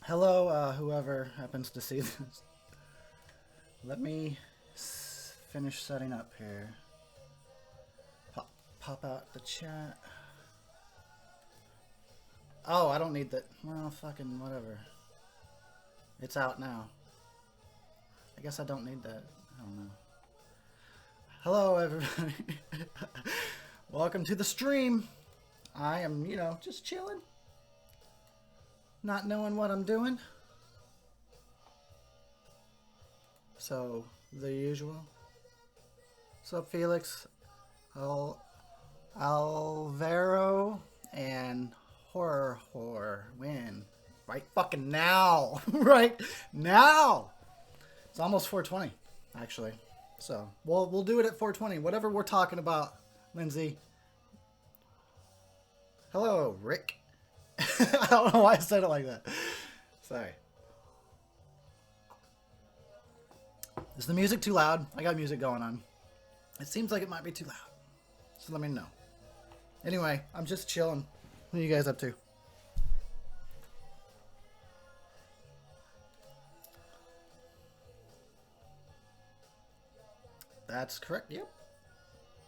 Hello, whoever happens to see this. Let me finish setting up here. Pop out the chat. Oh, I don't need that. Well, fucking whatever. It's out now. I guess I don't need that. I don't know. Hello, everybody. Welcome to the stream. I am, just chilling. Not knowing what I'm doing. So, the usual. What's up, Felix? Alvaro and Horror win. Right fucking now. Right now. It's almost 4:20, actually. So, we'll do it at 4:20. Whatever we're talking about, Lindsay. Hello, Rick. I don't know why I said it like that. Sorry. Is the music too loud? I got music going on. It seems like it might be too loud. So let me know. Anyway, I'm just chilling. What are you guys up to? That's correct. Yep.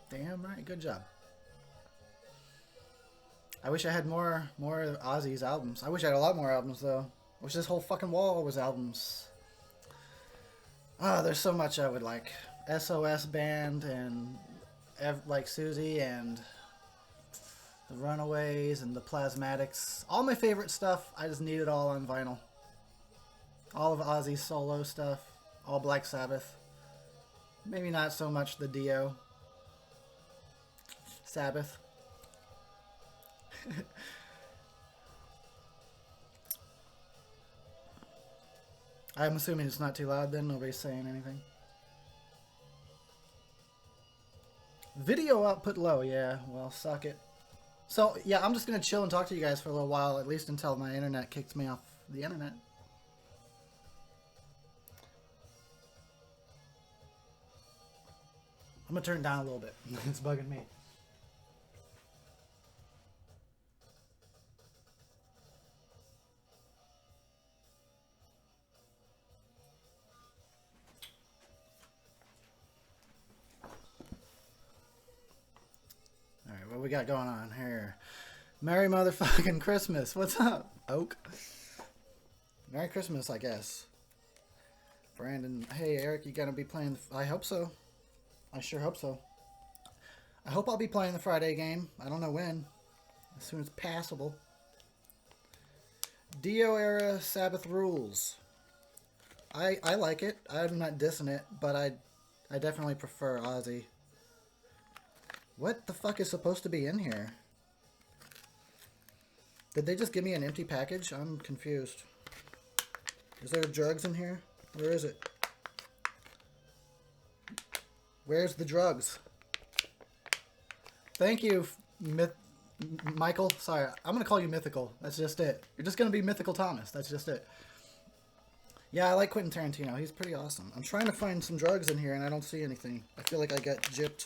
Damn right. Good job. I wish I had more Ozzy's albums. I wish I had a lot more albums, though. I wish this whole fucking wall was albums. There's so much I would like. SOS Band and like Susie and the Runaways and the Plasmatics. All my favorite stuff. I just need it all on vinyl. All of Ozzy's solo stuff. All Black Sabbath. Maybe not so much the Dio. Sabbath. I'm assuming it's not too loud then. Nobody's saying anything. Video output low. Yeah, well, suck it. So, yeah, I'm just going to chill and talk to you guys for a little while, at least until my internet kicks me off the internet. I'm going to turn it down a little bit. It's bugging me. What we got going on here? Merry motherfucking Christmas. What's up, Oak? Merry Christmas, I guess. Brandon, hey, Eric, you gonna be playing? I hope so. I sure hope so. I hope I'll be playing the Friday game. I don't know when. As soon as passable. Dio era Sabbath rules. I like it. I'm not dissing it, but I definitely prefer Ozzy. What the fuck is supposed to be in here? Did they just give me an empty package? I'm confused. Is there drugs in here? Where is it? Where's the drugs? Thank you, Michael. Sorry, I'm going to call you Mythical. That's just it. You're just going to be Mythical Thomas. That's just it. Yeah, I like Quentin Tarantino. He's pretty awesome. I'm trying to find some drugs in here, and I don't see anything. I feel like I got gypped.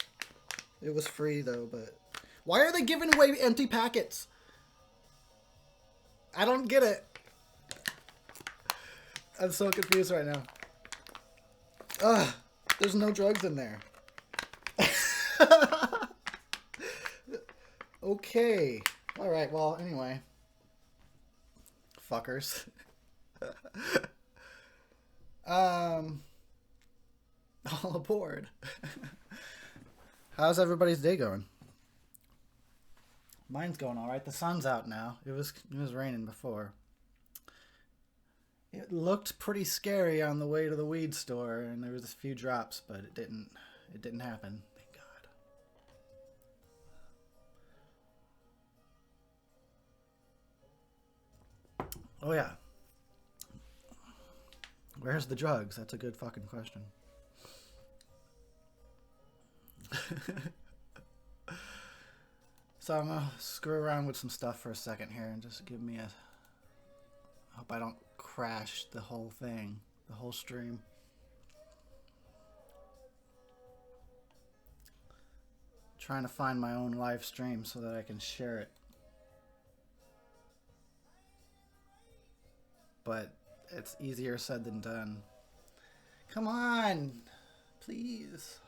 It was free, though, but... Why are they giving away empty packets? I don't get it. I'm so confused right now. Ugh, there's no drugs in there. Okay. Alright, well, anyway. Fuckers. All aboard. How's everybody's day going? Mine's going all right. The sun's out now. It was raining before. It looked pretty scary on the way to the weed store, and there was a few drops, but it didn't happen. Thank God. Oh yeah. Where's the drugs? That's a good fucking question. So I'm gonna screw around with some stuff for a second here and just give me a... I hope I don't crash the whole thing, the whole stream. Trying to find my own live stream so that I can share it. but it's easier said than done. Come on, please.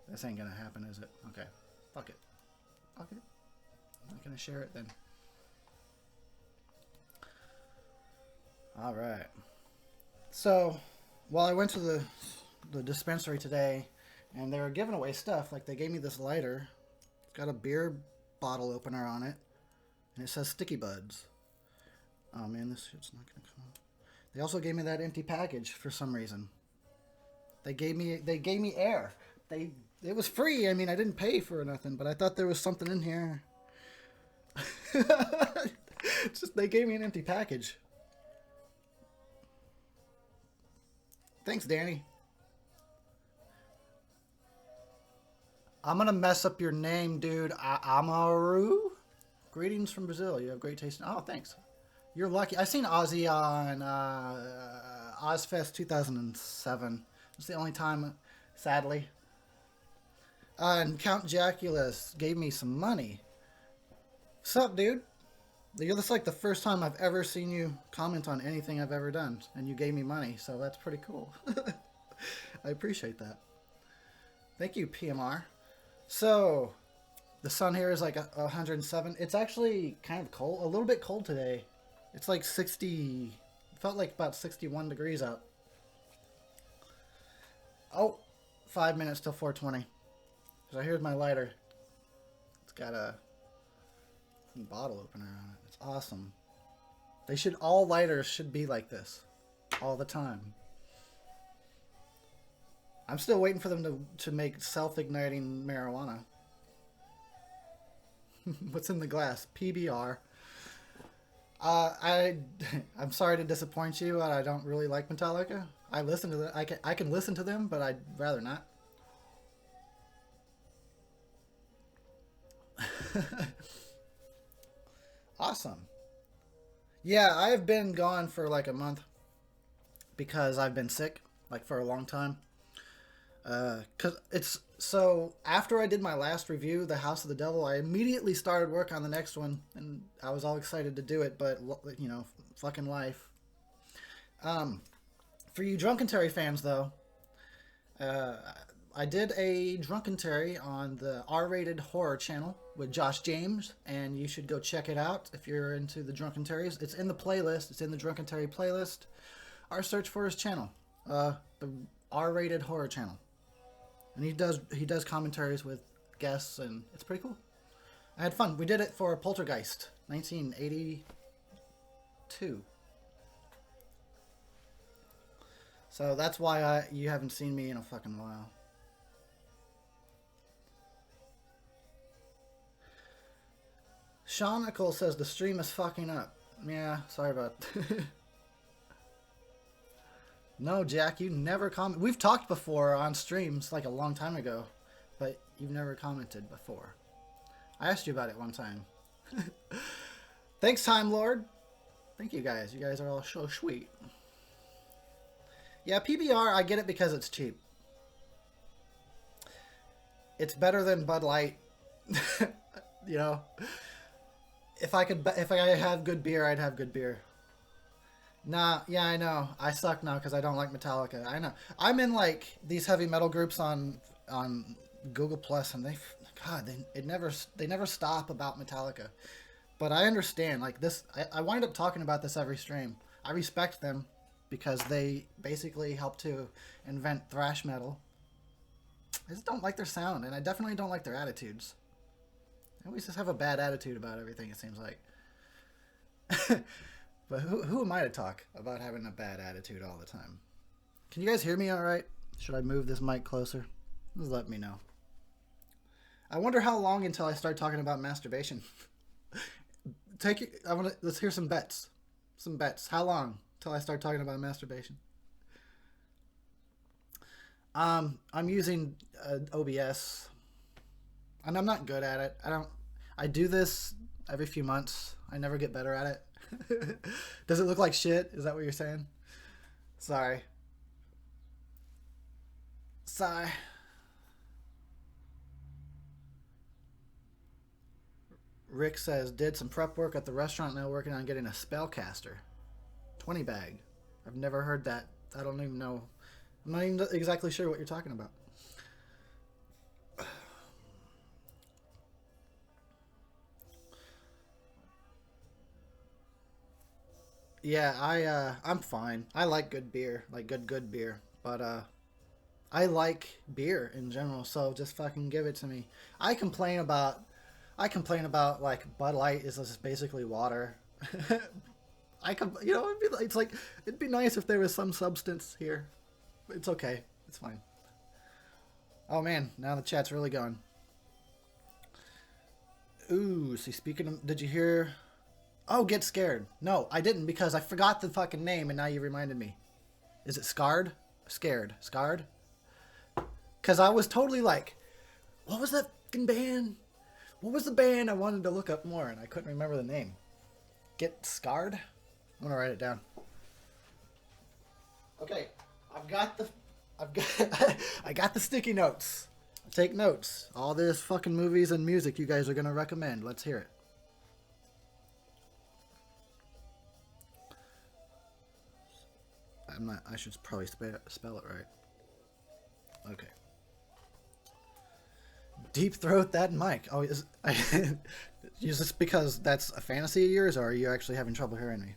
This ain't gonna happen, is it? Okay. Fuck it. Fuck it. I'm not gonna share it then. Alright. So, while I went to the dispensary today, and they were giving away stuff, like they gave me this lighter. It's got a beer bottle opener on it, and it says Sticky Buds. Oh man, this shit's not gonna come out. They also gave me that empty package for some reason. They gave me air. It was free. I mean, I didn't pay for nothing, but I thought there was something in here. Just they gave me an empty package. Thanks, Danny. I'm gonna mess up your name, dude. Amaru? Greetings from Brazil. You have great taste. Oh, thanks. You're lucky. I seen Ozzy on Ozfest 2007. It's the only time, sadly. And Count Jaculus gave me some money. What's up, dude? That's like the first time I've ever seen you comment on anything I've ever done, and you gave me money, so that's pretty cool. I appreciate that. Thank you, PMR. So, the sun here is like 107. It's actually kind of cold, a little bit cold today. It's like 60, felt like about 61 degrees out. Oh, 5 minutes till 4:20. So here's my lighter. It's got a bottle opener on it. It's awesome. All lighters should be like this all the time. I'm still waiting for them to make self-igniting marijuana. What's in the glass? PBR. I'm sorry to disappoint you. I don't really like Metallica. I listen to them. I can listen to them, but I'd rather not. Awesome. Yeah, I've been gone for like a month because I've been sick, like for a long time. Cause it's so after I did my last review, The House of the Devil, I immediately started work on the next one, and I was all excited to do it, but you know, fucking life. For you Drunken Terry fans, though, I did a Drunken Terry on the R-rated horror channel with Josh James, and you should go check it out if you're into the Drunken Terrys. It's in the playlist. It's in the Drunken Terry playlist. Or search for his channel, the R-rated horror channel, and he does commentaries with guests, and it's pretty cool. I had fun. We did it for Poltergeist, 1982. So that's why you haven't seen me in a fucking while. Sean Nicole says the stream is fucking up. Yeah, sorry about that. No, Jack, you never comment. We've talked before on streams like a long time ago, but you've never commented before. I asked you about it one time. Thanks, Time Lord. Thank you guys. You guys are all so sweet. Yeah, PBR, I get it because it's cheap. It's better than Bud Light. You know, if I have good beer, I'd have good beer. Nah, yeah, I know. I suck now because I don't like Metallica. I know. I'm in like these heavy metal groups on Google Plus, and they never stop about Metallica. But I understand. Like this, I wind up talking about this every stream. I respect them because they basically helped to invent thrash metal. I just don't like their sound, and I definitely don't like their attitudes. They always just have a bad attitude about everything, it seems like. But who am I to talk about having a bad attitude all the time? Can you guys hear me all right? Should I move this mic closer? Just let me know. I wonder how long until I start talking about masturbation. Let's hear some bets. Some bets. How long till I start talking about masturbation? I'm using OBS, and I'm not good at it. I do this every few months. I never get better at it. Does it look like shit? Is that what you're saying? Sorry. Rick says, did some prep work at the restaurant, now working on getting a spellcaster. 20 bag. I've never heard that. I don't even know. I'm not even exactly sure what you're talking about. Yeah, I'm fine. I like good beer, like good beer, but I like beer in general, so just fucking give it to me. I complain about like Bud Light is just basically water. It'd be nice if there was some substance here. It's okay. It's fine. Oh man, now the chat's really going. Ooh, see, speaking of, did you hear? Oh, Get Scared. No, I didn't because I forgot the fucking name and now you reminded me. Is it Scarred? Scared. Scarred? Because I was totally like, what was that fucking band? What was the band I wanted to look up more and I couldn't remember the name? Get Scarred? I'm gonna write it down. Okay, I got the sticky notes. Take notes. All this fucking movies and music you guys are gonna recommend. Let's hear it. I should probably spell it right. Okay. Deep throat that mic. Oh, is this because that's a fantasy of yours, or are you actually having trouble hearing me?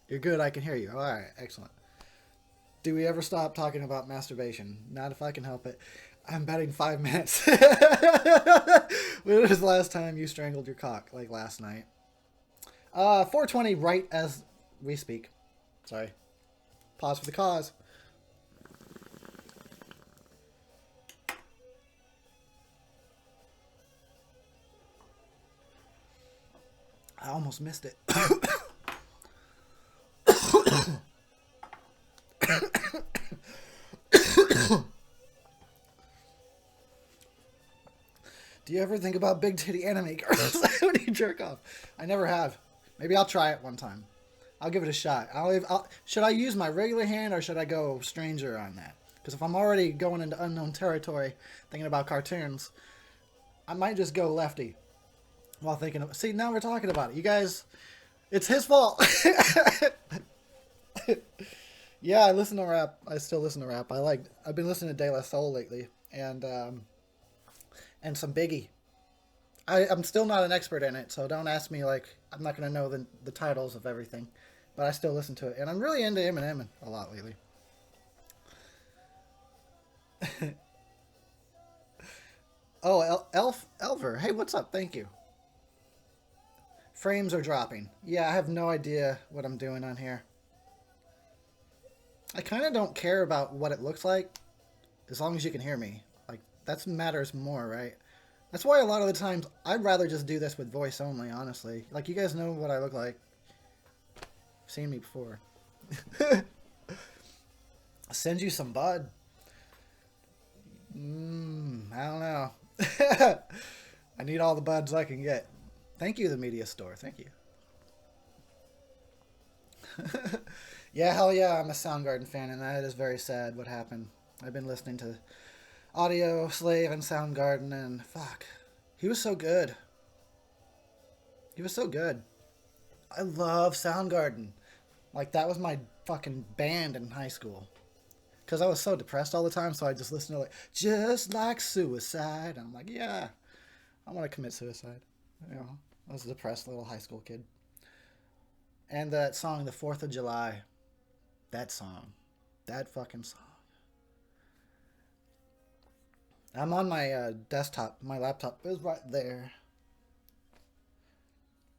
You're good. I can hear you. All right, excellent. Do we ever stop talking about masturbation? Not if I can help it. I'm betting 5 minutes. When was the last time you strangled your cock? Like last night. 4:20 right as we speak. Sorry. Pause for the cause. I almost missed it. Do you ever think about big titty anime girls when you jerk off? I never have. Maybe I'll try it one time. I'll give it a shot. Should I use my regular hand or should I go stranger on that? Because if I'm already going into unknown territory thinking about cartoons, I might just go lefty while thinking of... See, now we're talking about it. You guys, it's his fault. Yeah, I listen to rap. I still listen to rap. I've been listening to De La Soul lately and some Biggie. I'm still not an expert in it, so don't ask me, like, I'm not going to know the titles of everything. But I still listen to it. And I'm really into Eminem a lot lately. Oh, Elver. Hey, what's up? Thank you. Frames are dropping. Yeah, I have no idea what I'm doing on here. I kind of don't care about what it looks like, as long as you can hear me. Like, that matters more, right? That's why a lot of the times I'd rather just do this with voice only, honestly. Like, you guys know what I look like. Seen me before. Send you some bud. I don't know. I need all the buds I can get. Thank you, the media store. Thank you. Yeah, hell yeah, I'm a Soundgarden fan, and that is very sad what happened. I've been listening to Audio Slave and Soundgarden, and fuck. He was so good. He was so good. I love Soundgarden. Like, that was my fucking band in high school. Because I was so depressed all the time, so I just listened to, like, Just Like Suicide. And I'm like, yeah, I want to commit suicide. You know, I was a depressed little high school kid. And that song, The 4th of July. That song. That fucking song. I'm on my desktop. My laptop is right there.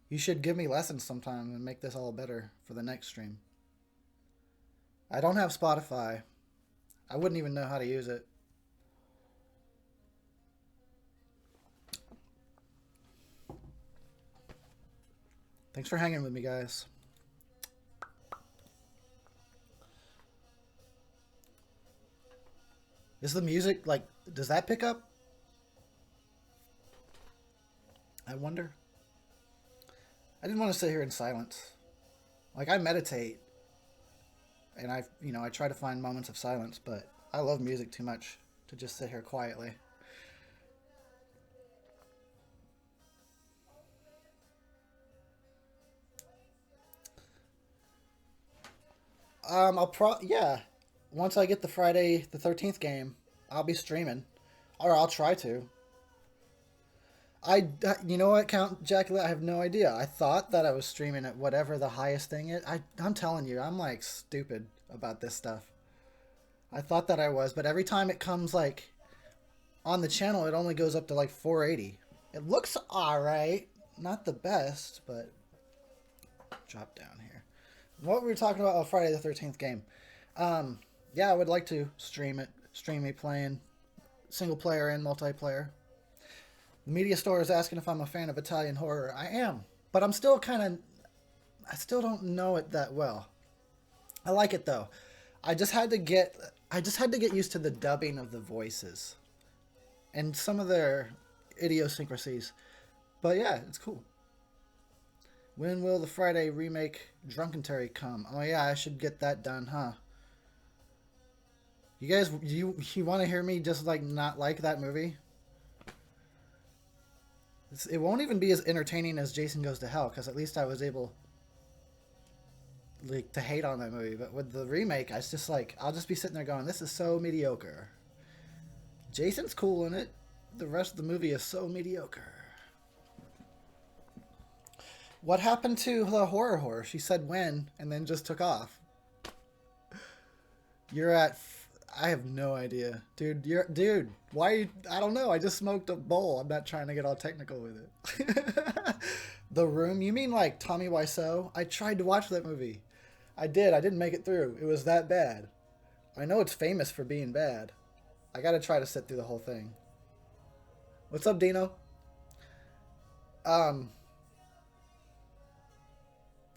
You should give me lessons sometime and make this all better for the next stream. I don't have Spotify. I wouldn't even know how to use it. Thanks for hanging with me, guys. Is the music, like, does that pick up? I wonder. I didn't want to sit here in silence. Like, I meditate. And I try to find moments of silence, but I love music too much to just sit here quietly. Yeah. Once I get the Friday the 13th game, I'll be streaming, or I'll try to. You know what, Count Jacula? I have no idea. I thought that I was streaming at whatever the highest thing is. I'm telling you, I'm like stupid about this stuff. I thought that I was, but every time it comes like on the channel, it only goes up to like 480. It looks alright. Not the best, but drop down here. What we were talking about, Friday the 13th game. Yeah, I would like to stream it. Stream me playing single player and multiplayer. The media store is asking if I'm a fan of Italian horror. I am, but I'm still kind of. I still don't know it that well. I like it though. I just had to get. I just had to get used to the dubbing of the voices, and some of their idiosyncrasies. But yeah, it's cool. When will the Friday remake Drunken Terry come? Oh yeah, I should get that done, huh? You guys, you want to hear me just like not like that movie? It won't even be as entertaining as Jason Goes to Hell, because at least I was able like to hate on that movie. But with the remake, I was just like, I'll just be sitting there going, "This is so mediocre." Jason's cool in it. The rest of the movie is so mediocre. What happened to the horror? She said when, and then just took off. You're at. I have no idea, dude. Dude. Why? I don't know. I just smoked a bowl. I'm not trying to get all technical with it. The Room. You mean like Tommy Wiseau? I tried to watch that movie. I did. I didn't make it through. It was that bad. I know it's famous for being bad. I gotta try to sit through the whole thing. What's up, Dino? Um,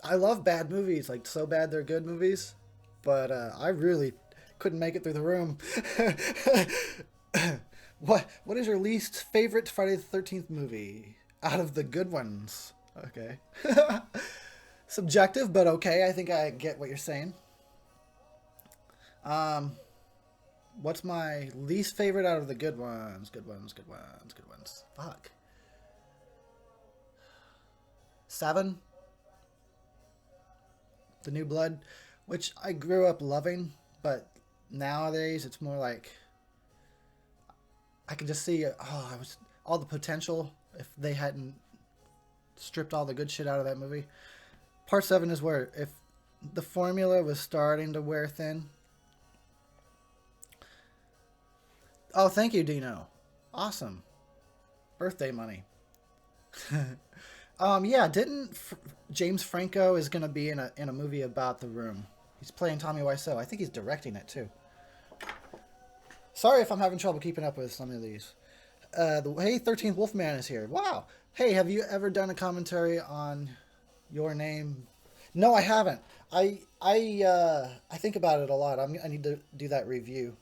I love bad movies, like so bad they're good movies. But I really couldn't make it through The Room. What is your least favorite Friday the 13th movie out of the good ones? Okay. Subjective, but okay. I think I get what you're saying. Um, what's my least favorite out of the good ones? Good ones, good ones, good ones. Fuck. Seven, The New Blood, which I grew up loving, but nowadays it's more like I can just see I was all the potential if they hadn't stripped all the good shit out of that movie. Part 7 is where if the formula was starting to wear thin. Oh, thank you, Dino. Awesome. Birthday money. Yeah, didn't James Franco is going to be in a movie about The Room. He's playing Tommy Wiseau. I think he's directing it too. Sorry if I'm having trouble keeping up with some of these. Hey, 13th Wolfman is here. Wow. Hey, have you ever done a commentary on Your Name? No, I haven't. I think about it a lot. I need to do that review.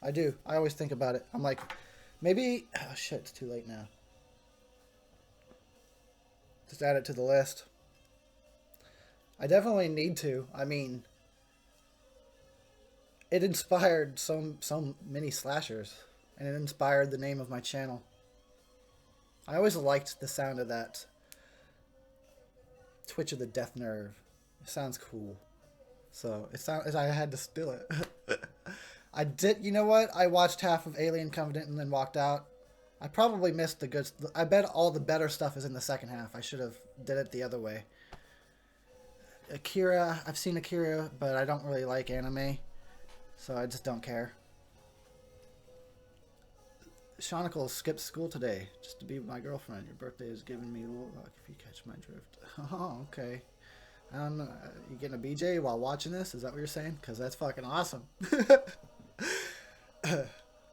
I do. I always think about it. I'm like, maybe. Oh shit! It's too late now. Just add it to the list. I definitely need to. I mean, it inspired so many slashers, and it inspired the name of my channel. I always liked the sound of that twitch of the death nerve. It sounds cool, so I had to steal it. I did. You know what? I watched half of Alien Covenant and then walked out. I probably missed the good. I bet all the better stuff is in the second half. I should have did it the other way. Akira. I've seen Akira, but I don't really like anime, so I just don't care. Shonicle skipped school today just to be with my girlfriend. Your birthday is giving me a little luck if you catch my drift. Oh, okay. I don't know. You getting a BJ while watching this? Is that what you're saying? Because that's fucking awesome.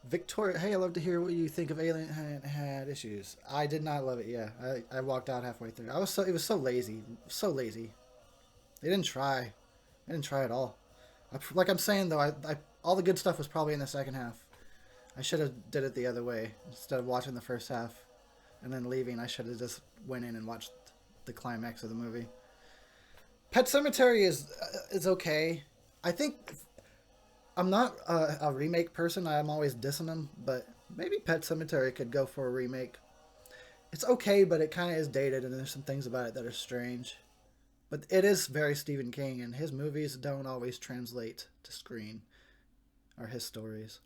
Victoria, hey, I love to hear what you think of Alien had issues. I did not love it. Yeah, I walked out halfway through. It was so lazy, so lazy. They didn't try. They didn't try at all. Like I'm saying though, all the good stuff was probably in the second half. I should have did it the other way instead of watching the first half and then leaving. I should have just went in and watched the climax of the movie. Pet Cemetery is okay. I think I'm not a remake person. I'm always dissing them, but maybe Pet Cemetery could go for a remake. It's okay, but it kind of is dated, and there's some things about it that are strange. But it is very Stephen King, and his movies don't always translate to screen, or his stories.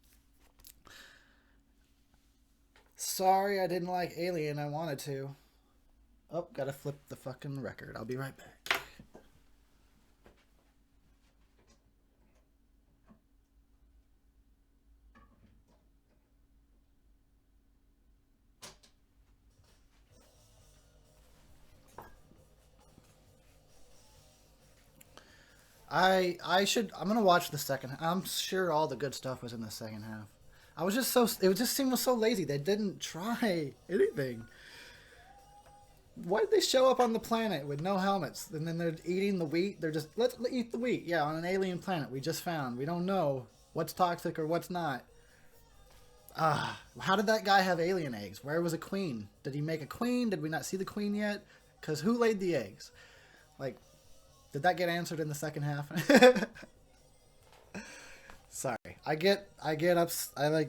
Sorry, I didn't like Alien. I wanted to. Oh, gotta flip the fucking record. I'll be right back. I'm gonna watch the second. I'm sure all the good stuff was in the second half. I was just so it just seemed so lazy. They didn't try anything. Why did they show up on the planet with no helmets? And then they're eating the wheat. They're just let's eat the wheat. Yeah, on an alien planet we just found. We don't know what's toxic or what's not. How did that guy have alien eggs? Where was a queen? Did he make a queen? Did we not see the queen yet? Because who laid the eggs? Like, did that get answered in the second half? Sorry, I get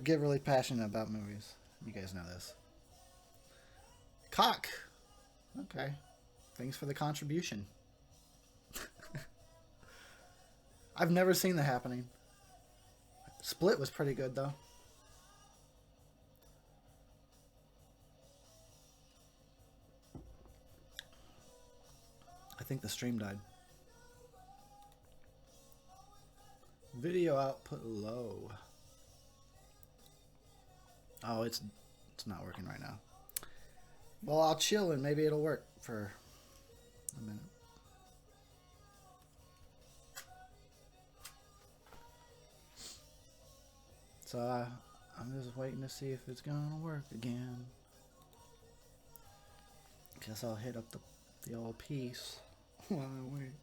get really passionate about movies. You guys know this. Cock. Okay. Thanks for the contribution. I've never seen The Happening. Split was pretty good though. I think the stream died. Video output low. Oh, it's not working right now. Well, I'll chill and maybe it'll work for a minute. So I'm just waiting to see if it's gonna work again. Guess I'll hit up the old piece while I wait.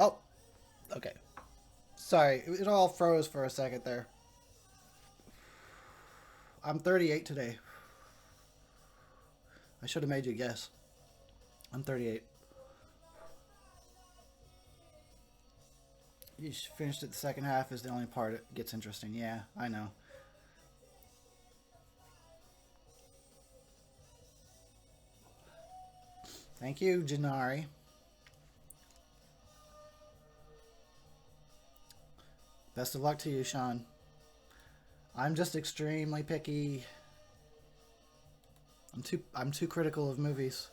Oh, okay. Sorry, it all froze for a second there. I'm 38 today. I should have made you guess. I'm 38. You finished it. The second half is the only part it gets interesting. Yeah, I know. Thank you, Janari. Best of luck to you, Sean. I'm just extremely picky. I'm too critical of movies.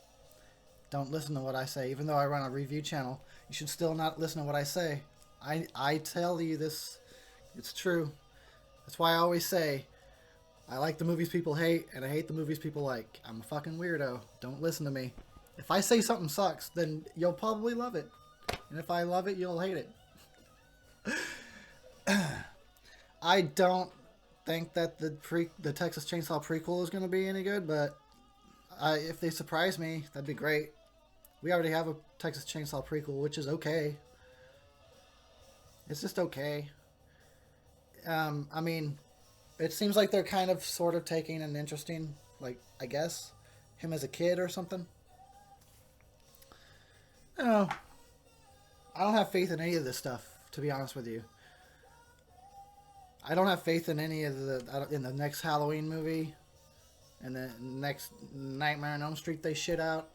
Don't listen to what I say. Even though I run a review channel, you should still not listen to what I say. I tell you this, it's true. That's why I always say, I like the movies people hate, and I hate the movies people like. I'm a fucking weirdo. Don't listen to me. If I say something sucks, then you'll probably love it. And if I love it, you'll hate it. I don't think that the Texas Chainsaw prequel is going to be any good, but if they surprise me, that'd be great. We already have a Texas Chainsaw prequel, which is okay. It's just okay. I mean, it seems like they're kind of sort of taking an interesting, like, I guess, him as a kid or something. I don't know. I don't have faith in any of this stuff, to be honest with you. I don't have faith in any of in the next Halloween movie, and the next Nightmare on Elm Street they shit out,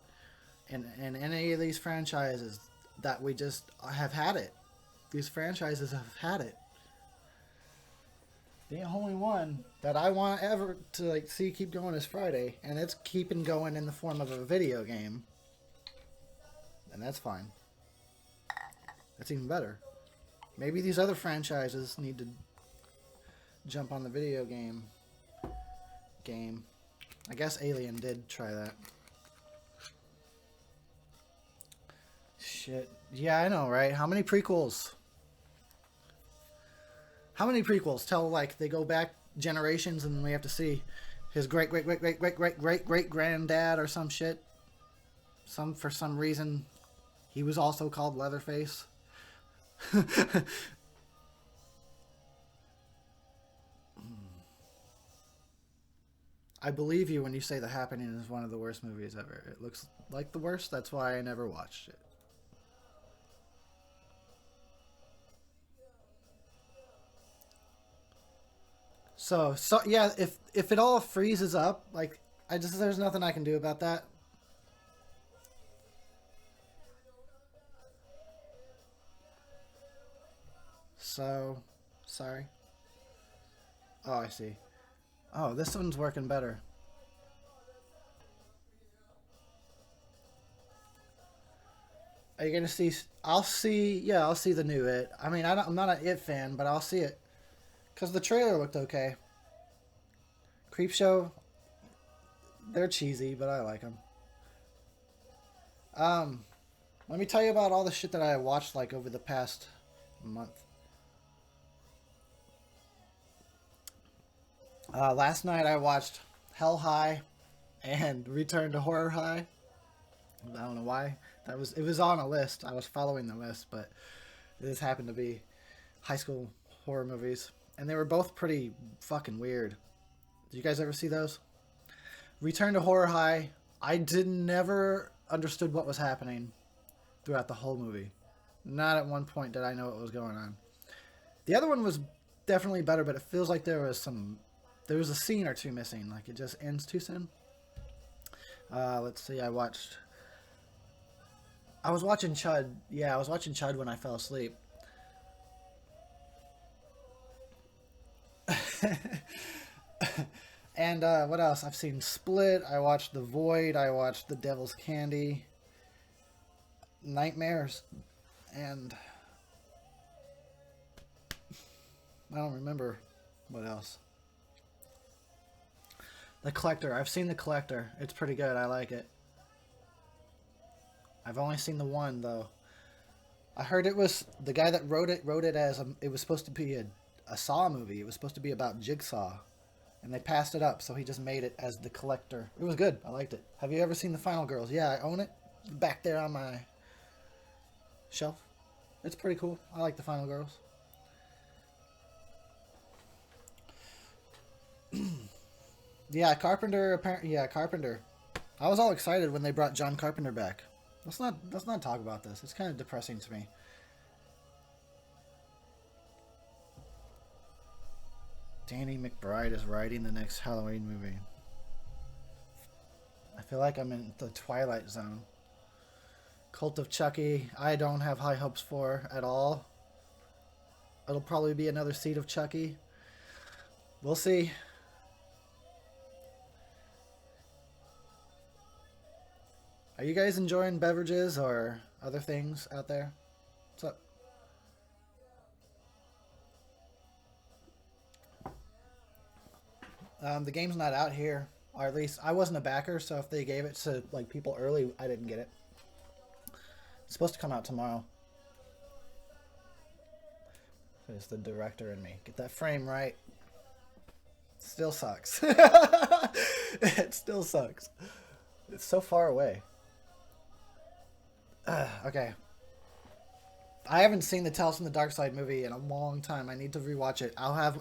and any of these franchises that we just have had it. These franchises have had it. The only one that I want ever to like see keep going is Friday, and it's keeping going in the form of a video game, and that's fine. That's even better. Maybe these other franchises need to jump on the video game. I guess Alien did try that. Shit. Yeah, I know, right? How many prequels? How many prequels? Tell, like, they go back generations and we have to see his great granddad or some shit. For some reason, he was also called Leatherface. I believe you when you say The Happening is one of the worst movies ever. It looks like the worst. That's why I never watched it. So yeah, if it all freezes up, like, there's nothing I can do about that. So, sorry. Oh, I see. Oh, this one's working better. Are you gonna see? I'll see. Yeah, I'll see the new It. I mean, I'm not an It fan, but I'll see it because the trailer looked okay. Creepshow, they're cheesy, but I like them. Um, Let me tell you about all the shit that I watched like over the past month. Last night I watched Hell High and Return to Horror High. I don't know why. It was on a list. I was following the list, but this happened to be high school horror movies, and they were both pretty fucking weird. Did you guys ever see those? Return to Horror High. I did never understood what was happening throughout the whole movie. Not at one point did I know what was going on. The other one was definitely better, but it feels like there was a scene or two missing. Like it just ends too soon. Let's see. I was watching Chud. Yeah, I was watching Chud when I fell asleep. And what else? I've seen Split. I watched The Void. I watched The Devil's Candy. Nightmares. And I don't remember what else. The Collector. I've seen The Collector. It's pretty good. I like it. I've only seen the one though. I heard it was the guy that wrote it as it was supposed to be a Saw movie. It was supposed to be about Jigsaw, and they passed it up, so he just made it as The Collector. It was good. I liked it. Have you ever seen The Final Girls? Yeah, I own it. Back there on my shelf. It's pretty cool. I like The Final Girls. Yeah, Carpenter. Apparently, yeah, Carpenter. I was all excited when they brought John Carpenter back. Let's not talk about this. It's kind of depressing to me. Danny McBride is writing the next Halloween movie. I feel like I'm in the Twilight Zone. Cult of Chucky, I don't have high hopes for at all. It'll probably be another Seed of Chucky. We'll see. Are you guys enjoying beverages or other things out there? What's up? The game's not out here, or at least I wasn't a backer, so if they gave it to like people early, I didn't get it. It's supposed to come out tomorrow. It's the director in me. Get that frame right. Still sucks. It still sucks. It's so far away. Okay. I haven't seen the Tales from the Dark Side movie in a long time. I need to rewatch it.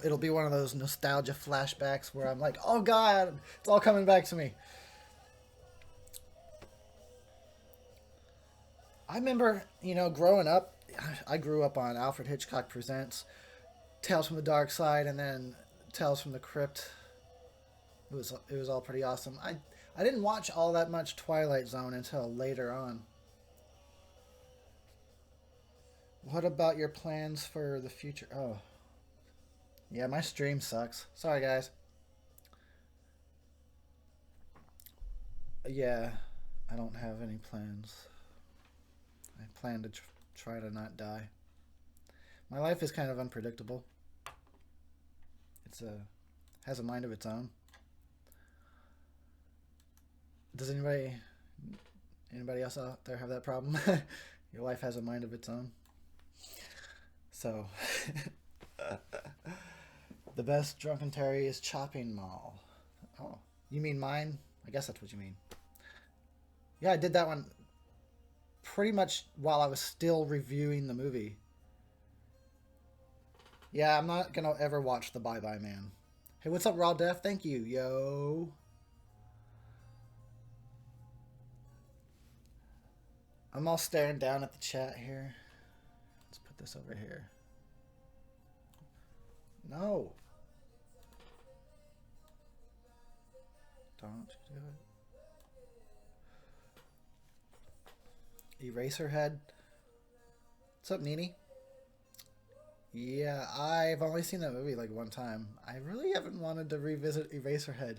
It'll be one of those nostalgia flashbacks where I'm like, oh god, it's all coming back to me. I remember, growing up, I grew up on Alfred Hitchcock Presents, Tales from the Dark Side, and then Tales from the Crypt. It was all pretty awesome. I didn't watch all that much Twilight Zone until later on. What about your plans for the future? Oh. Yeah, my stream sucks. Sorry, guys. Yeah, I don't have any plans. I plan to try to not die. My life is kind of unpredictable. It's has a mind of its own. Does anybody else out there have that problem? Your life has a mind of its own. So, the best Drunken Terry is Chopping Mall. Oh, you mean mine? I guess that's what you mean. Yeah, I did that one pretty much while I was still reviewing the movie. Yeah, I'm not gonna ever watch The Bye Bye Man. Hey, what's up, Raw Def? Thank you, yo. I'm all staring down at the chat here. Let's put this over here. No. Don't you do it. Eraserhead. What's up, Nini? Yeah, I've only seen that movie like one time. I really haven't wanted to revisit Eraserhead.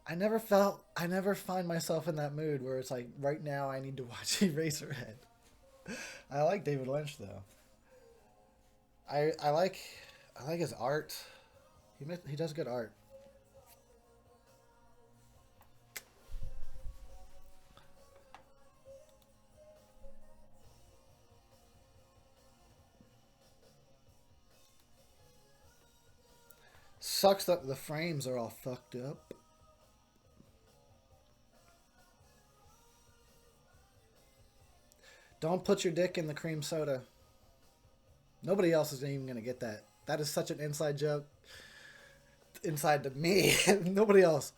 I never find myself in that mood where it's like, right now I need to watch Eraserhead. I like David Lynch though. I like his art. He does good art. Sucks that the frames are all fucked up. Don't put your dick in the cream soda. Nobody else is even going to get that. That is such an inside joke. Inside to me. Nobody else.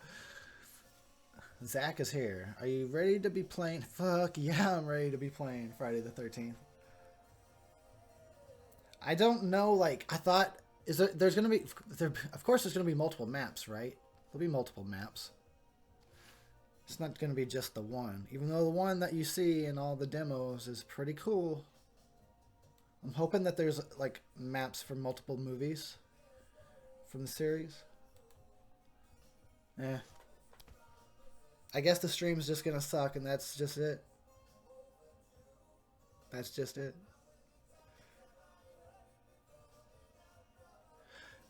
Zach is here. Are you ready to be playing? Fuck yeah, I'm ready to be playing Friday the 13th. I don't know, like, I thought, there's going to be, of course there's going to be multiple maps, right? There'll be multiple maps. It's not going to be just the one. Even though the one that you see in all the demos is pretty cool. I'm hoping that there's, like, maps for multiple movies from the series. Eh. I guess the stream's just going to suck, and that's just it. That's just it.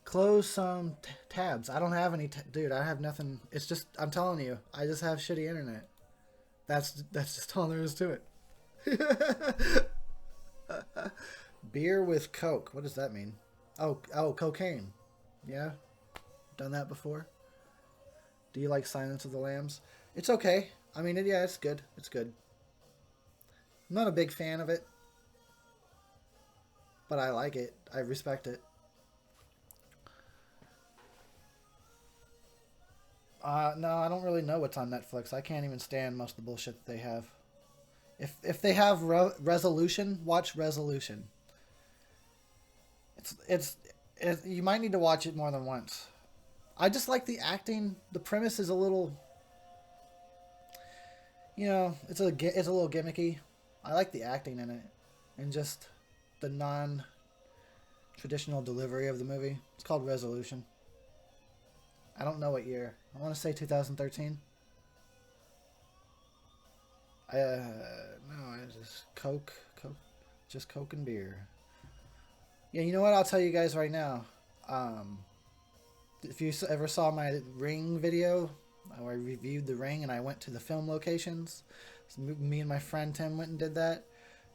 Close some tabs. I don't have any, dude. I have nothing. It's just, I'm telling you, I just have shitty internet. That's just all there is to it. Beer with Coke. What does that mean? Oh, cocaine. Yeah, done that before. Do you like Silence of the Lambs? It's okay. I mean, yeah, it's good. It's good. I'm not a big fan of it, but I like it. I respect it. No, I don't really know what's on Netflix. I can't even stand most of the bullshit that they have. If they have Resolution, watch Resolution. You might need to watch it more than once. I just like the acting. The premise is a little, you know, it's a little gimmicky. I like the acting in it, and just the non-traditional delivery of the movie. It's called Resolution. I don't know what year. I want to say 2013. No, it's just Coke, just Coke and beer. Yeah, you know what? I'll tell you guys right now. If you ever saw my Ring video, where I reviewed the Ring and I went to the film locations, so me and my friend Tim went and did that.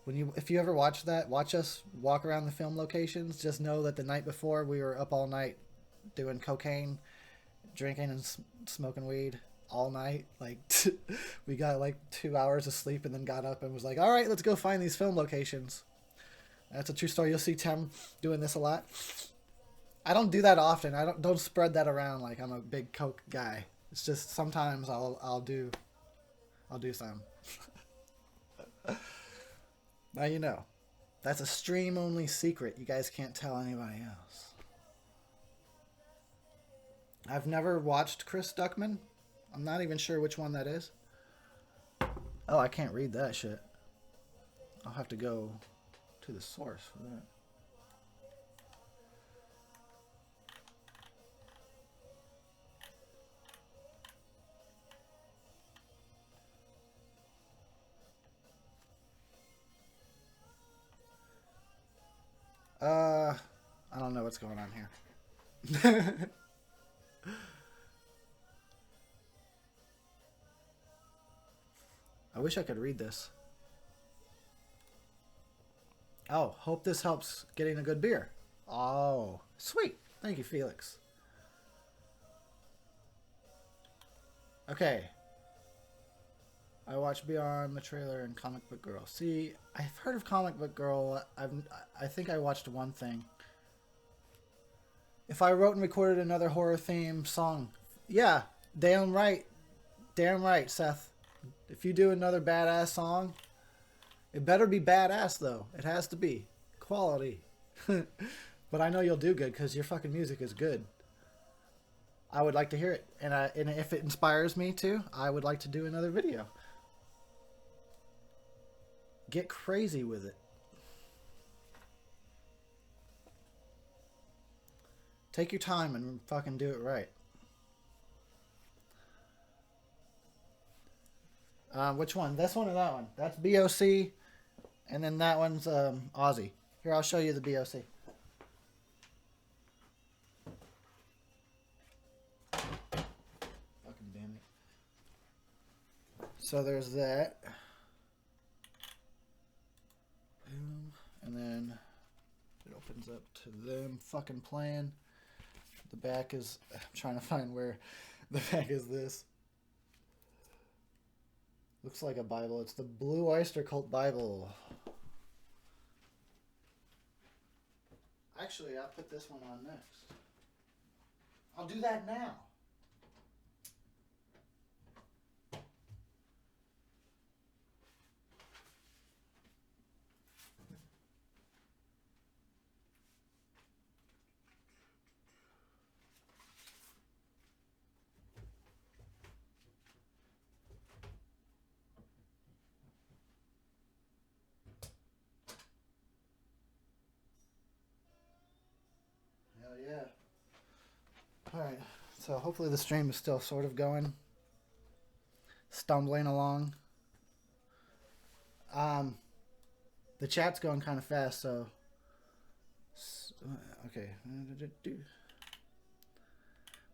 If you ever watch that, watch us walk around the film locations. Just know that the night before we were up all night doing cocaine, drinking and smoking weed all night. Like, we got like 2 hours of sleep and then got up and was like, all right, let's go find these film locations. That's a true story. You'll see Tim doing this a lot. I don't do that often. I don't spread that around like I'm a big Coke guy. It's just sometimes I'll do some. Now you know. That's a stream only secret. You guys can't tell anybody else. I've never watched Chris Duckman. I'm not even sure which one that is. Oh, I can't read that shit. I'll have to go to the source for that. I don't know what's going on here. I wish I could read this. Oh, hope this helps getting a good beer. Oh, sweet. Thank you, Felix. Okay. I watched Beyond the trailer and Comic Book Girl. See, I've heard of Comic Book Girl. I think I watched one thing. If I wrote and recorded another horror theme song, yeah, damn right, Seth. If you do another badass song, it better be badass though. It has to be quality. But I know you'll do good because your fucking music is good. I would like to hear it, and if it inspires me to, I would like to do another video. Get crazy with it. Take your time and fucking do it right. Which one? This one or that one? That's BOC, and then that one's Aussie. Here, I'll show you the BOC. Fucking damn it. So there's that. Boom. And then it opens up to them fucking playing. The back is... I'm trying to find where the back is this. Looks like a Bible. It's the Blue Oyster Cult Bible. Actually, I'll put this one on next. I'll do that now. Hell yeah. Alright, so hopefully the stream is still sort of going. Stumbling along. The chat's going kind of fast, so... Okay.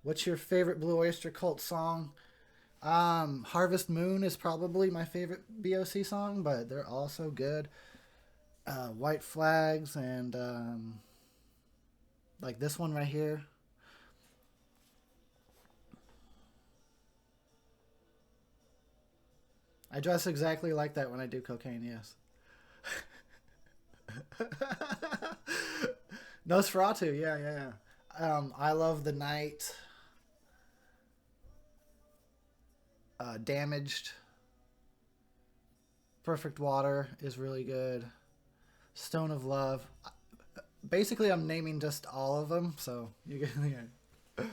What's your favorite Blue Oyster Cult song? Harvest Moon is probably my favorite BOC song, but they're all so good. White Flags and like this one right here. I dress exactly like that when I do cocaine, yes. Nosferatu, yeah. I Love the Night. Damaged. Perfect Water is really good. Stone of Love. Basically, I'm naming just all of them, so you get... Yeah.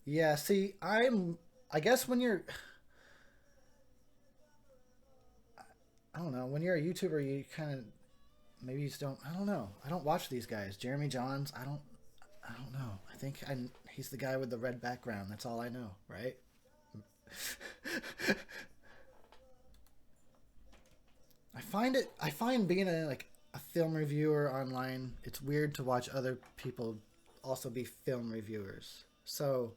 Yeah, see, I guess when you're... I don't know. When you're a YouTuber, you kind of... Maybe you just don't... I don't know. I don't watch these guys. Jeremy Johns, I don't know. I think he's the guy with the red background. That's all I know, right? I find being a film reviewer online, it's weird to watch other people also be film reviewers. So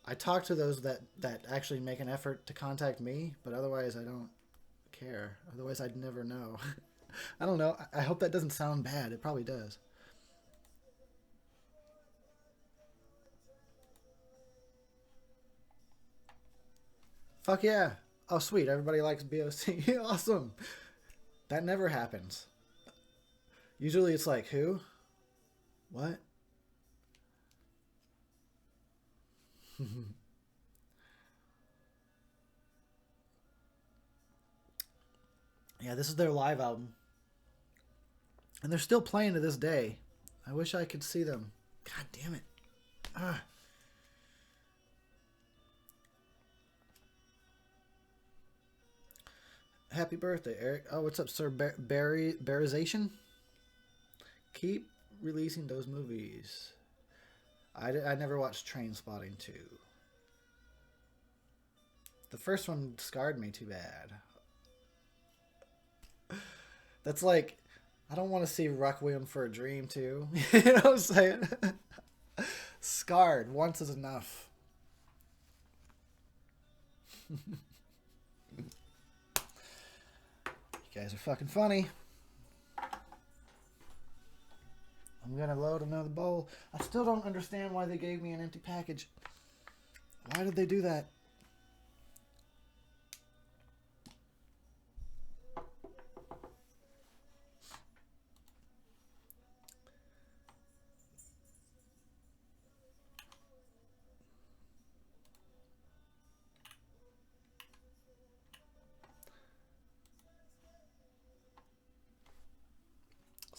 I talk to those that actually make an effort to contact me, but otherwise I don't care. Otherwise I'd never know. I don't know. I hope that doesn't sound bad. It probably does. Fuck yeah. Oh, sweet. Everybody likes BOC. Awesome. That never happens. Usually it's like, who? What? Yeah, this is their live album. And they're still playing to this day. I wish I could see them. God damn it. Ah. Happy birthday, Eric. Oh, what's up, Sir Barrization? Keep releasing those movies. I never watched Trainspotting 2. The first one scarred me too bad. That's like, I don't want to see Requiem for a Dream 2. You know what I'm saying? Scarred. Once is enough. You guys are fucking funny. I'm gonna load another bowl. I still don't understand why they gave me an empty package. Why did they do that?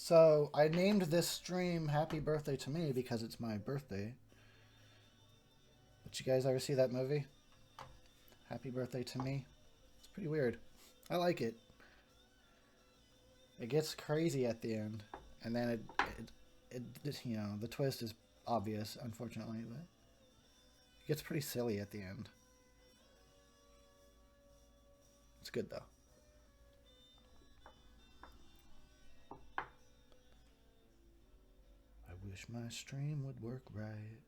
So I named this stream Happy Birthday to Me because it's my birthday. Did you guys ever see that movie? Happy Birthday to Me? It's pretty weird. I like it. It gets crazy at the end. And then it you know, the twist is obvious, unfortunately, but it gets pretty silly at the end. It's good though. I wish my stream would work right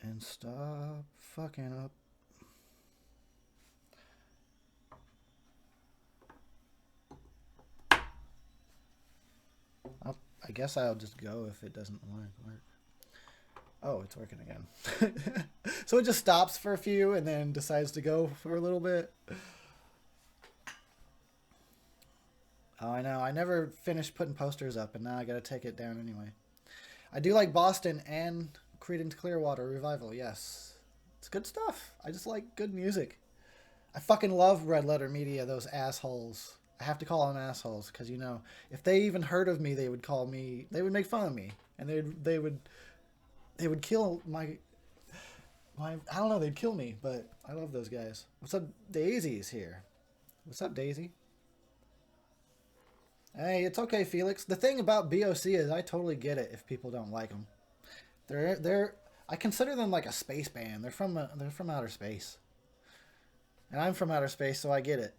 and stop fucking up. I guess I'll just go if it doesn't work. Oh, it's working again. So it just stops for a few and then decides to go for a little bit. Oh, I know. I never finished putting posters up, and now I gotta take it down anyway. I do like Boston and Creedence Clearwater Revival, yes. It's good stuff. I just like good music. I fucking love Red Letter Media, those assholes. I have to call them assholes, because, you know, if they even heard of me, they would call me, they would make fun of me. And they would kill my, I don't know, they'd kill me, but I love those guys. What's up, Daisy's here. What's up, Daisy? Hey, it's okay, Felix. The thing about BOC is I totally get it if people don't like them. I consider them like a space band. They're from outer space. And I'm from outer space, so I get it.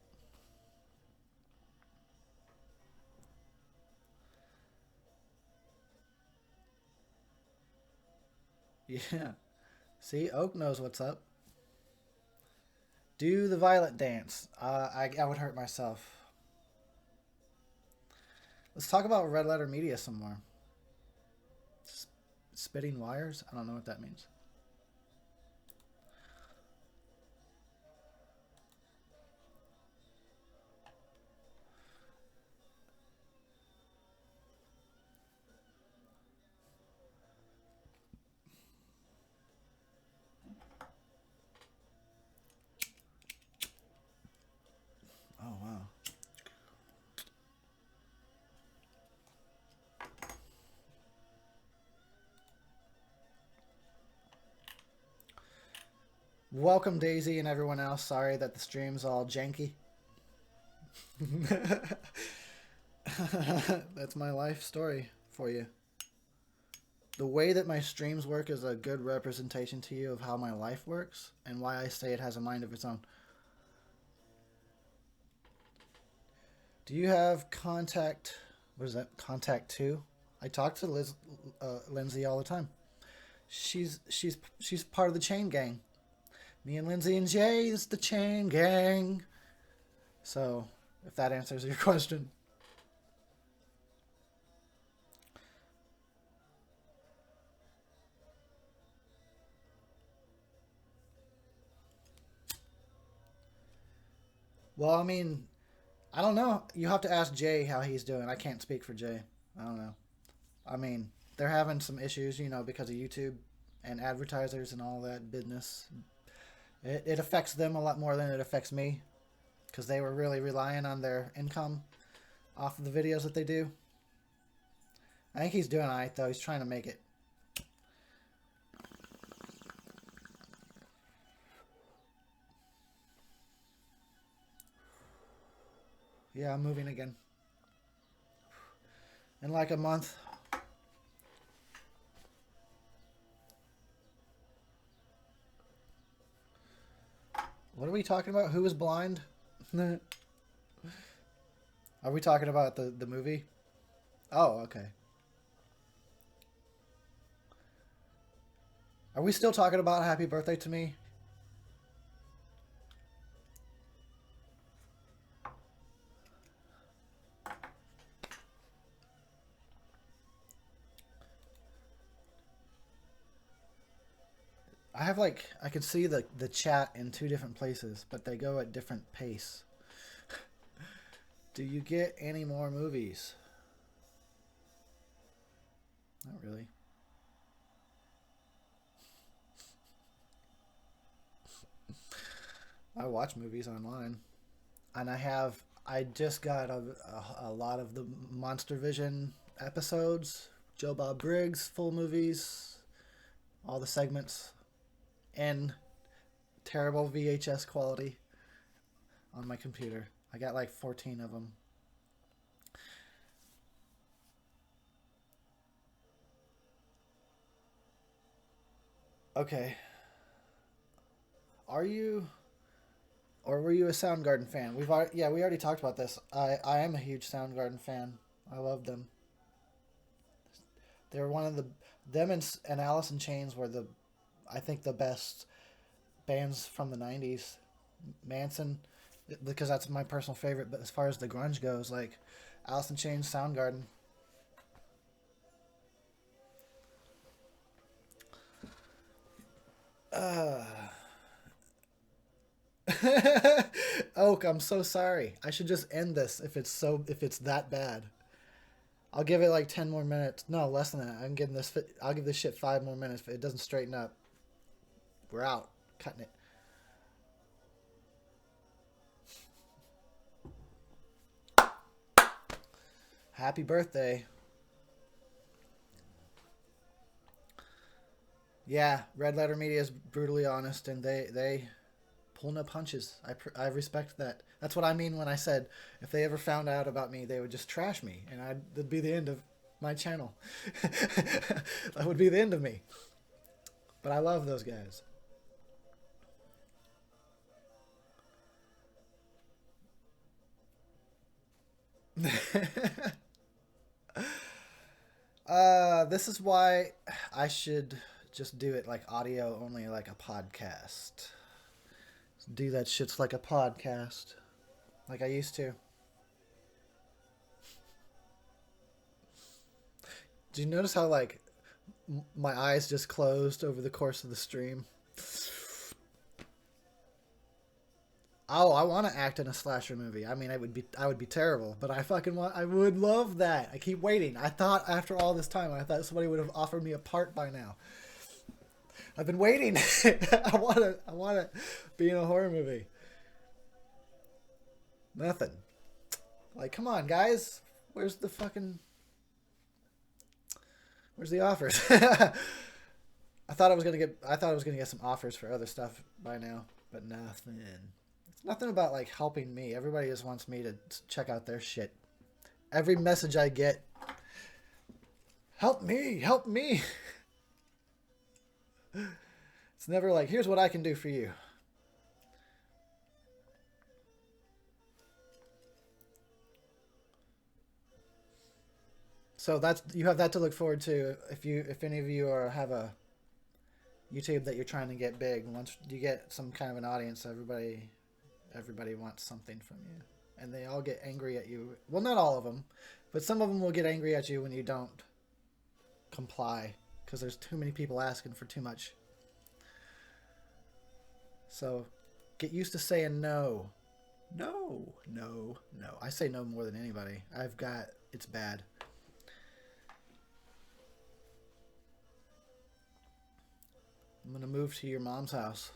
Yeah. See, Oak knows what's up. Do the violet dance. I would hurt myself. Let's talk about Red Letter Media some more. Spitting wires? I don't know what that means. Oh, wow. Welcome, Daisy and everyone else. Sorry that the stream's all janky. That's my life story for you. The way that my streams work is a good representation to you of how my life works and why I say it has a mind of its own. Do you have contact? What is that? Contact 2? I talk to Lindsay all the time. She's part of the chain gang. Me and Lindsay and Jay is the chain gang. So, if that answers your question. Well, I mean, I don't know. You have to ask Jay how he's doing. I can't speak for Jay. I don't know. I mean, they're having some issues, you know, because of YouTube and advertisers and all that business. It affects them a lot more than it affects me because they were really relying on their income off of the videos that they do. I think he's doing all right, though. He's trying to make it. Yeah, I'm moving again. In like a month. What are we talking about? Who was blind? Are we talking about the movie? Oh, okay. Are we still talking about Happy Birthday to Me? I have like, I can see the chat in 2 different places, but they go at different pace. Do you get any more movies? Not really. I watch movies online. And I have I just got a lot of the Monster Vision episodes, Joe Bob Briggs full movies, all the segments, in terrible VHS quality on my computer. I got like 14 of them. Okay. Are you or were you a Soundgarden fan? We already talked about this. I am a huge Soundgarden fan. I love them. They're one of the them and Alice in Chains were the I think the best bands from the 90s. Manson because that's my personal favorite, but as far as the grunge goes, like Alice in Chains, Soundgarden. Uh Oak, I'm so sorry. I should just end this if it's that bad. I'll give it like 10 more minutes. No, less than that. I'll give this shit 5 more minutes if it doesn't straighten up. We're out. Cutting it. Happy birthday. Yeah, Red Letter Media is brutally honest, and they pull no punches. I respect that. That's what I mean when I said if they ever found out about me, they would just trash me, and that'd be the end of my channel. That would be the end of me. But I love those guys. This is why I should just do it like audio only, like a podcast. Do that shit's like a podcast, like I used to. Do you notice how like my eyes just closed over the course of the stream? Oh, I want to act in a slasher movie. I mean, I would be terrible, but I would love that. I keep waiting. I thought after all this time, I thought somebody would have offered me a part by now. I've been waiting. I want to be in a horror movie. Nothing. Like, come on, guys. Where's the offers? I thought I was gonna get some offers for other stuff by now, but nothing. Nothing about like helping me. Everybody just wants me to check out their shit. Every message I get, help me, help me. It's never like, here's what I can do for you. So you have that to look forward to if any of you have a YouTube that you're trying to get big. Once you get some kind of an audience, everybody wants something from you, and they all get angry at you. Well, not all of them, but some of them will get angry at you when you don't comply because there's too many people asking for too much. So get used to saying no. No, no, no. I say no more than anybody. It's bad. I'm going to move to your mom's house.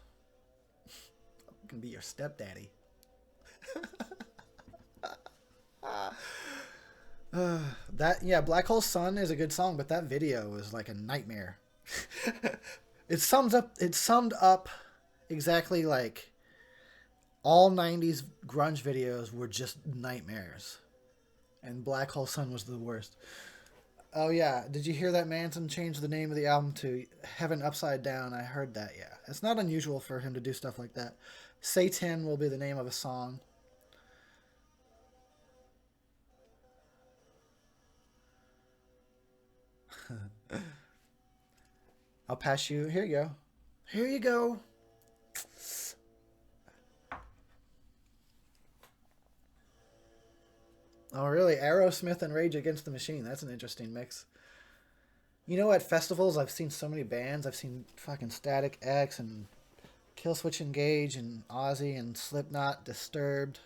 I'm going to be your stepdaddy. Black Hole Sun is a good song, but that video is like a nightmare. It summed up exactly like all 90s grunge videos were just nightmares. And Black Hole Sun was the worst. Oh yeah, did you hear that Manson changed the name of the album to Heaven Upside Down? I heard that, yeah. It's not unusual for him to do stuff like that. Satan will be the name of a song. I'll pass you. Here you go. Here you go. Oh, really? Aerosmith and Rage Against the Machine. That's an interesting mix. You know, at festivals, I've seen so many bands. I've seen fucking Static X and Killswitch Engage and Ozzy and Slipknot, Disturbed.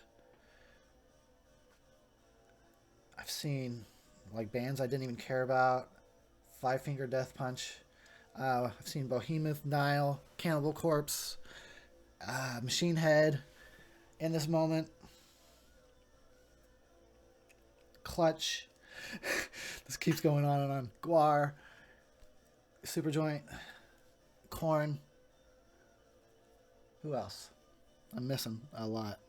I've seen like bands I didn't even care about. Five Finger Death Punch. I've seen Behemoth, Nile, Cannibal Corpse, Machine Head. In This Moment. Clutch. This keeps going on and on. Guar. Superjoint. Korn. Who else? I'm missing a lot.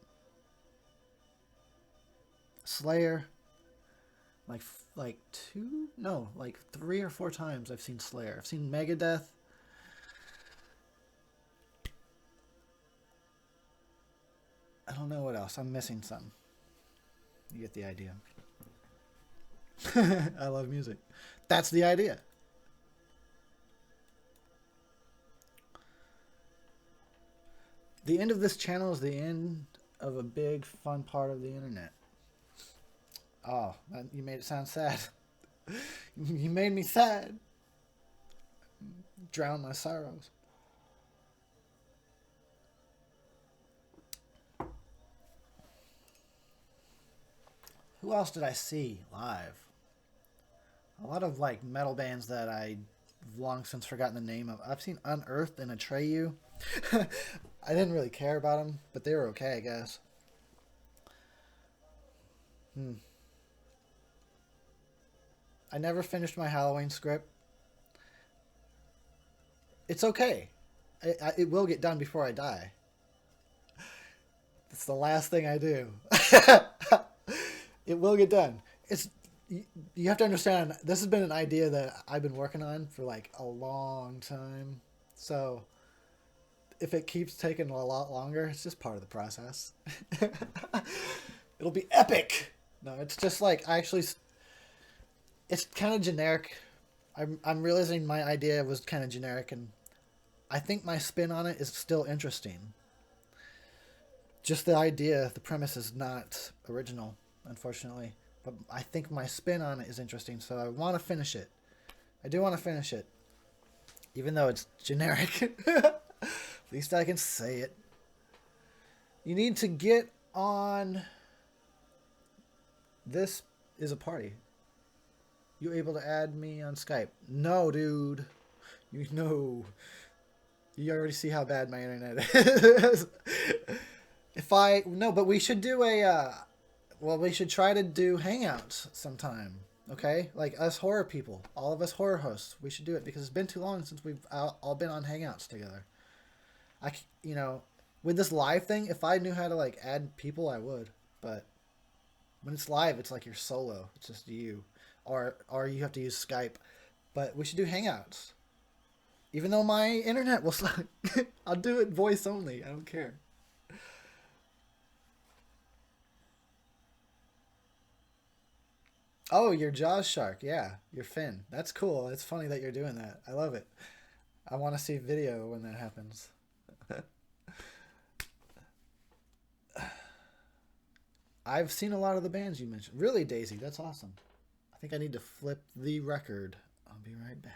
Slayer. Like two? No, like 3 or 4 times I've seen Slayer. I've seen Megadeth. I don't know what else. I'm missing some. You get the idea. I love music. That's the idea. The end of this channel is the end of a big, fun part of the internet. Oh, you made it sound sad. You made me sad. Drown my sorrows. Who else did I see live? A lot of like metal bands that I've long since forgotten the name of. I've seen Unearthed and Atreyu. I didn't really care about them, but they were okay, I guess. I never finished my Halloween script. It's okay. It will get done before I die. It's the last thing I do. It will get done. You have to understand, this has been an idea that I've been working on for like a long time. So if it keeps taking a lot longer, it's just part of the process. It'll be epic. No, it's just like it's kind of generic. I'm realizing my idea was kind of generic, and I think my spin on it is still interesting. Just the idea, the premise is not original, unfortunately. But I think my spin on it is interesting, so I want to finish it. I do want to finish it. Even though it's generic. At least I can say it. You need to get on... This is a party. You able to add me on Skype? No, dude. You know. You already see how bad my internet is. No, but we should do well, we should try to do hangouts sometime, okay? Like us horror people, all of us horror hosts, we should do it because it's been too long since we've all been on hangouts together. With this live thing, if I knew how to like add people, I would. But when it's live, it's like you're solo. It's just you, or you have to use Skype. But we should do hangouts. Even though my internet will suck, I'll do it voice only. I don't care. Oh, you're Jaws Shark. Yeah, you're Finn. That's cool. It's funny that you're doing that. I love it. I want to see video when that happens. I've seen a lot of the bands you mentioned. Really, Daisy, that's awesome. I think I need to flip the record. I'll be right back.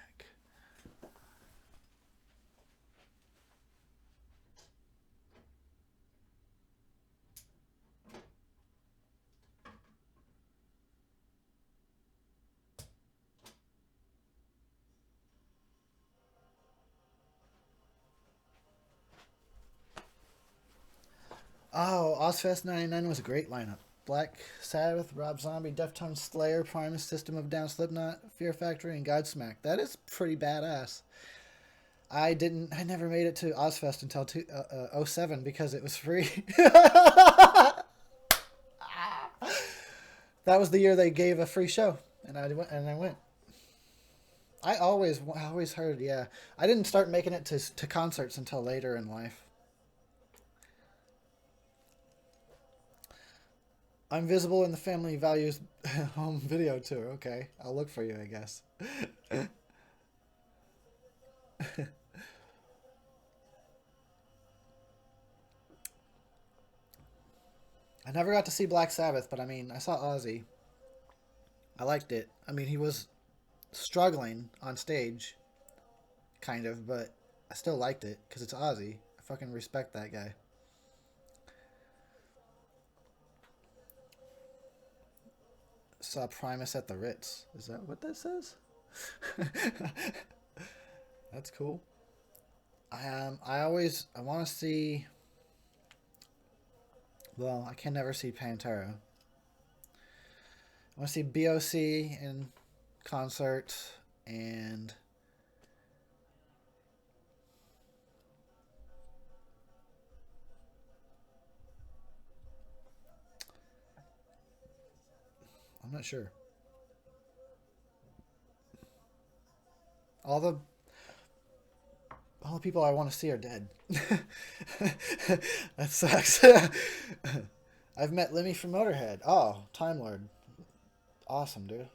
Oh, Ozfest 99 was a great lineup. Black Sabbath, Rob Zombie, Deftones, Slayer, Primus, System of a Down, Slipknot, Fear Factory, and Godsmack. That is pretty badass. I never made it to Ozfest until 07 because it was free. That was the year they gave a free show, and I went. I always heard, yeah. I didn't start making it to concerts until later in life. I'm visible in the Family Values home video tour. Okay, I'll look for you, I guess. I never got to see Black Sabbath, but I mean, I saw Ozzy. I liked it. I mean, he was struggling on stage, kind of, but I still liked it because it's Ozzy. I fucking respect that guy. Saw Primus at the Ritz. Is that what that says? That's cool. I want to see. Well, I can never see Pantera. want to see BOC in concert, and I'm not sure. All the people I want to see are dead. That sucks. I've met Lemmy from Motorhead. Oh, Time Lord. Awesome, dude.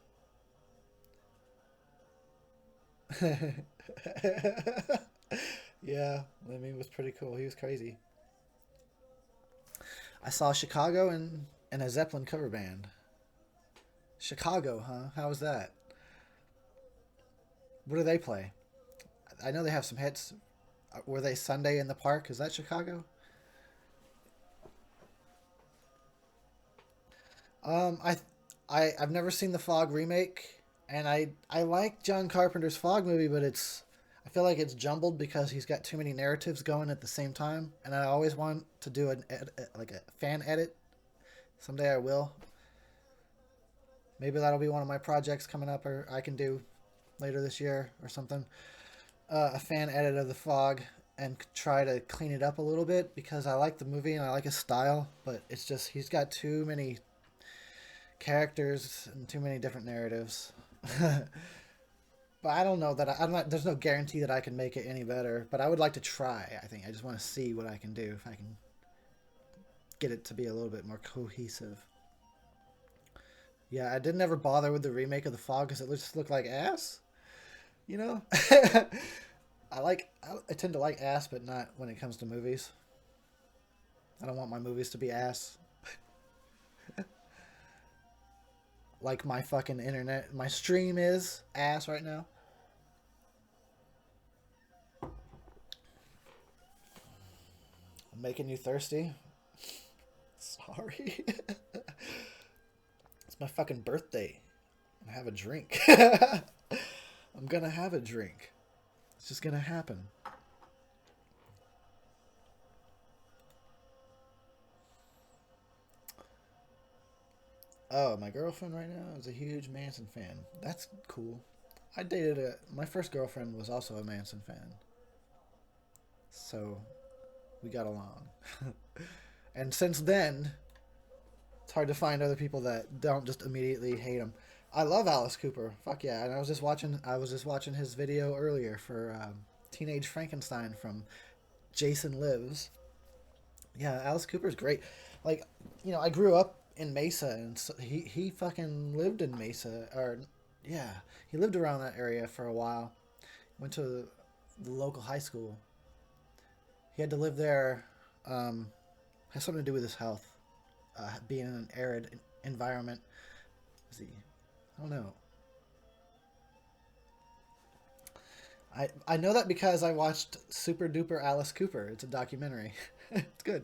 Yeah, Lemmy was pretty cool. He was crazy. I saw Chicago in a Zeppelin cover band. Chicago, huh? How was that? What do they play? I know they have some hits. Were they Sunday in the Park? Is that Chicago? Um, I, I've never seen the Fog remake, and I like John Carpenter's Fog movie, but I feel like it's jumbled because he's got too many narratives going at the same time, and I always want to do like a fan edit. Someday I will. Maybe that'll be one of my projects coming up, or I can do later this year or something. A fan edit of the Fog and try to clean it up a little bit because I like the movie and I like his style, but it's just he's got too many characters and too many different narratives. But I don't know that I'm not. There's no guarantee that I can make it any better. But I would like to try. I think I just want to see what I can do if I can get it to be a little bit more cohesive. Yeah, I didn't ever bother with the remake of the Fog because it just looked like ass. You know, I tend to like ass, but not when it comes to movies. I don't want my movies to be ass. Like my fucking internet, my stream is ass right now. I'm making you thirsty. Sorry. It's my fucking birthday. I'm gonna have a drink. I'm gonna have a drink. It's just gonna happen. Oh, my girlfriend right now is a huge Manson fan. That's cool. My first girlfriend was also a Manson fan. So we got along. And since then, it's hard to find other people that don't just immediately hate him. I love Alice Cooper. Fuck yeah! And I was just watching his video earlier for Teenage Frankenstein from Jason Lives. Yeah, Alice Cooper's great. Like, I grew up in Mesa, and so he fucking lived in Mesa, or yeah, he lived around that area for a while. Went to the local high school. He had to live there. Has something to do with his health. Being in an arid environment. Is he? I don't know. I know that because I watched Super Duper Alice Cooper. It's a documentary. It's good.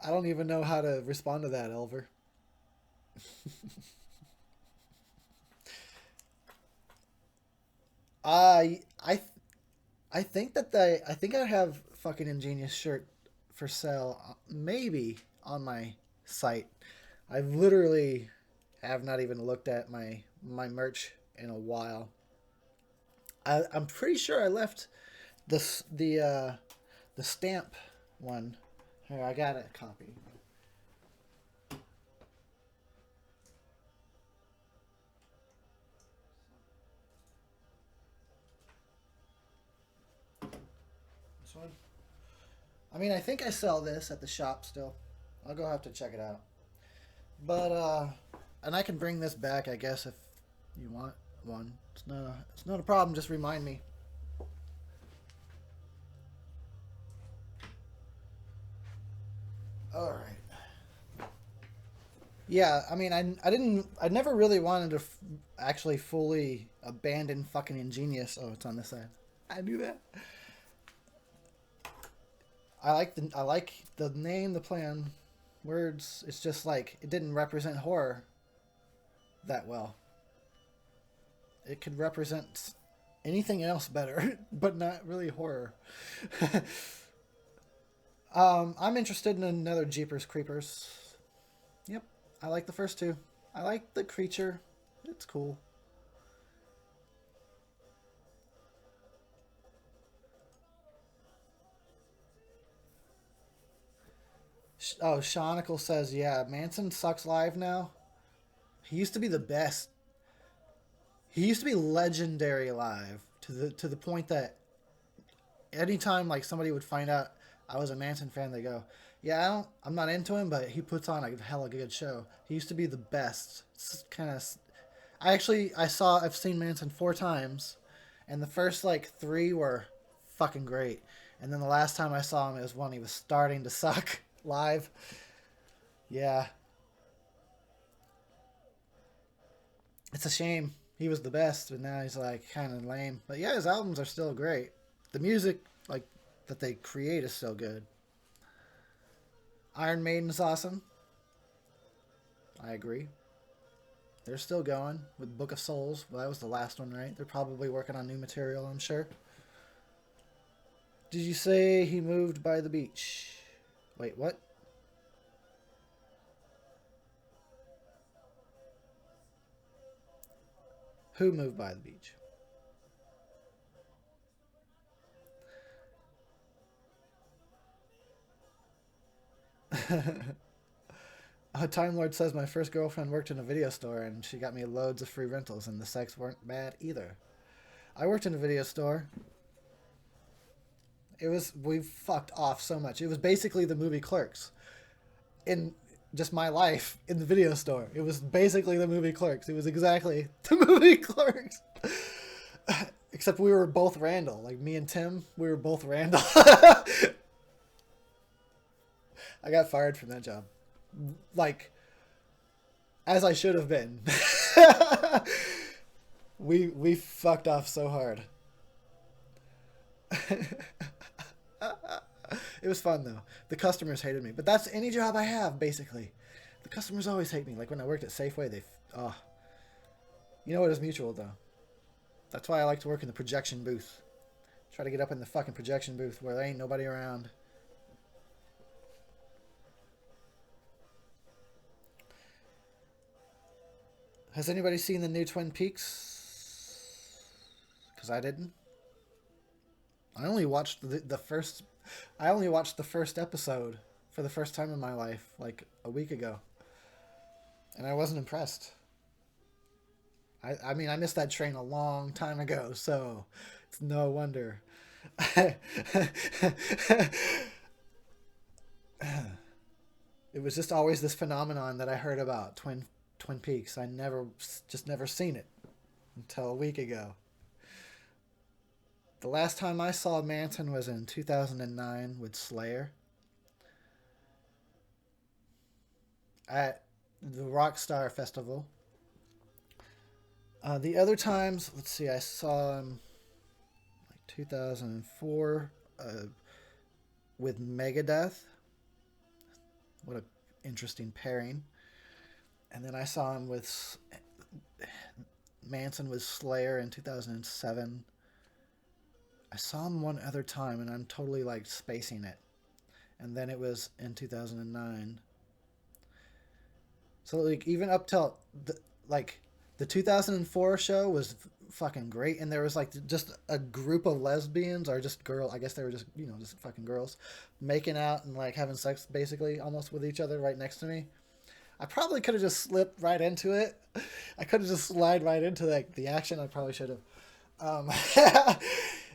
I don't even know how to respond to that, Elver. I I think that I think I have fucking ingenious shirt for sale, maybe on my site. I literally have not even looked at my merch in a while. I'm pretty sure I left the stamp one. Here, I got a copy. This one. I mean, I think I sell this at the shop still. I'll go have to check it out. But and I can bring this back, I guess, if you want one. It's not a problem. Just remind me. All right. Yeah, I mean, I never really wanted to actually fully abandon fucking Ingenious. Oh, it's on this side. I knew that. I like the name, the plan, words. It's just like it didn't represent horror that well. It could represent. anything else better, but not really horror. I'm interested in another Jeepers Creepers. Yep, I like the first two. I like the creature. It's cool. Oh, Shonicle says, yeah, Manson sucks live now. He used to be the best. He used to be legendary live to the point that anytime like somebody would find out I was a Manson fan, they go, "Yeah, I'm not into him, but he puts on a hella good show." He used to be the best. It's kind of. I've seen Manson 4 times, and the first like 3 were fucking great, and then the last time I saw him, it was when he was starting to suck live. Yeah, it's a shame. He was the best, but now he's like kind of lame. But yeah, his albums are still great. The music, like that they create, is so good. Iron Maiden's awesome. I agree. They're still going with Book of Souls. Well, that was the last one, right? They're probably working on new material, I'm sure. Did you say he moved by the beach? Wait, what? Who moved by the beach? Time Lord says my first girlfriend worked in a video store and she got me loads of free rentals and the sex weren't bad either. I worked in a video store. We fucked off so much. It was basically the movie Clerks in just my life in the video store. It was basically the movie Clerks. It was exactly the movie Clerks. Except we were both Randall. Like me and Tim, we were both Randall. I got fired from that job. Like, as I should have been. We fucked off so hard. It was fun though. The customers hated me, but that's any job I have basically. The customers always hate me. Like when I worked at Safeway, you know it is mutual though. That's why I like to work in the projection booth. Try to get up in the fucking projection booth where there ain't nobody around. Has anybody seen the new Twin Peaks? Because I didn't. I only watched the first. I only watched the first episode for the first time in my life, like a week ago, and I wasn't impressed. I mean, I missed that train a long time ago, so it's no wonder. It was just always this phenomenon that I heard about Twin Peaks. I never seen it until a week ago. The last time I saw Manson was in 2009 with Slayer at the Rockstar Festival. The other times, let's see, I saw him like 2004 with Megadeth. What a interesting pairing. And then I saw him with Manson with Slayer in 2007. I saw him one other time, and I'm totally like spacing it. And then it was in 2009. So like even up till the 2004 show was fucking great, and there was like just a group of lesbians or just girl. I guess they were just just fucking girls making out and like having sex basically almost with each other right next to me. I probably could have just slipped right into it. I could have just slid right into like the action. I probably should have. Um,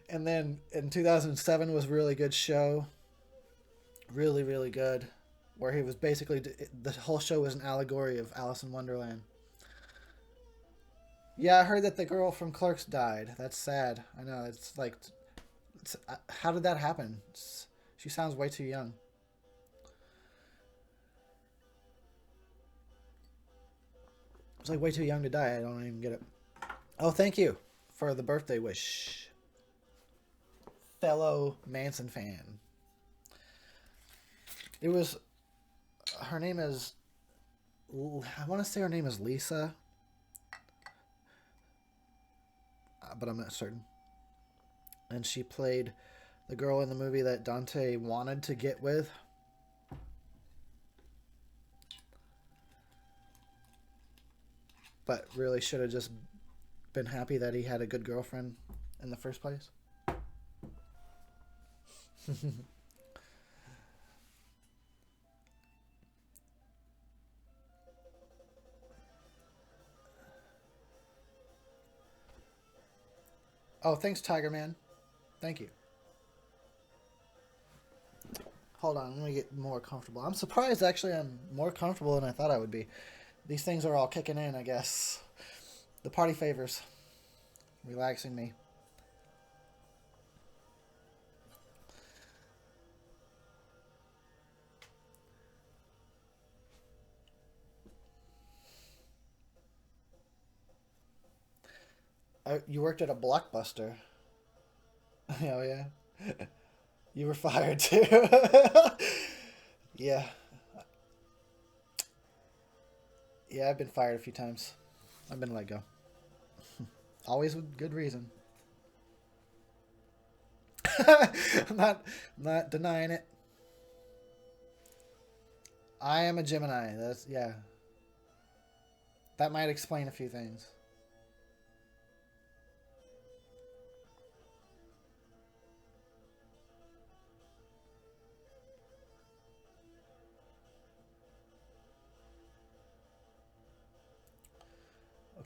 and then in 2007 was a really good show. Really, really good. Where he was basically, the whole show was an allegory of Alice in Wonderland. Yeah, I heard that the girl from Clerks died. That's sad. I know. It's like, how did that happen? She sounds way too young. It's like way too young to die. I don't even get it. Oh, thank you for the birthday wish, fellow Manson fan. It was. Her name is. I want to say her name is Lisa, but I'm not certain. and she played the girl in the movie that Dante wanted to get with. But really should have just been happy that he had a good girlfriend in the first place. Oh, thanks, Tiger Man. Thank you. Hold on, let me get more comfortable. I'm surprised, actually, I'm more comfortable than I thought I would be. These things are all kicking in, I guess. The party favors. Relaxing me. You worked at a Blockbuster. Oh, yeah. You were fired, too. Yeah. Yeah, I've been fired a few times. I've been let go. Always with good reason. I'm not denying it. I am a Gemini. That's, yeah. That might explain a few things.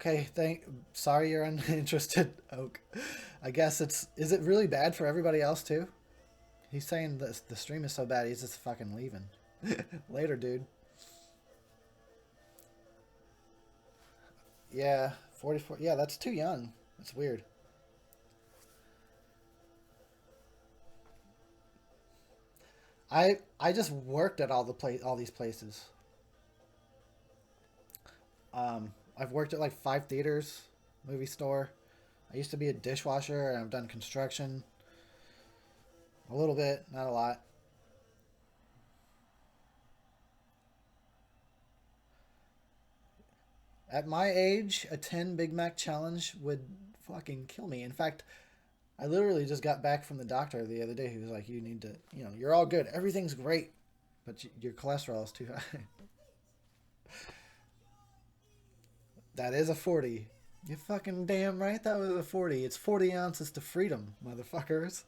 Okay, sorry you're uninterested, Oak. I guess is it really bad for everybody else too? He's saying the stream is so bad he's just fucking leaving. Later, dude. Yeah, 44. Yeah, that's too young. That's weird. I just worked at all these places. I've worked at like 5 theaters, movie store. I used to be a dishwasher, and I've done construction. A little bit, not a lot. At my age, a 10 Big Mac challenge would fucking kill me. In fact, I literally just got back from the doctor the other day. He was like, you need to, you're all good. Everything's great, but your cholesterol is too high. That is a 40. You fucking damn right that was a 40. It's 40 ounces to freedom, motherfuckers.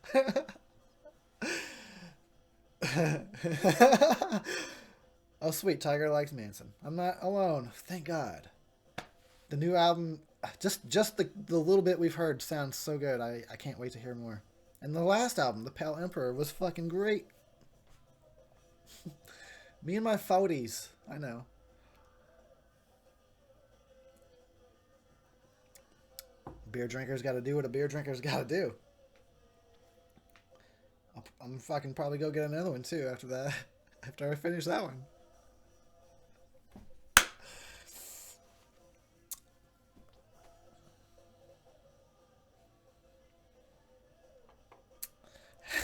Oh, sweet. Tiger likes Manson. I'm not alone. Thank God. The new album, just the little bit we've heard sounds so good. I can't wait to hear more. And the last album, The Pale Emperor, was fucking great. Me and my 40s. I know. Beer drinkers got to do what a beer drinker's got to do. I'm fucking probably go get another one too after that. After I finish that one.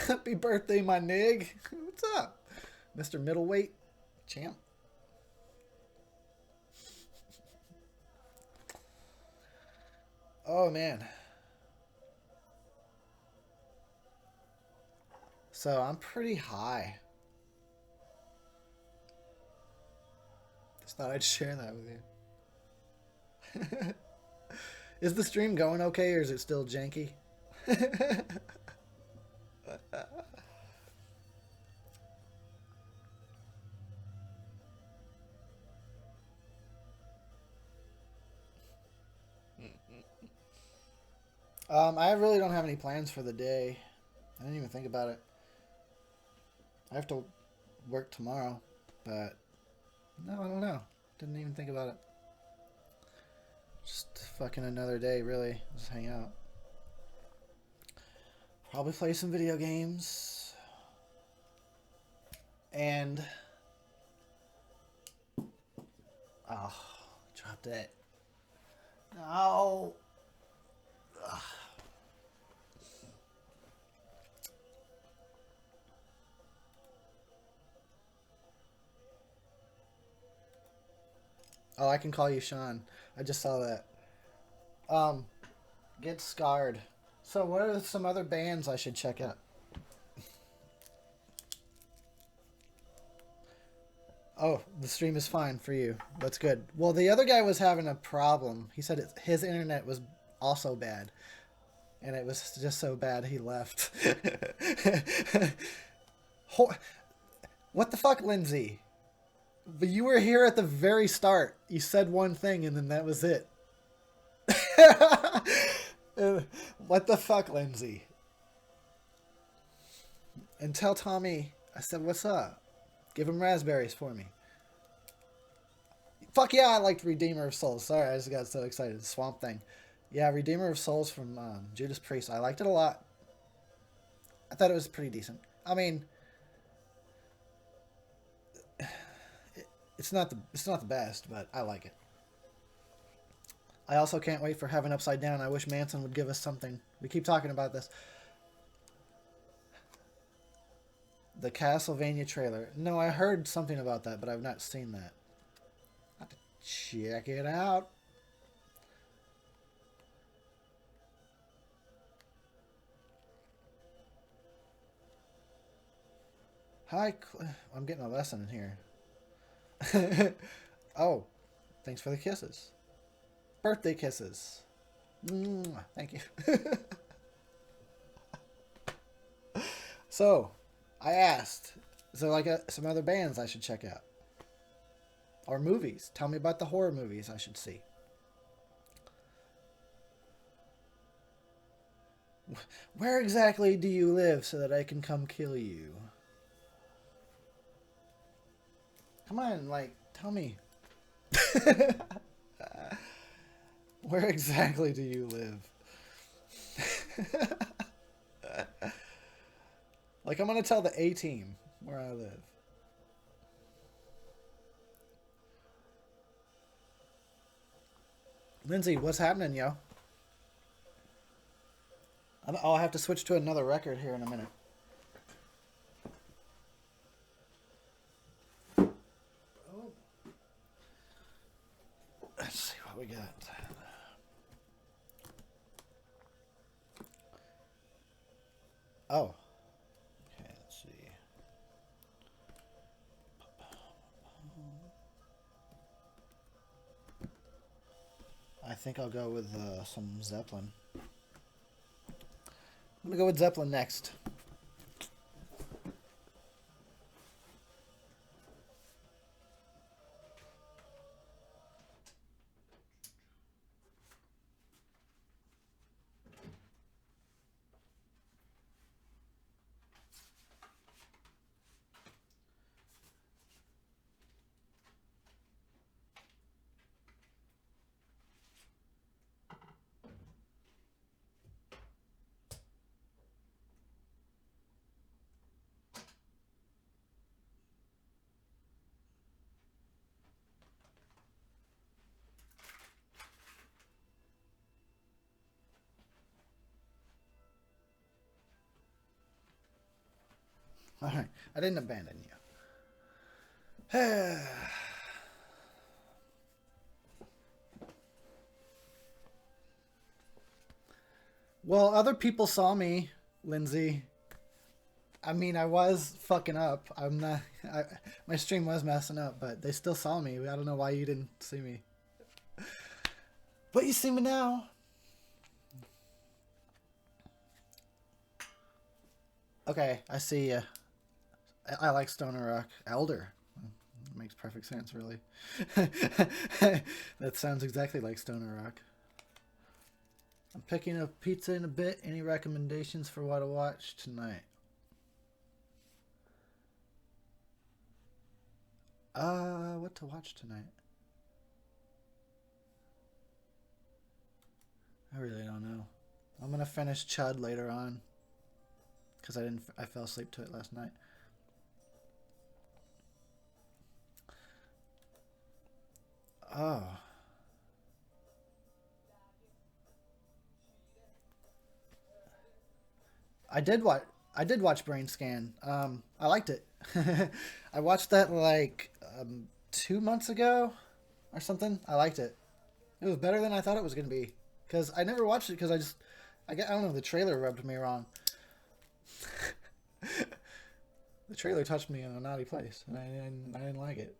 Happy birthday, my nig. What's up, Mr. Middleweight Champ? Oh, man. So I'm pretty high. Just thought I'd share that with you. Is the stream going okay, or is it still janky? I really don't have any plans for the day. I didn't even think about it. I have to work tomorrow, but no, I don't know. Didn't even think about it. Just fucking another day, really. Just hang out. Probably play some video games. And... oh, dropped it. No. Ugh. Oh, I can call you Sean. I just saw that. Get scarred. So what are some other bands I should check out? Oh, the stream is fine for you. That's good. Well, the other guy was having a problem. He said his internet was also bad. And it was just so bad he left. What the fuck, Lindsay? But you were here at the very start. You said one thing and then that was it. What the fuck, Lindsay? And tell Tommy, I said, what's up? Give him raspberries for me. Fuck yeah, I liked Redeemer of Souls. Sorry, I just got so excited. Swamp Thing. Yeah, Redeemer of Souls from Judas Priest. I liked it a lot. I thought it was pretty decent. I mean, it's not the best, but I like it. I also can't wait for Heaven Upside Down. I wish Manson would give us something. We keep talking about this. The Castlevania trailer. No, I heard something about that, but I've not seen that. I have to check it out. Hi, I'm getting a lesson in here. Oh, thanks for the kisses. Birthday kisses. Thank you. So, I asked, is there like some other bands I should check out? Or movies? Tell me about the horror movies I should see. Where exactly do you live so that I can come kill you? Come on, like, tell me. Where exactly do you live? Like, I'm going to tell the A-team where I live. Lindsay, what's happening, yo? I'll have to switch to another record here in a minute. Oh. Let's see what we got. Oh. Okay, let's see. I think I'll go with some Zeppelin. I'm going to go with Zeppelin next. All right. I didn't abandon you. Well, other people saw me, Lindsay. I mean, I was fucking up. I'm not. My stream was messing up, but they still saw me. I don't know why you didn't see me. But you see me now. Okay, I see you. I like Stoner Rock. Elder. Makes perfect sense, really. That sounds exactly like Stoner Rock. I'm picking up pizza in a bit. Any recommendations for what to watch tonight? What to watch tonight? I really don't know. I'm gonna finish Chud later on. Because I fell asleep to it last night. Oh. I did watch Brain Scan. I liked it. I watched that like 2 months ago or something. I liked it. It was better than I thought it was gonna be. Cause I never watched it because I don't know. The trailer rubbed me wrong. The trailer touched me in a naughty place, and I didn't like it.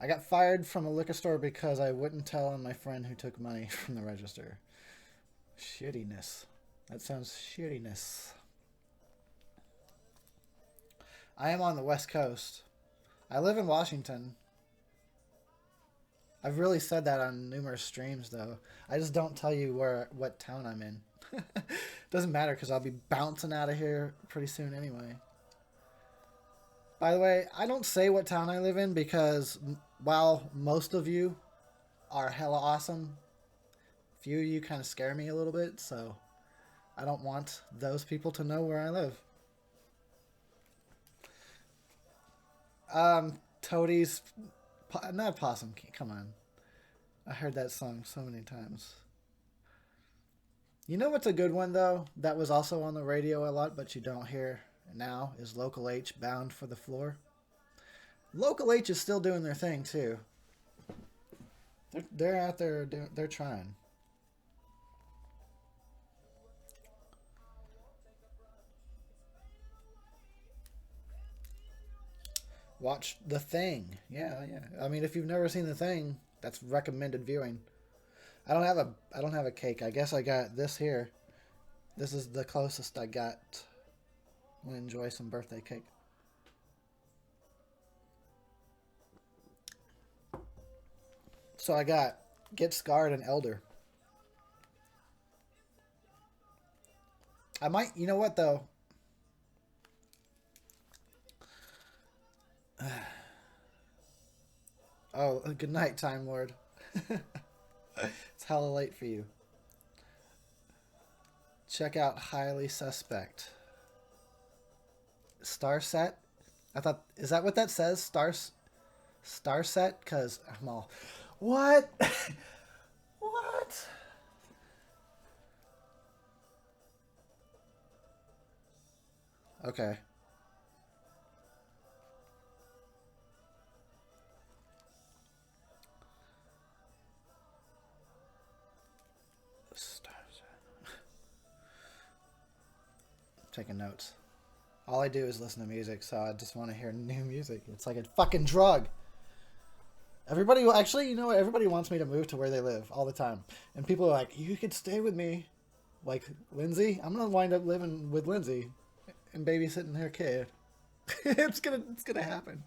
I got fired from a liquor store because I wouldn't tell on my friend who took money from the register. Shittiness. That sounds shittiness. I am on the West Coast. I live in Washington. I've really said that on numerous streams, though. I just don't tell you what town I'm in. Doesn't matter because I'll be bouncing out of here pretty soon anyway. By the way, I don't say what town I live in because while most of you are hella awesome, few of you kind of scare me a little bit, so I don't want those people to know where I live. Toadies, not Possum King, come on. I heard that song so many times. You know what's a good one, though, that was also on the radio a lot, but you don't hear now, is Local H, Bound for the Floor. Local H is still doing their thing, too. They're out there, they're trying. Watch The Thing. Yeah. I mean, if you've never seen The Thing, that's recommended viewing. I don't have a cake. I guess I got this here. This is the closest I got. I'm gonna enjoy some birthday cake. So I got Get Scarred and Elder. I might, you know what though? Oh, good night, Time Lord. It's hella late for you. Check out Highly Suspect. Starset? I thought, is that what that says? Starset? Because I'm all, what? What? Okay. Taking notes. All I do is listen to music, so I just want to hear new music. It's like a fucking drug. Everybody, actually, you know what? Everybody wants me to move to where they live all the time. And people are like, you could stay with me. Like, Lindsay? I'm going to wind up living with Lindsay and babysitting her kid. It's gonna happen.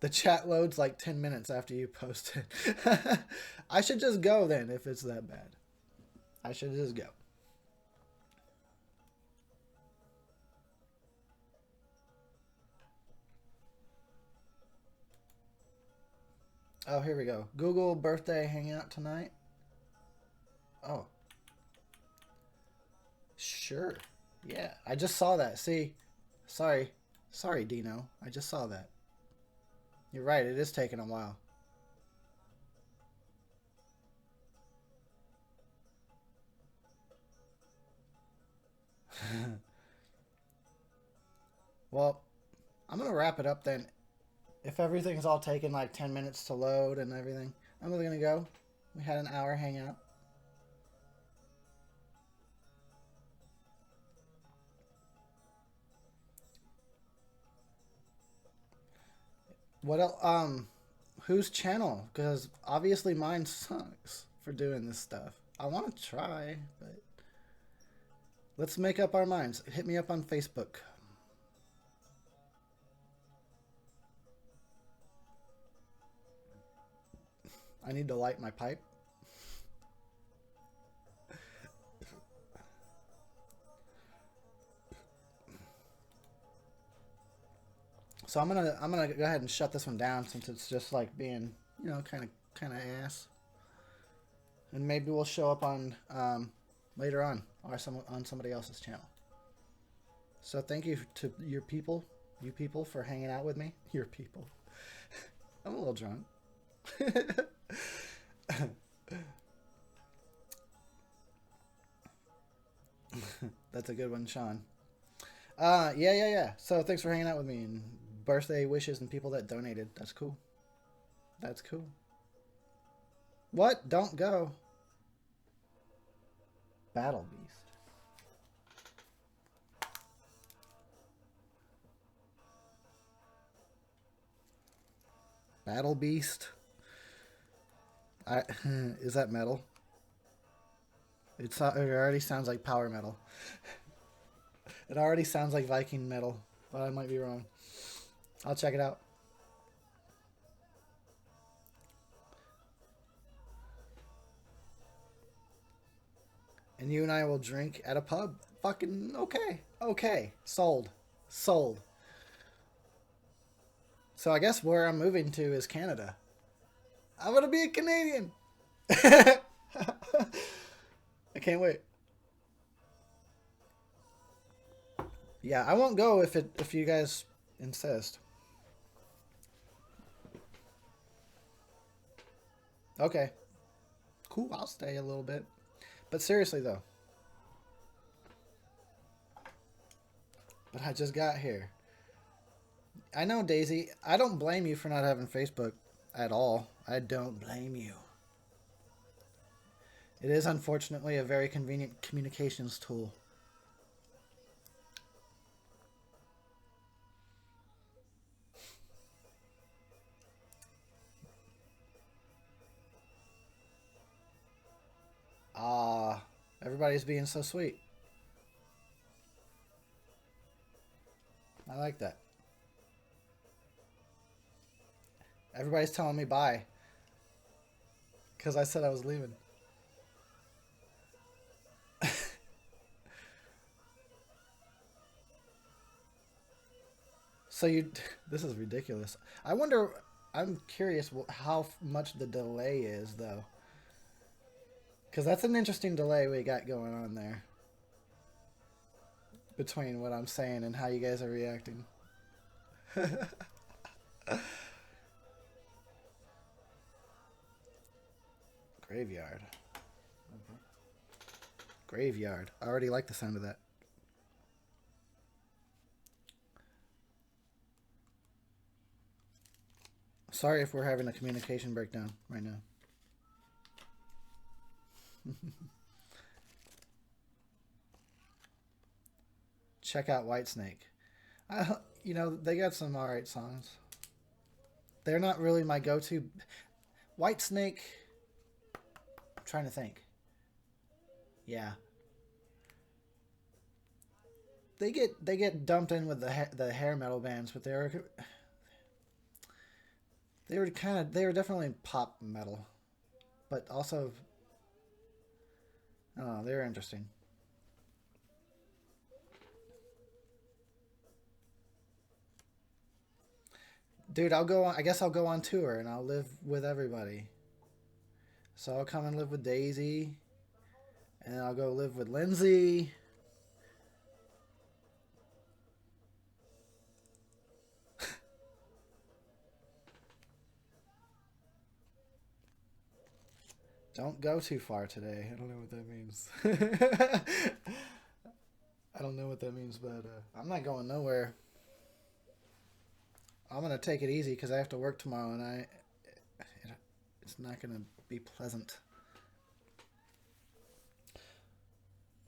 The chat loads like 10 minutes after you post it. I should just go then if it's that bad. I should just go. Oh, here we go. Google birthday hangout tonight. Oh. Sure. Yeah, I just saw that. See? Sorry, Dino. I just saw that. You're right, it is taking a while. Well, I'm going to wrap it up then. If everything's all taking like 10 minutes to load and everything, I'm really going to go. We had an hour hangout. What else? Whose channel? Because obviously mine sucks for doing this stuff. I want to try, but let's make up our minds. Hit me up on Facebook. I need to light my pipe. So I'm gonna go ahead and shut this one down since it's just like being, you know, kind of ass. And maybe we'll show up on later on or on somebody else's channel. So thank you to you people for hanging out with me. Your people. I'm a little drunk. That's a good one, Sean. Yeah. So thanks for hanging out with me and birthday wishes and people that donated. That's cool. That's cool. What? Don't go. Battle Beast. Battle Beast. Is that metal? It already sounds like power metal. It already sounds like Viking metal, but I might be wrong. I'll check it out. And you and I will drink at a pub. Fucking okay. Okay. Sold. Sold. So I guess where I'm moving to is Canada. I'm gonna be a Canadian. I can't wait. Yeah, I won't go if you guys insist. Okay. Cool, I'll stay a little bit. But seriously though. But I just got here. I know, Daisy. I don't blame you for not having Facebook at all. I don't blame you. It is unfortunately a very convenient communications tool. Ah, everybody's being so sweet. I like that. Everybody's telling me bye. Because I said I was leaving. So you... This is ridiculous. I wonder... I'm curious how much the delay is, though. Because that's an interesting delay we got going on there. Between what I'm saying and how you guys are reacting. Graveyard. Okay. Graveyard. I already like the sound of that. Sorry if we're having a communication breakdown right now. Check out Whitesnake. You know, they got some alright songs. They're not really my go-to. Whitesnake... I'm trying to think. Yeah. They get dumped in with the hair metal bands, but they were definitely pop metal, but also I don't know, they were interesting. Dude, I'll go on. I guess I'll go on tour and I'll live with everybody. So I'll come and live with Daisy, and I'll go live with Lindsay. Don't go too far today. I don't know what that means. I don't know what that means, but I'm not going nowhere. I'm going to take it easy because I have to work tomorrow, and it's not going to be pleasant.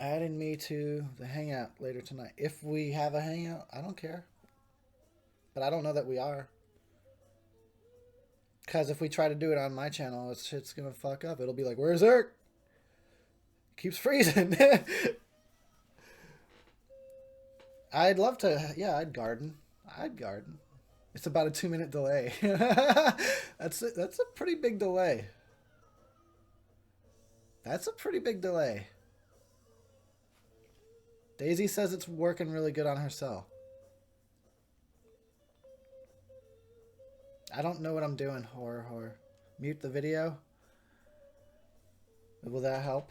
Adding me to the hangout later tonight. If we have a hangout, I don't care. But I don't know that we are. Because if we try to do it on my channel, shit's going to fuck up. It'll be like, where's Eric? Keeps freezing. I'd love to. Yeah, I'd garden. It's about a 2-minute delay. That's a pretty big delay. That's a pretty big delay. Daisy says it's working really good on her cell. I don't know what I'm doing. Horror. Mute the video. Will that help?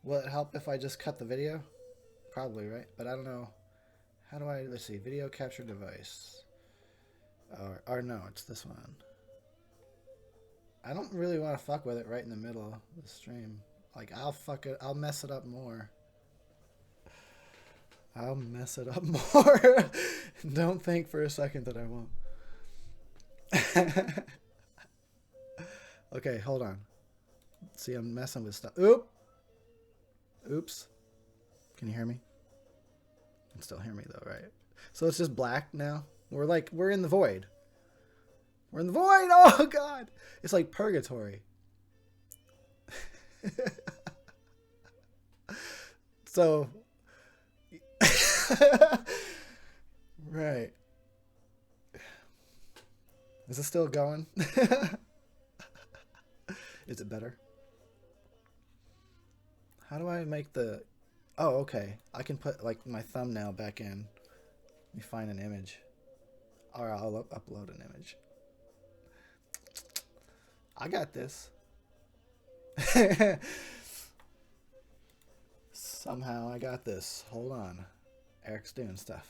Will it help if I just cut the video? Probably, right? But I don't know. How do I... Let's see. Video capture device. Or no, it's this one. I don't really want to fuck with it right in the middle of the stream. Like, I'll mess it up more. I'll mess it up more. Don't think for a second that I won't. Okay, hold on. See, I'm messing with stuff. Oops. Can you hear me? You can still hear me though, right? So it's just black now. We're in the void. We're in the void. Oh God, it's like purgatory. So, right. Is it still going? Is it better? How do I make the... Oh, okay. I can put like my thumbnail back in. Let me find an image. Or I'll upload an image. I got this. Somehow I got this. Hold on. Eric's doing stuff.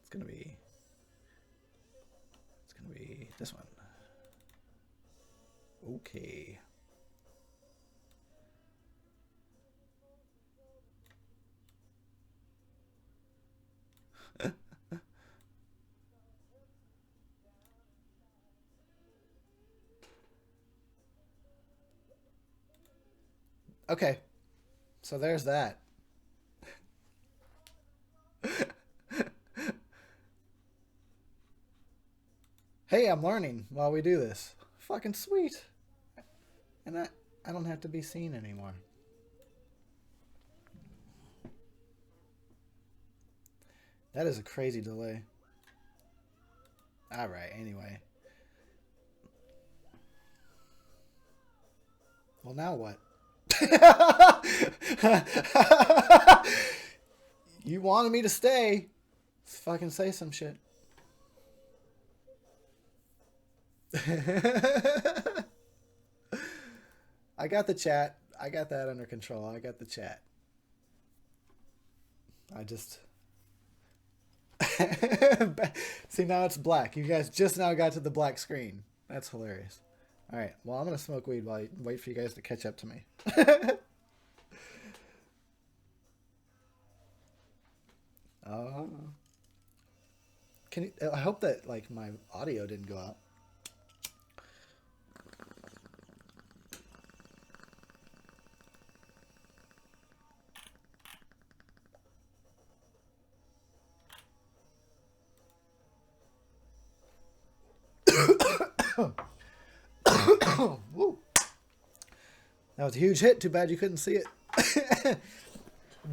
It's gonna be this one. Okay. Okay. So there's that. Hey, I'm learning while we do this. Fucking sweet. And I don't have to be seen anymore. That is a crazy delay. Alright, anyway. Well, now what? You wanted me to stay. Let's fucking say some shit. I got the chat. I got that under control. I got the chat. I just... See, now it's black. You guys just now got to the black screen. That's hilarious. Alright, well, I'm going to smoke weed while I wait for you guys to catch up to me. Can you, I hope that, like, my audio didn't go out. Woo. That was a huge hit. Too bad you couldn't see it.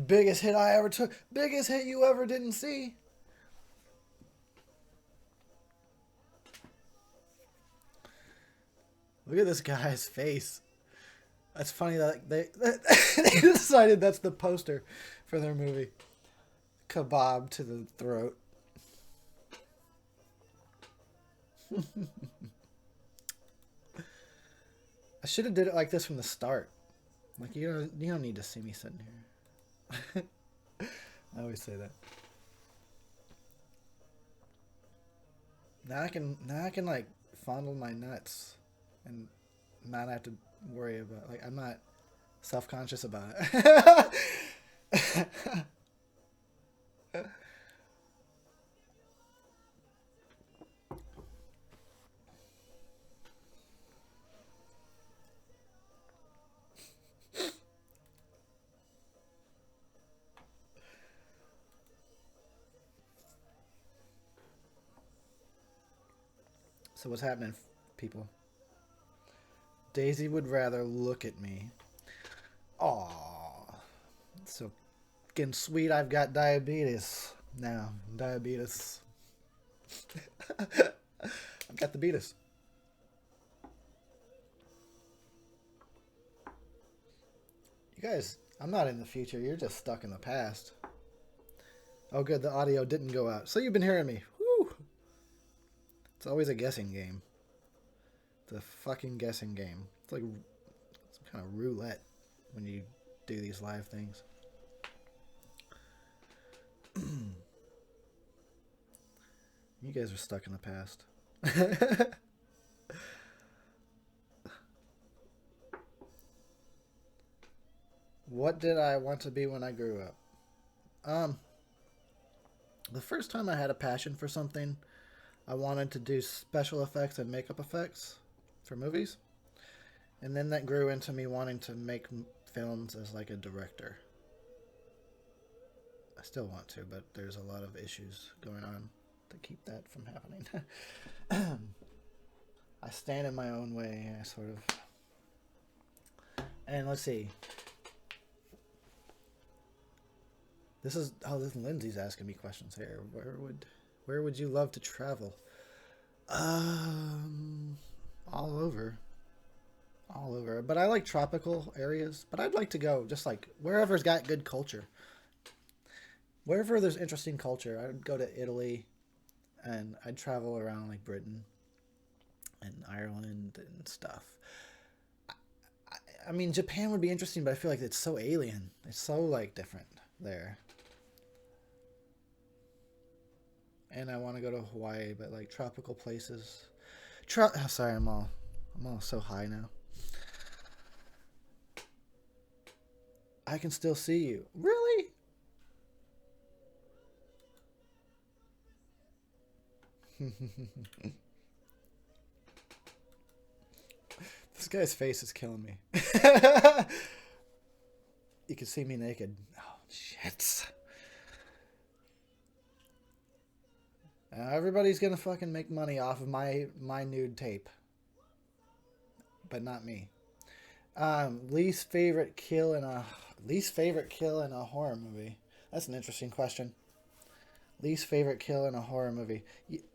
Biggest hit I ever took. Biggest hit you ever didn't see. Look at this guy's face. That's funny that they decided that's the poster for their movie. Kebab to the throat. I should have did it like this from the start. Like you don't need to see me sitting here. I always say that. Now I can like fondle my nuts and not have to worry about, like, I'm not self-conscious about it. So what's happening, people? Daisy would rather look at me. Aww. So getting sweet, I've got diabetes now. Diabetes. I've got the beatus. You guys, I'm not in the future. You're just stuck in the past. Oh good, the audio didn't go out. So you've been hearing me. Woo! It's always a guessing game. It's a fucking guessing game. It's like some kind of roulette when you do these live things. You guys are stuck in the past. What did I want to be when I grew up? The first time I had a passion for something, I wanted to do special effects and makeup effects for movies. And then that grew into me wanting to make films as like a director. I still want to, but there's a lot of issues going on to keep that from happening. I stand in my own way, I sort of. And let's see. This is Lindsay's asking me questions here. Where would you love to travel? All over. All over. But I like tropical areas. But I'd like to go just like wherever's got good culture. Wherever there's interesting culture, I'd go to Italy, and I'd travel around like Britain and Ireland and stuff. I mean, Japan would be interesting, but I feel like it's so alien. It's so like different there. And I want to go to Hawaii, but like tropical places. Sorry, I'm all so high now. I can still see you. Really? This guy's face is killing me. You can see me naked. Oh, shit. Everybody's gonna fucking make money off of my nude tape. But not me. Least favorite kill in a horror movie. That's an interesting question. Least favorite kill in a horror movie.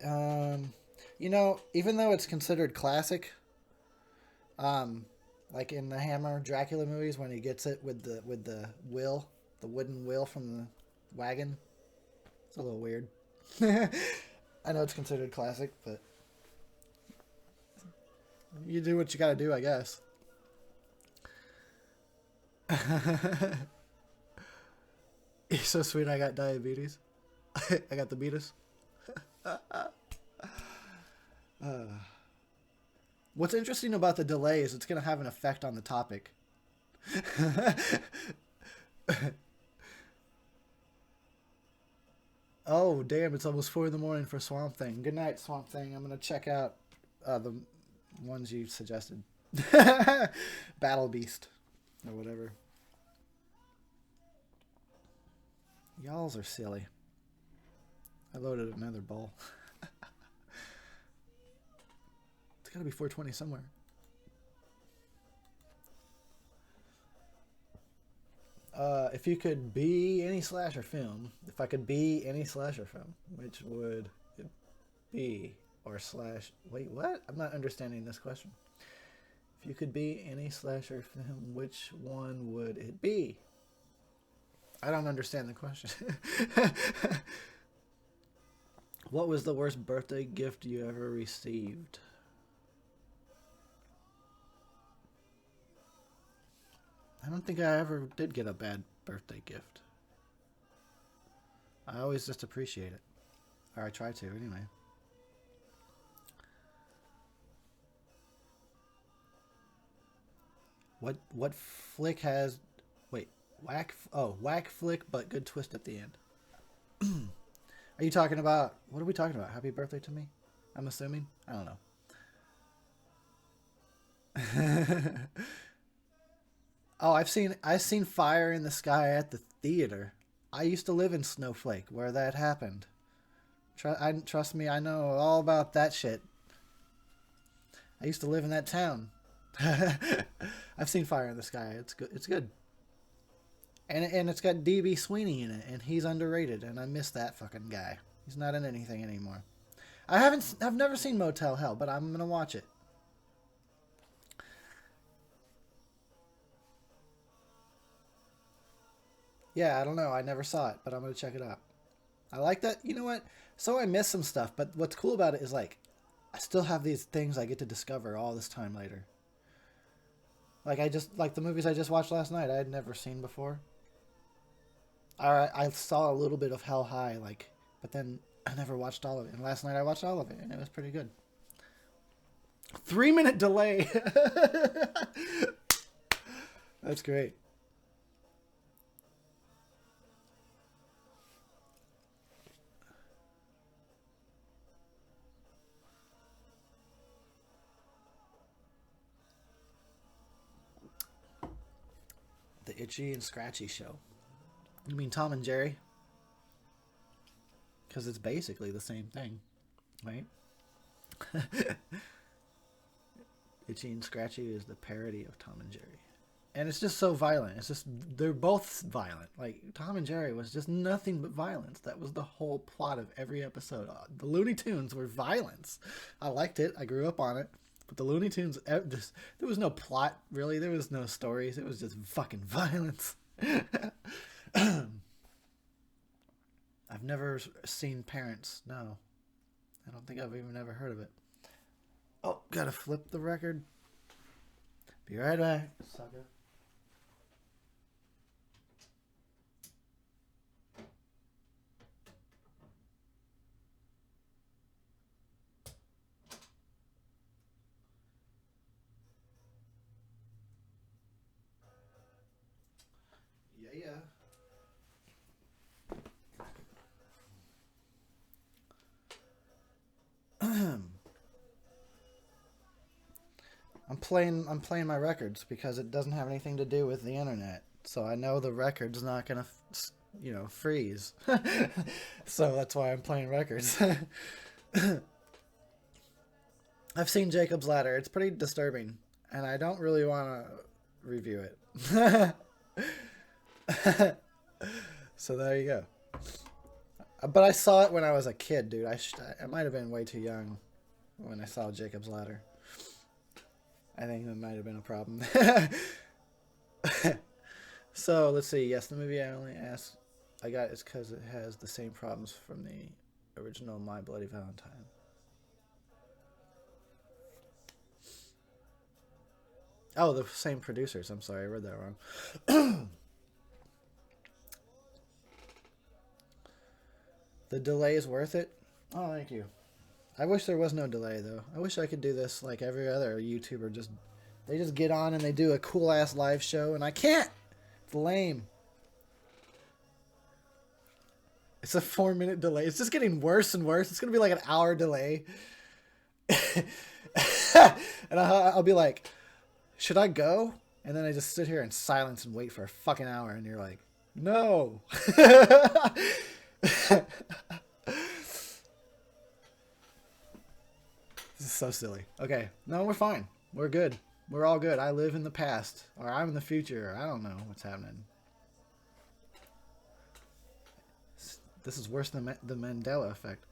You know, even though it's considered classic, like in the Hammer Dracula movies when he gets it with the wooden wheel from the wagon, it's a little weird. I know it's considered classic, but you do what you gotta do, I guess. You're so sweet, I got diabetes. I got the beatus. What's interesting about the delay is it's going to have an effect on the topic. Oh, damn, it's almost 4 in the morning for Swamp Thing. Good night, Swamp Thing. I'm going to check out the ones you suggested. Battle Beast or whatever. Y'alls are silly. I loaded another bowl. It's got to be 420 somewhere. If you could be any slasher film, if I could be any slasher film, which would it be? Or slash... Wait, what? I'm not understanding this question. If you could be any slasher film, which one would it be? I don't understand the question. What was the worst birthday gift you ever received? I don't think I ever did get a bad birthday gift. I always just appreciate it. Or I try to, anyway. What flick has... Wait, whack flick, but good twist at the end. Are you talking about... What are we talking about? Happy birthday to me? I'm assuming? I don't know. Oh, I've seen Fire in the Sky at the theater. I used to live in Snowflake, where that happened. Trust me, I know all about that shit. I used to live in that town. I've seen Fire in the Sky. It's good. It's good. And it's got D.B. Sweeney in it, and he's underrated, and I miss that fucking guy. He's not in anything anymore. I've never seen Motel Hell, but I'm gonna watch it. Yeah, I don't know. I never saw it, but I'm gonna check it out. I like that. You know what? So I miss some stuff, but what's cool about it is like I still have these things I get to discover all this time later. Like the movies I just watched last night I had never seen before. I saw a little bit of Hell High, but then I never watched all of it. And last night I watched all of it, and it was pretty good. 3-minute delay. That's great. The Itchy and Scratchy Show. You mean Tom and Jerry? Because it's basically the same thing, right? Itchy and Scratchy is the parody of Tom and Jerry. And it's just so violent. It's just, they're both violent. Like, Tom and Jerry was just nothing but violence. That was the whole plot of every episode. The Looney Tunes were violence. I liked it. I grew up on it. But the Looney Tunes, there was no plot, really. There was no stories. It was just fucking violence. I've never seen Parents. No. I don't think I've even ever heard of it. Oh, gotta flip the record. Be right back, sucker. Yeah. I'm playing my records because it doesn't have anything to do with the internet. So I know the record's not gonna, freeze. So that's why I'm playing records. I've seen Jacob's Ladder. It's pretty disturbing, and I don't really want to review it. So there you go. But I saw it when I was a kid, dude. I might have been way too young when I saw Jacob's Ladder. I think that might have been a problem. So let's see. Yes, the movie I only asked I got is because it has the same problems from the original My Bloody Valentine. Oh, the same producers. I'm sorry, I read that wrong. The delay is worth it? Oh, thank you. I wish there was no delay, though. I wish I could do this like every other YouTuber. They just get on and they do a cool-ass live show, and I can't! It's lame. It's a 4-minute delay. It's just getting worse and worse. It's going to be like an hour delay. And I'll be like, should I go? And then I just sit here in silence and wait for a fucking hour, and you're like, no! This is so silly. Okay. No, we're fine. We're good. We're all good. I live in the past. Or I'm in the future. I don't know what's happening. This is worse than the Mandela effect.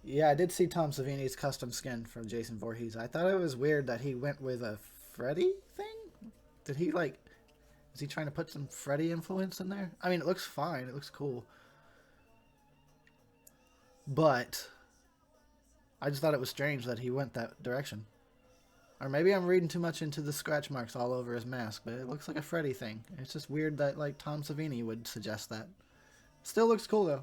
Yeah, I did see Tom Savini's custom skin from Jason Voorhees. I thought it was weird that he went with a Freddy thing. Did he is he trying to put some Freddy influence in there? I mean, it looks fine. It looks cool. But I just thought it was strange that he went that direction. Or maybe I'm reading too much into the scratch marks all over his mask, but it looks like a Freddy thing. It's just weird that Tom Savini would suggest that. Still looks cool though.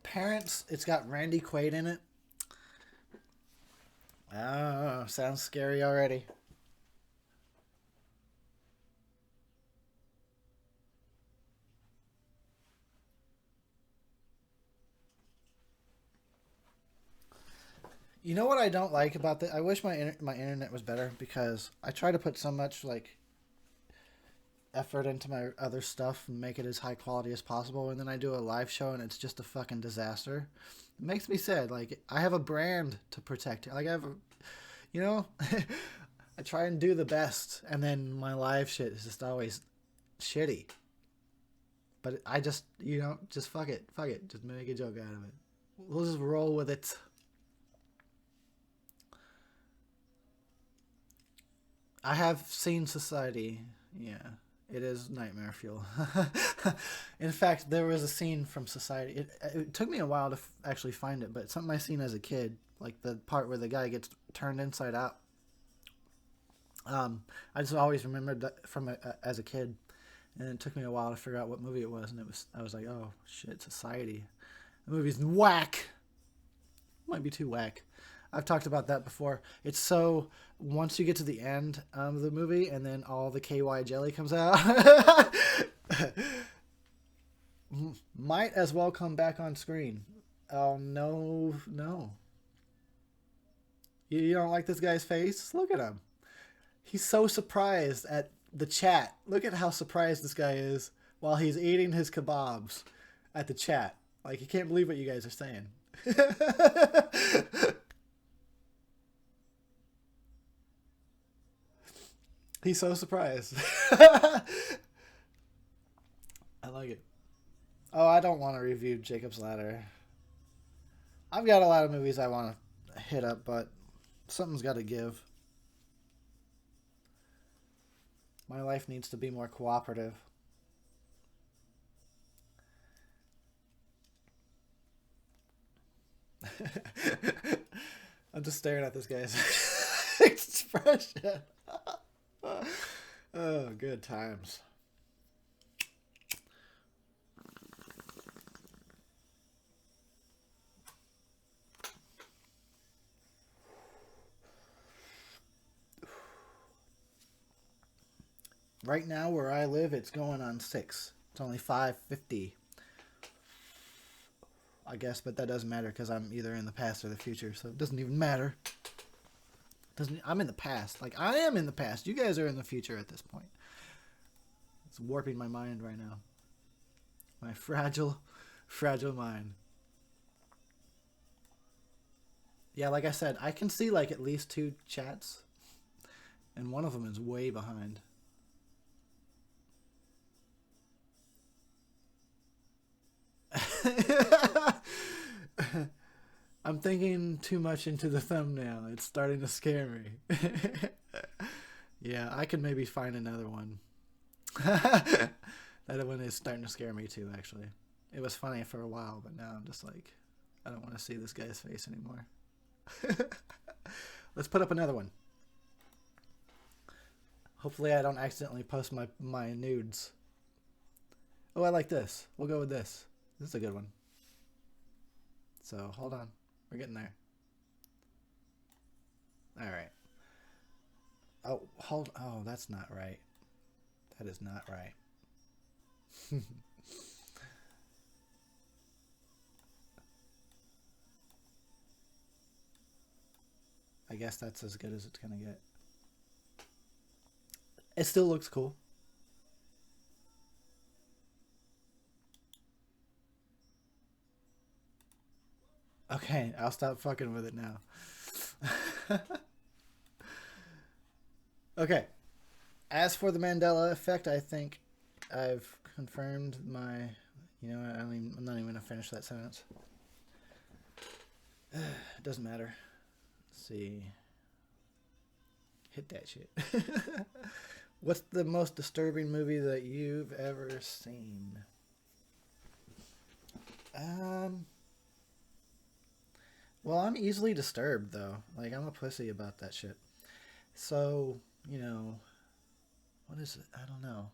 Parents, it's got Randy Quaid in it. Oh, sounds scary already. You know what I don't like about I wish my internet was better, because I try to put so much effort into my other stuff and make it as high quality as possible, and then I do a live show and it's just a fucking disaster. It makes me sad. I have a brand to protect. I have I try and do the best, and then my live shit is just always shitty. But I just, just fuck it. Just make a joke out of it. We'll just roll with it. I have seen Society. Yeah, it is nightmare fuel. In fact, there was a scene from Society. It took me a while to actually find it, but it's something I seen as a kid, like the part where the guy gets turned inside out. I just always remembered that from as a kid, and it took me a while to figure out what movie it was, and I was like, oh shit, Society. The movie's whack. Might be too whack. I've talked about that before. It's so, once you get to the end of the movie and then all the KY jelly comes out. might as well come back on screen. Oh, no, no. You don't like this guy's face? Look at him. He's so surprised at the chat. Look at how surprised this guy is while he's eating his kebabs at the chat. Like, he can't believe what you guys are saying. He's so surprised. I like it. Oh, I don't want to review Jacob's Ladder. I've got a lot of movies I want to hit up, but something's got to give. My life needs to be more cooperative. I'm just staring at this guy's expression. Oh, good times. Right now, where I live, it's going on 6. It's only 5:50. I guess, but that doesn't matter because I'm either in the past or the future, so it doesn't even matter. I'm in the past. Like, I am in the past. You guys are in the future at this point. It's warping my mind right now. My fragile, fragile mind. Yeah, like I said, I can see like at least 2 chats, and one of them is way behind. I'm thinking too much into the thumbnail. It's starting to scare me. Yeah, I could maybe find another one. That one is starting to scare me too, actually. It was funny for a while, but now I'm just like, I don't want to see this guy's face anymore. Let's put up another one. Hopefully I don't accidentally post my nudes. Oh, I like this. We'll go with this. This is a good one. So, hold on. We're getting there. Alright. Oh, hold. Oh, that's not right. That is not right. I guess that's as good as it's gonna get. It still looks cool. Okay, I'll stop fucking with it now. Okay. As for the Mandela effect, I think I've confirmed my... You know, I'm not even going to finish that sentence. It doesn't matter. Let's see. Hit that shit. What's the most disturbing movie that you've ever seen? Well, I'm easily disturbed, though. Like, I'm a pussy about that shit. So, you know, what is it? I don't know.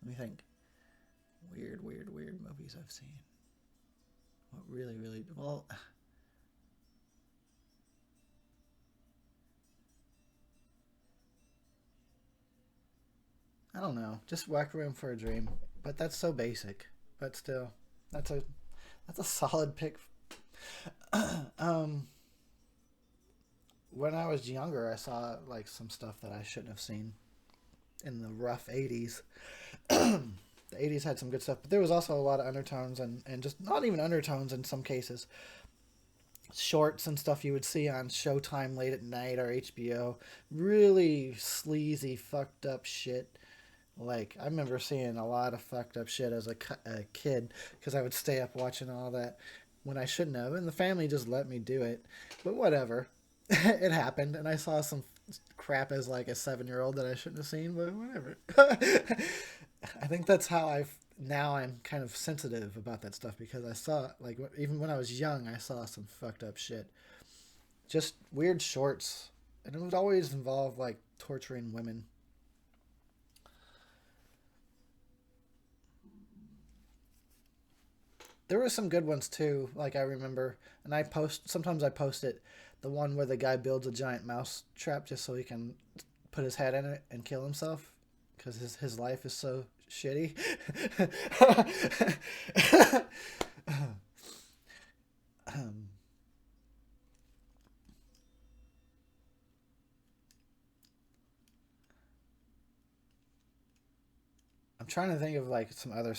Let me think. Weird movies I've seen. What really, well, I don't know. Just Whack Room for a Dream. But that's so basic. But still, that's a that's a solid pick. um, when I was younger, I saw like some stuff that I shouldn't have seen in the rough '80s. The '80s had some good stuff, but there was also a lot of undertones and just not even undertones in some cases. Shorts and stuff you would see on Showtime late at night or HBO. Really sleazy, fucked up shit. Like, I remember seeing a lot of fucked up shit as a kid because I would stay up watching all that when I shouldn't have, and the family just let me do it. But whatever. It happened, and I saw some crap as like a 7-year old that I shouldn't have seen, but whatever. I think that's how now I'm kind of sensitive about that stuff because I saw, like, even when I was young, I saw some fucked up shit. Just weird shorts. And it would always involve, like, torturing women. There were some good ones too. Like, I remember, and sometimes I post it, the one where the guy builds a giant mouse trap just so he can put his head in it and kill himself because his life is so shitty. um, I'm trying to think of like some other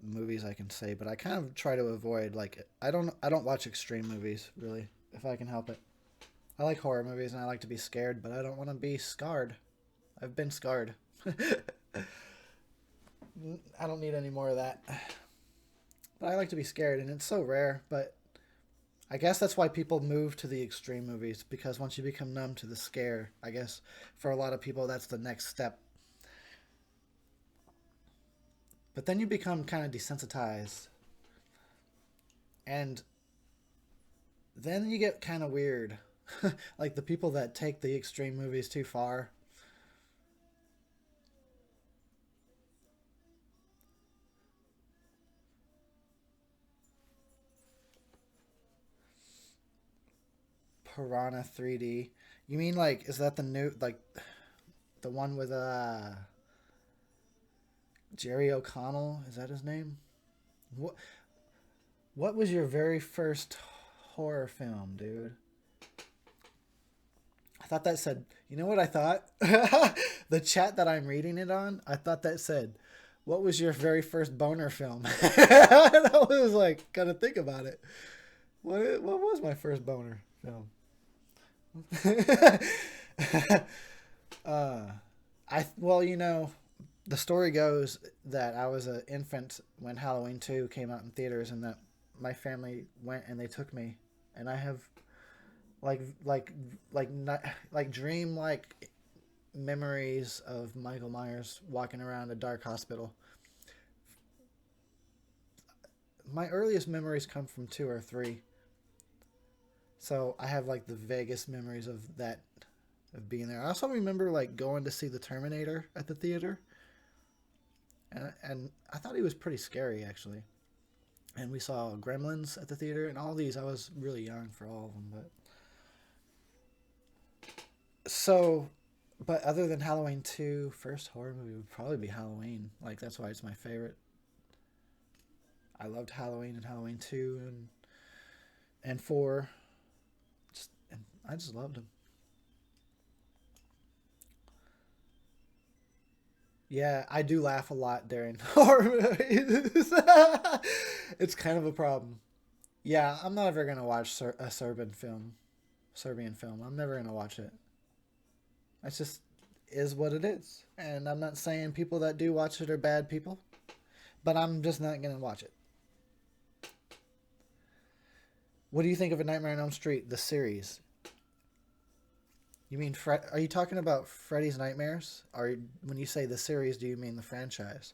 movies I can say, but I kind of try to avoid like I don't watch extreme movies really if I can help it. I like horror movies and I like to be scared, but I don't want to be scarred. I've been scarred. I don't need any more of that. But I like to be scared, and it's so rare. But I guess that's why people move to the extreme movies, because once you become numb to the scare, I guess for a lot of people that's the next step. But then you become kind of desensitized, and then you get kind of weird. Like the people that take the extreme movies too far. Piranha 3D. You mean like is that the new like the one with Jerry O'Connell? Is that his name? What what was your very first horror film, dude? I thought that said, you know what I thought? The chat that I'm reading it on, I thought that said, what was your very first boner film? I was like, gotta think about it. What was my first boner film? uh, well, the story goes that I was an infant when Halloween 2 came out in theaters, and that my family went and they took me, and I have like like not, like dream like memories of Michael Myers walking around a dark hospital. My earliest memories come from 2 or 3. So I have like the vaguest memories of that, of being there. I also remember like going to see the Terminator at the theater, and I thought he was pretty scary actually. And we saw Gremlins at the theater, and all these I was really young for all of them, so but other than Halloween 2, first horror movie would probably be Halloween. Like that's why it's my favorite. I loved Halloween and Halloween 2 and 4. And I just loved them. Yeah, I do laugh a lot during horror movies. It's kind of a problem. Yeah, I'm not ever gonna watch a Serbian film. I'm never gonna watch it. It's just is what it is, and I'm not saying people that do watch it are bad people, but I'm just not gonna watch it. What do you think of A Nightmare on Elm Street, the series? You mean Are you talking about Freddy's Nightmares? Or when you say the series, do you mean the franchise?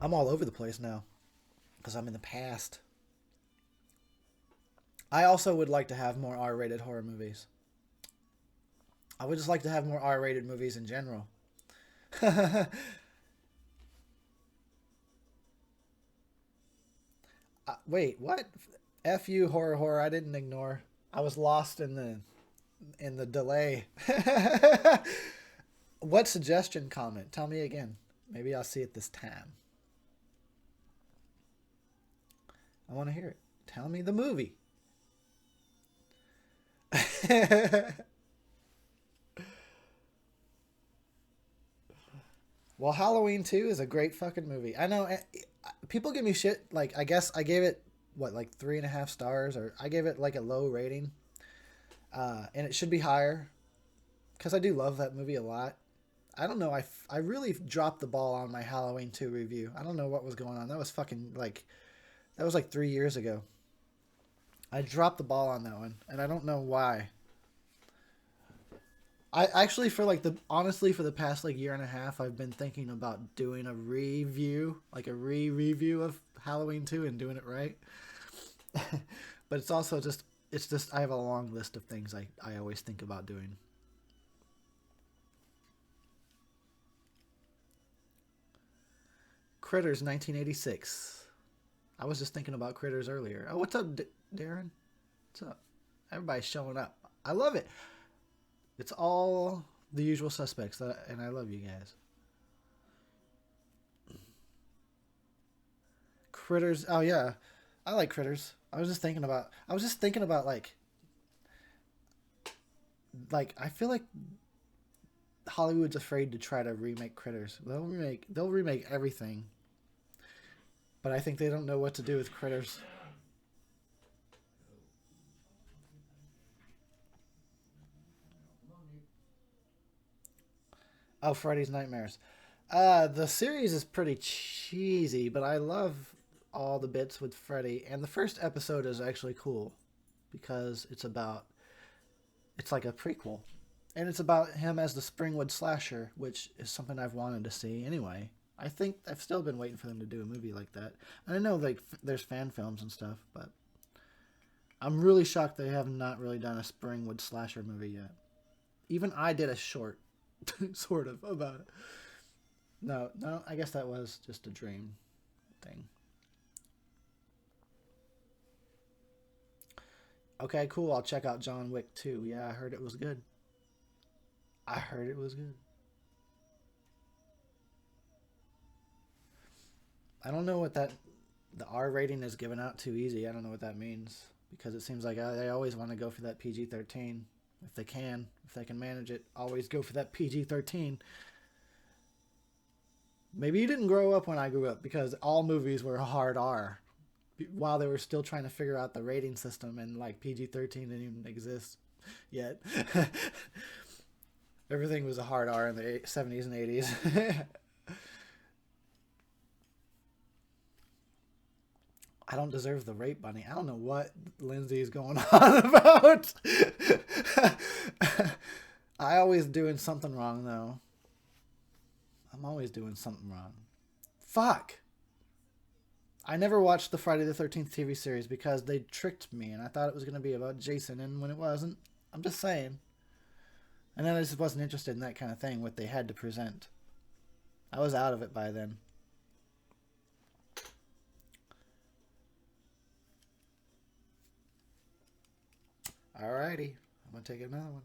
I'm all over the place now because I'm in the past. I also would like to have more R-rated horror movies. I would just like to have more R-rated movies in general. Wait, what? F you, horror, horror. I didn't ignore. I was lost in the delay. What suggestion comment? Tell me again. Maybe I'll see it this time. I want to hear it. Tell me the movie. Well, Halloween 2 is a great fucking movie. I know people give me shit. Like, I guess I gave it, what, like 3.5 stars? Or I gave it like a low rating. And it should be higher. Because I do love that movie a lot. I don't know. I really dropped the ball on my Halloween 2 review. I don't know what was going on. That was fucking like, that was like 3 years ago. I dropped the ball on that one. And I don't know why. I actually for like the honestly for the past like year and a half I've been thinking about doing a review, like a review of Halloween 2 and doing it right. But it's also just I have a long list of things I always think about doing. Critters 1986. I was just thinking about Critters earlier. Oh, what's up, Darren? What's up? Everybody's showing up. I love it. It's all the usual suspects, and I love you guys. Critters. Oh yeah, I like Critters. I was just thinking about. I was just thinking about like I feel like Hollywood's afraid to try to remake Critters. They'll remake everything, but I think they don't know what to do with Critters. Oh, Freddy's Nightmares. The series is pretty cheesy, but I love all the bits with Freddy. And the first episode is actually cool because it's like a prequel. And it's about him as the Springwood slasher, which is something I've wanted to see anyway. I think I've still been waiting for them to do a movie like that. And I know like there's fan films and stuff, but I'm really shocked they have not really done a Springwood slasher movie yet. Even I did a short, sort of, about it. No, no, I guess that was just a dream thing. Okay, cool. I'll check out John Wick 2. Yeah, I heard it was good. I heard it was good. I don't know what that the R rating is given out too easy. I don't know what that means because it seems like they always want to go for that PG-13 if they can, if they can manage it. Always go for that PG-13. Maybe you didn't grow up when I grew up because all movies were hard R while they were still trying to figure out the rating system and like PG-13 didn't even exist yet. Everything was a hard R in the 70s and 80s. I don't deserve the rape bunny. I don't know what Lindsay's going on about. I always doing something wrong though. I'm always doing something wrong. Fuck. I never watched the Friday the 13th TV series because they tricked me and I thought it was going to be about Jason and when it wasn't. I'm just saying. And then I just wasn't interested in that kind of thing, what they had to present. I was out of it by then. Alrighty. I'm going to take another one.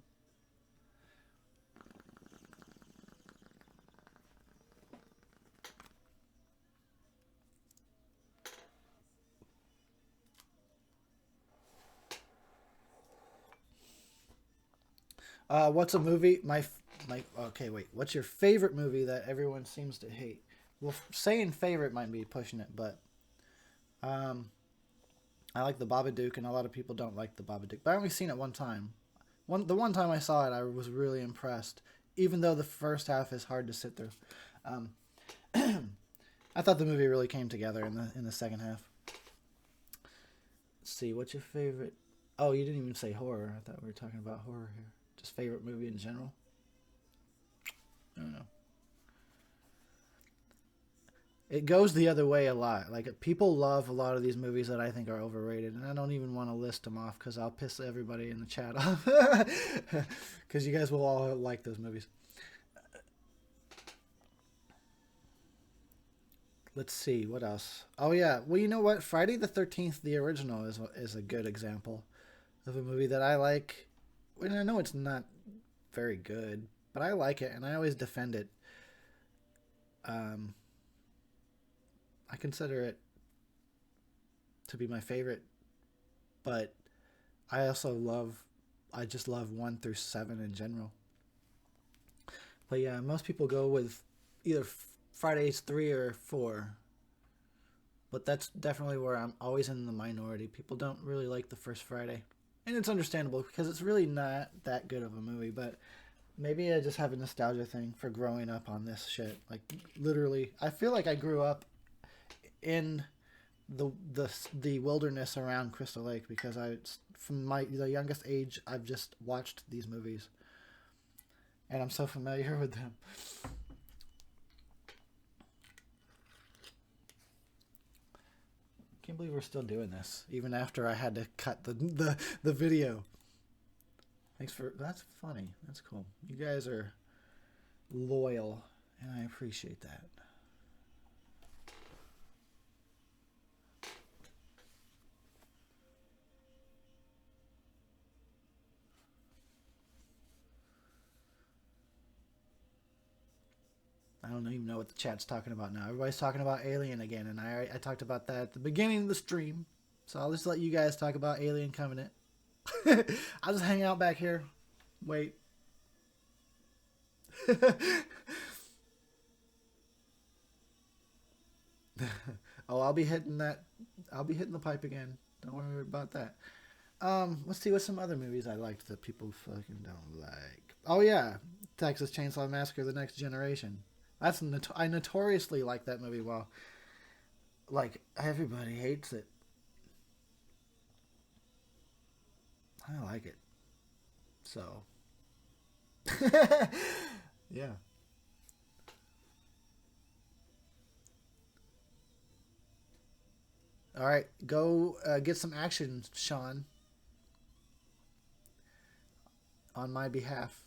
What's a movie? My okay. Wait. What's your favorite movie that everyone seems to hate? Well, saying favorite might be pushing it, but um, I like the Babadook, and a lot of people don't like the Babadook. But I only seen it one time. The one time I saw it, I was really impressed. Even though the first half is hard to sit through, um, I thought the movie really came together in the second half. Let's see, what's your favorite? Oh, you didn't even say horror. I thought we were talking about horror here. Just favorite movie in general. I don't know. It goes the other way a lot. Like people love a lot of these movies that I think are overrated, and I don't even want to list them off because I'll piss everybody in the chat off. Because you guys will all like those movies. Let's see what else. Oh yeah, well you know what? Friday the 13th, the original, is a good example of a movie that I like. And I know it's not very good, but I like it, and I always defend it. Um, I consider it to be my favorite, but I just love 1 through 7 in general. But yeah, most people go with either Fridays 3 or 4, but that's definitely where I'm always in the minority. People don't really like the first Friday, and it's understandable because it's really not that good of a movie. But maybe I just have a nostalgia thing for growing up on this shit. Like literally, I feel like I grew up in the wilderness around Crystal Lake because I from the youngest age I've just watched these movies and I'm so familiar with them. Can't believe we're still doing this even after I had to cut the video. Thanks for that's funny. That's cool. You guys are loyal and I appreciate that. I don't even know what the chat's talking about now. Everybody's talking about Alien again, and I talked about that at the beginning of the stream. So I'll just let you guys talk about Alien Covenant. I'll just hang out back here. Wait. Oh, I'll be hitting that. I'll be hitting the pipe again. Don't worry about that. Let's see what some other movies I liked that people fucking don't like. Oh yeah, Texas Chainsaw Massacre: The Next Generation. That's I notoriously like that movie. Well, like everybody hates it. I like it. So, yeah. All right, go get some action, Sean, on my behalf.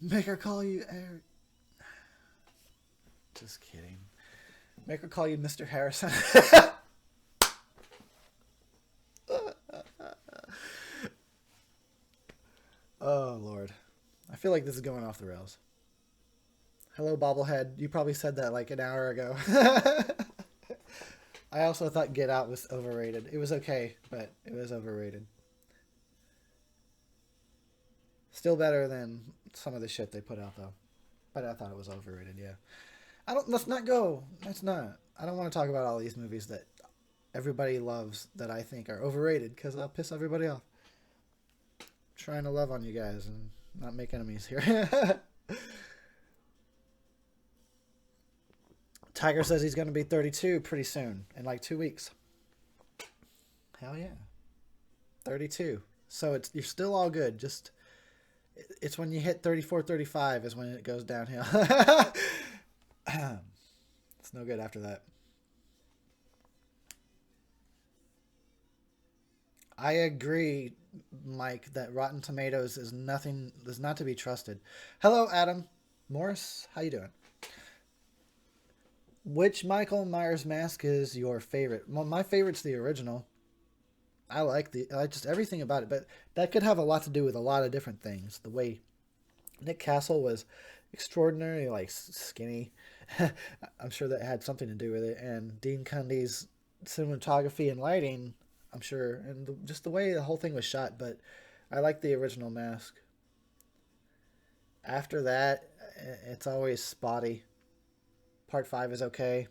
Make her call you Eric. Just kidding. Make her call you Mr. Harrison. Oh, Lord. I feel like this is going off the rails. Hello, Bobblehead. You probably said that like an hour ago. I also thought Get Out was overrated. It was okay, but it was overrated. Still better than some of the shit they put out, though. But I thought it was overrated, yeah. Let's not go. Let's not. I don't want to talk about all these movies that everybody loves that I think are overrated because I'll piss everybody off. I'm trying to love on you guys and not make enemies here. Tiger says he's going to be 32 pretty soon, in like 2 weeks. Hell yeah. 32. So you're still all good. Just it's when you hit 34, 35 is when it goes downhill. It's no good after that. I agree, Mike, that Rotten Tomatoes is not to be trusted. Hello, Adam Morris. How you doing? Which Michael Myers mask is your favorite? Well, my favorite's the original. I like just everything about it, but that could have a lot to do with a lot of different things. The way Nick Castle was extraordinarily like skinny, I'm sure that had something to do with it. And Dean Cundy's cinematography and lighting, I'm sure, and just the way the whole thing was shot. But I like the original mask. After that, it's always spotty. Part 5 is okay.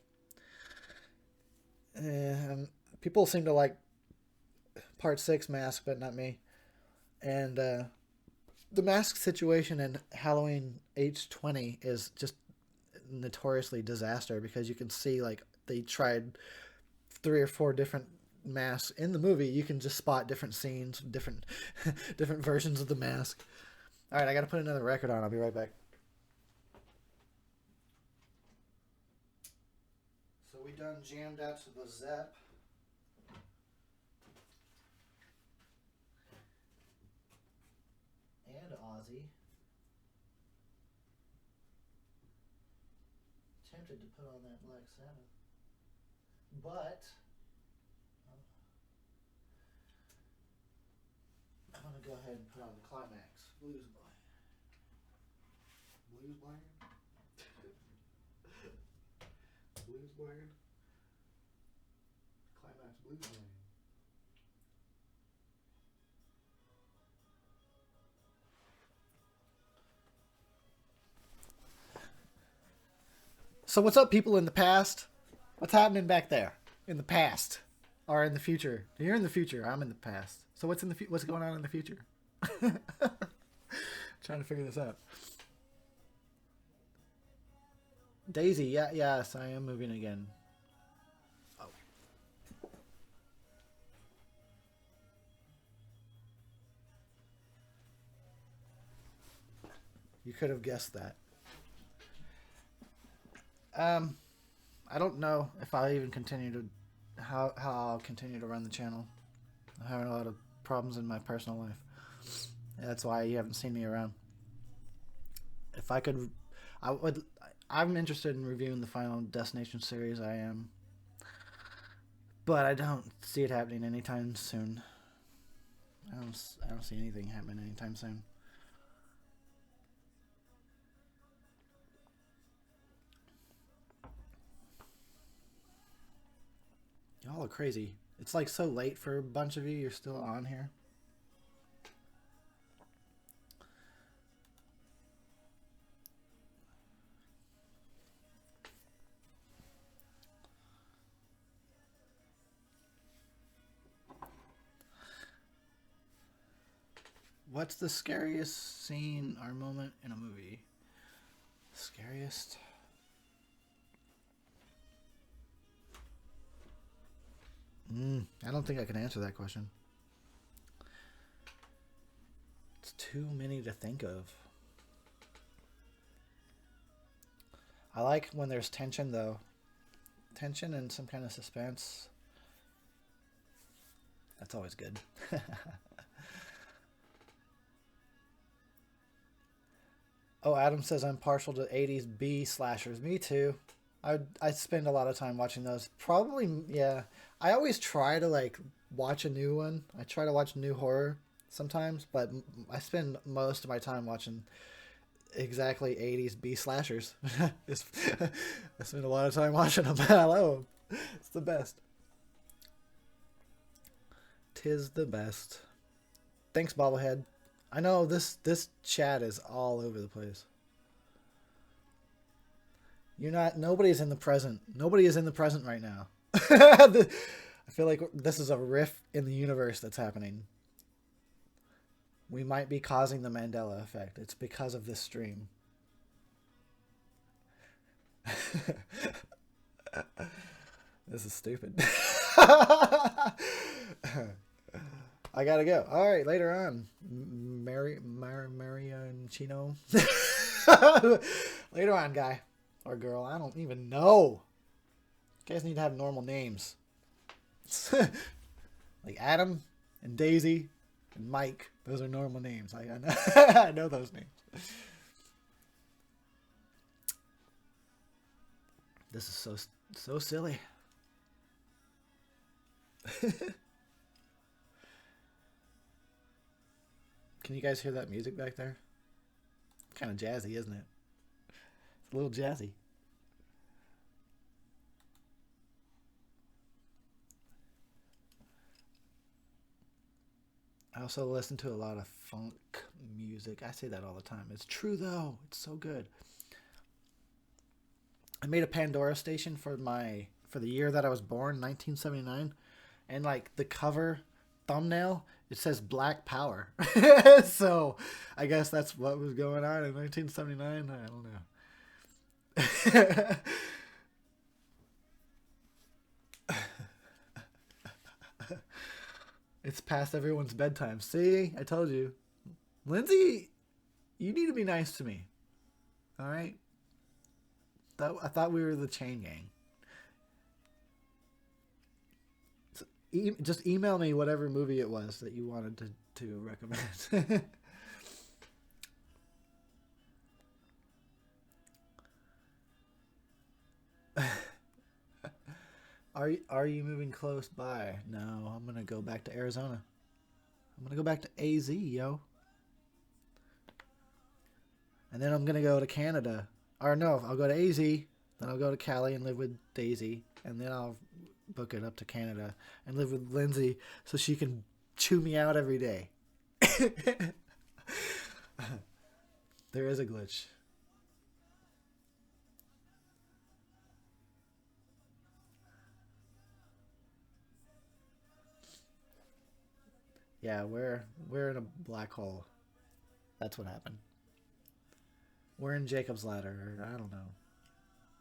People seem to like Part 6 mask, but not me. And the mask situation in Halloween H20 is just notoriously disaster because you can see like they tried 3 or 4 different masks in the movie. You can just spot different scenes, different different versions of the mask. All right, I got to put another record on. I'll be right back. So we done jammed out to the Zep. And Ozzy. Tempted to put on that Black Sabbath. But I'm going to go ahead and put on the Climax. Blues Blind. Blues Blind? Blues Blind? Climax Blues Blind. So what's up, people in the past? What's happening back there in the past or in the future? You're in the future. I'm in the past. So what's what's going on in the future? Trying to figure this out. Daisy, yes, I am moving again. Oh. You could have guessed that. I don't know if I'll even continue to how I'll continue to run the channel. I'm having a lot of problems in my personal life. That's why you haven't seen me around. If I could, I would. I'm interested in reviewing the Final Destination series. I am, but I don't see it happening anytime soon. I don't see anything happening anytime soon. Y'all are crazy. It's like so late for a bunch of you. You're still on here. What's the scariest scene or moment in a movie? Scariest? I don't think I can answer that question. It's too many to think of. I like when there's tension, though. Tension and some kind of suspense. That's always good. Oh, Adam says I'm partial to 80s B slashers. Me too. I spend a lot of time watching those. Probably, yeah. I always try to like watch a new one. I try to watch new horror sometimes, but I spend most of my time watching exactly 80s B slashers. I spend a lot of time watching them. I love them. It's the best. Tis the best. Thanks, Bobblehead. I know this chat is all over the place. You're not. Nobody's in the present. Nobody is in the present right now. I feel like this is a rift in the universe that's happening. We might be causing the Mandela effect. It's because of this stream. This is stupid. I gotta go. All right, later on. Marianchino. Later on, guy. Or girl. I don't even know. You guys need to have normal names. Like Adam and Daisy and Mike. Those are normal names. I know, I know those names. This is so silly. Can you guys hear that music back there? Kind of jazzy, isn't it? It's a little jazzy. I also listen to a lot of funk music. I say that all the time. It's true though. It's so good. I made a Pandora station for the year that I was born, 1979, and like the cover thumbnail, it says Black Power. So I guess that's what was going on in 1979. I don't know. It's past everyone's bedtime. See, I told you. Lindsay, you need to be nice to me. All right? I thought we were the chain gang. So, just email me whatever movie it was that you wanted to recommend. Are you moving close by? No, I'm gonna go back to Arizona. I'm gonna go back to AZ, yo. And then I'm gonna go to Canada. Or no, I'll go to AZ, then I'll go to Cali and live with Daisy, and then I'll book it up to Canada and live with Lindsay so she can chew me out every day. There is a glitch. Yeah, we're in a black hole. That's what happened. We're in Jacob's Ladder, or I don't know.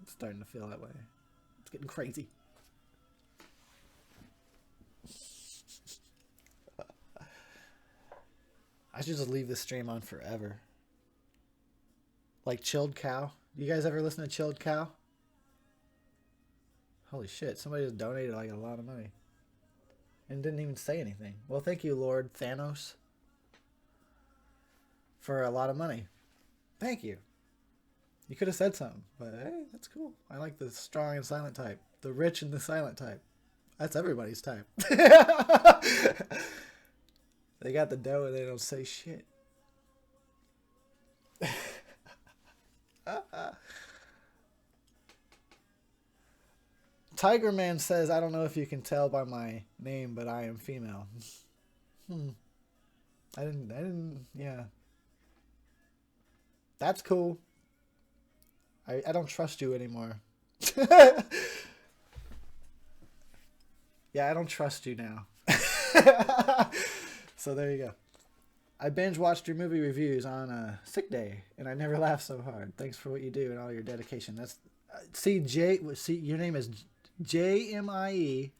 It's starting to feel that way. It's getting crazy. I should just leave this stream on forever. Like Chilled Cow. You guys ever listen to Chilled Cow? Holy shit, somebody just donated like a lot of money. And didn't even say anything. Well, thank you, Lord Thanos. For a lot of money. Thank you. You could have said something, but hey, that's cool. I like the strong and silent type. The rich and the silent type. That's everybody's type. They got the dough and they don't say shit. Tiger Man says, I don't know if you can tell by my name, but I am female. I didn't, yeah. That's cool. I don't trust you anymore. Yeah, I don't trust you now. So there you go. I binge watched your movie reviews on a sick day, and I never laughed so hard. Thanks for what you do and all your dedication. That's see your name is JMIE.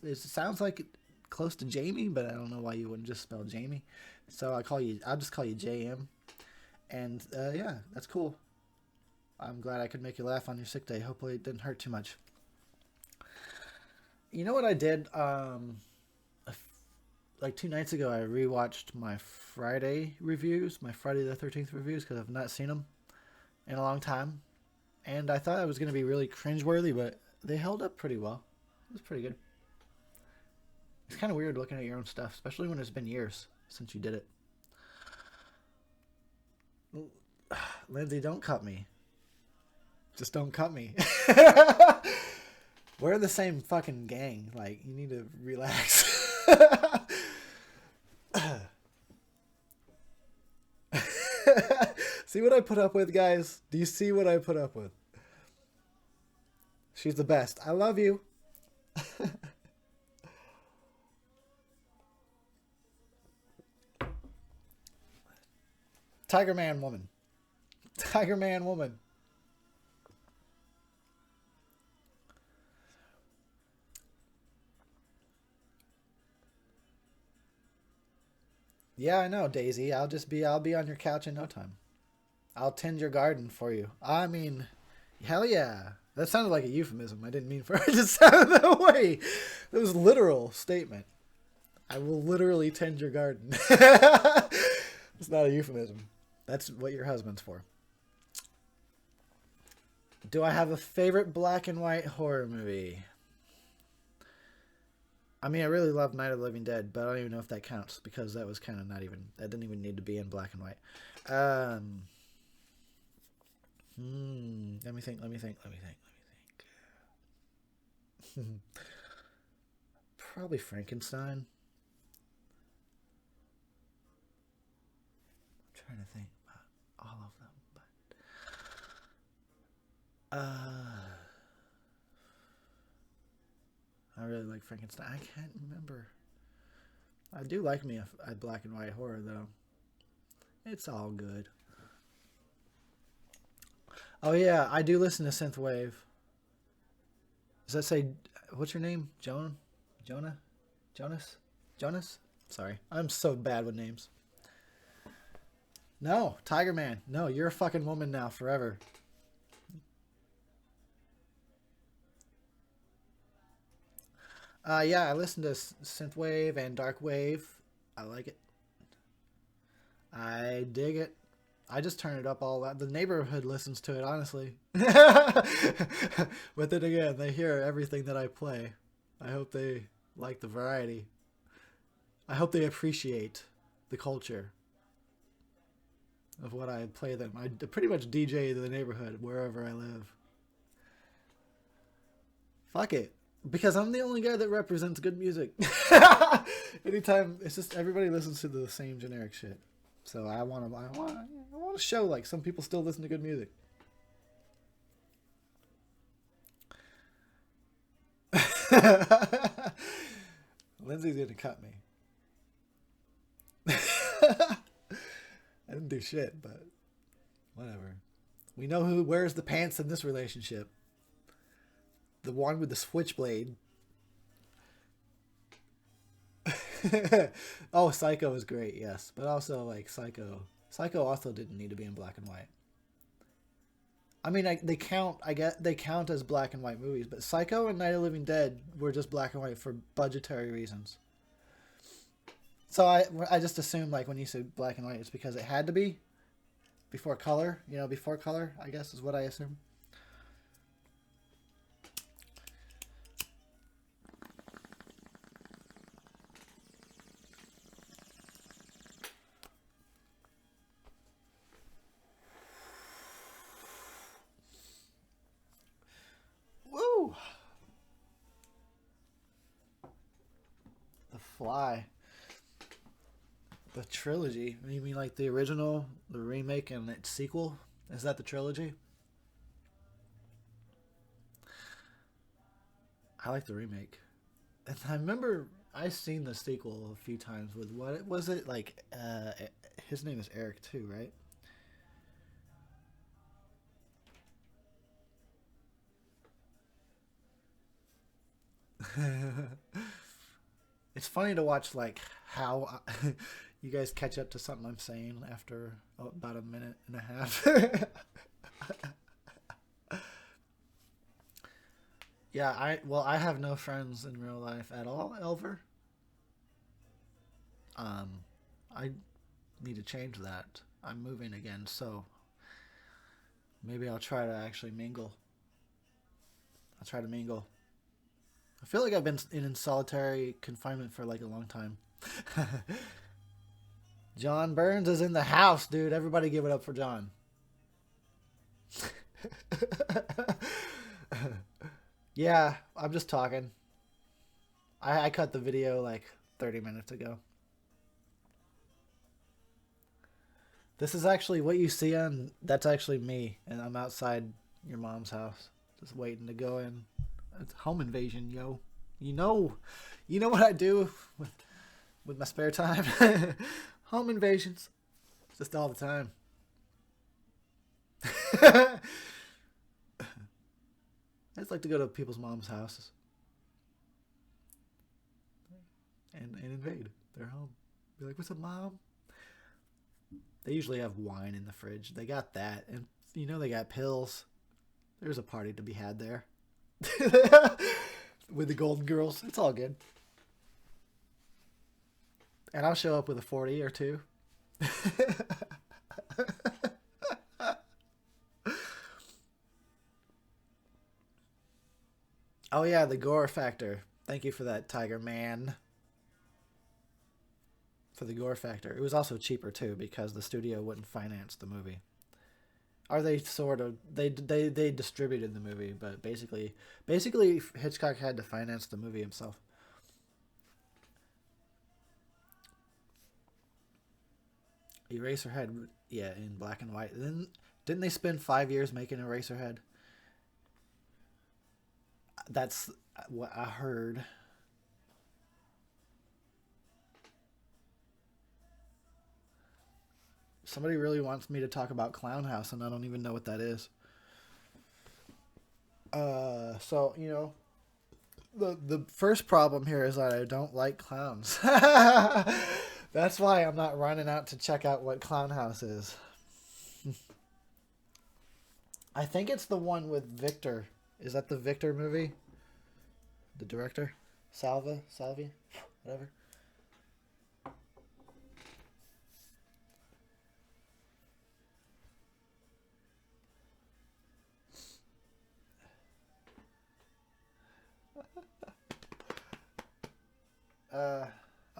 It sounds like close to Jamie, but I don't know why you wouldn't just spell Jamie. So I'll just call you JM. And yeah, that's cool. I'm glad I could make you laugh on your sick day. Hopefully it didn't hurt too much. You know what I did? Like 2 nights ago, I rewatched my Friday reviews, my Friday the 13th reviews, because I've not seen them in a long time. And I thought it was going to be really cringeworthy, but they held up pretty well. It was pretty good. It's kind of weird looking at your own stuff, especially when it's been years since you did it. Lindsay, don't cut me. Just don't cut me. We're the same fucking gang. Like, you need to relax. See what I put up with, guys? Do you see what I put up with? She's the best. I love you. Tiger Man woman. Tiger Man woman. Yeah, I know, Daisy. I'll be on your couch in no time. I'll tend your garden for you. I mean, hell yeah. That sounded like a euphemism. I didn't mean for it to sound that way. It was a literal statement. I will literally tend your garden. It's not a euphemism. That's what your husband's for. Do I have a favorite black and white horror movie? I mean, I really love Night of the Living Dead, but I don't even know if that counts because that was kind of that didn't even need to be in black and white. Let me think. Probably Frankenstein. I'm trying to think about all of them, but I really like Frankenstein. I can't remember. I do like me a black and white horror, though. It's all good. Oh, yeah, I do listen to Synthwave. Does that say, what's your name? Jonah? Jonas? Sorry. I'm so bad with names. No, Tiger Man. No, you're a fucking woman now, forever. Yeah, I listen to Synthwave and Darkwave. I like it. I dig it. I just turn it up all that. The neighborhood listens to it, honestly. But then again, they hear everything that I play. I hope they like the variety. I hope they appreciate the culture of what I play them. I pretty much DJ the neighborhood wherever I live. Fuck it. Because I'm the only guy that represents good music. Anytime, it's just everybody listens to the same generic shit. So I want to show like some people still listen to good music. Lindsay's gonna cut me. I didn't do shit, but whatever. We know who wears the pants in this relationship. The one with the switchblade. Oh, Psycho is great, yes. But also, like, Psycho also didn't need to be in black and white. I mean, they count as black and white movies, but Psycho and Night of the Living Dead were just black and white for budgetary reasons. So I just assumed, like, when you said black and white, it's because it had to be before color. You know, before color, I guess, is what I assume. Woo! Fly. The trilogy? You mean like the original, the remake, and its sequel? Is that the trilogy? I like the remake. And I remember I seen the sequel a few times with what was it like? His name is Eric too, right? It's funny to watch like how you guys catch up to something I'm saying after about a minute and a half. Yeah, I have no friends in real life at all, Elver. Um, I need to change that. I'm moving again, so maybe I'll try to actually mingle. I'll try to mingle. I feel like I've been in solitary confinement for like a long time. John Burns is in the house, dude. Everybody give it up for John. Yeah, I'm just talking. I cut the video like 30 minutes ago. This is actually what you see on. That's actually me, and I'm outside your mom's house, just waiting to go in. It's home invasion, yo. You know, you know what I do with my spare time. Home invasions, just all the time. I just like to go to people's mom's houses and invade their home. Be like, "What's up, mom?" They usually have wine in the fridge. They got that, and you know they got pills. There's a party to be had there. With the Golden Girls. It's all good. And I'll show up with a 40 or two. Oh yeah, the gore factor. Thank you for that, Tiger Man. For the gore factor. It was also cheaper too because the studio wouldn't finance the movie. Or they sort of they distributed the movie, but basically Hitchcock had to finance the movie himself. Eraserhead, yeah, in black and white. Then didn't they spend 5 years making Eraserhead? That's what I heard. Somebody really wants me to talk about Clown House, and I don't even know what that is. So you know, the first problem here is that I don't like clowns. That's why I'm not running out to check out what Clown House is. I think it's the one with Victor. Is that the Victor movie? The director? Salvi? Whatever.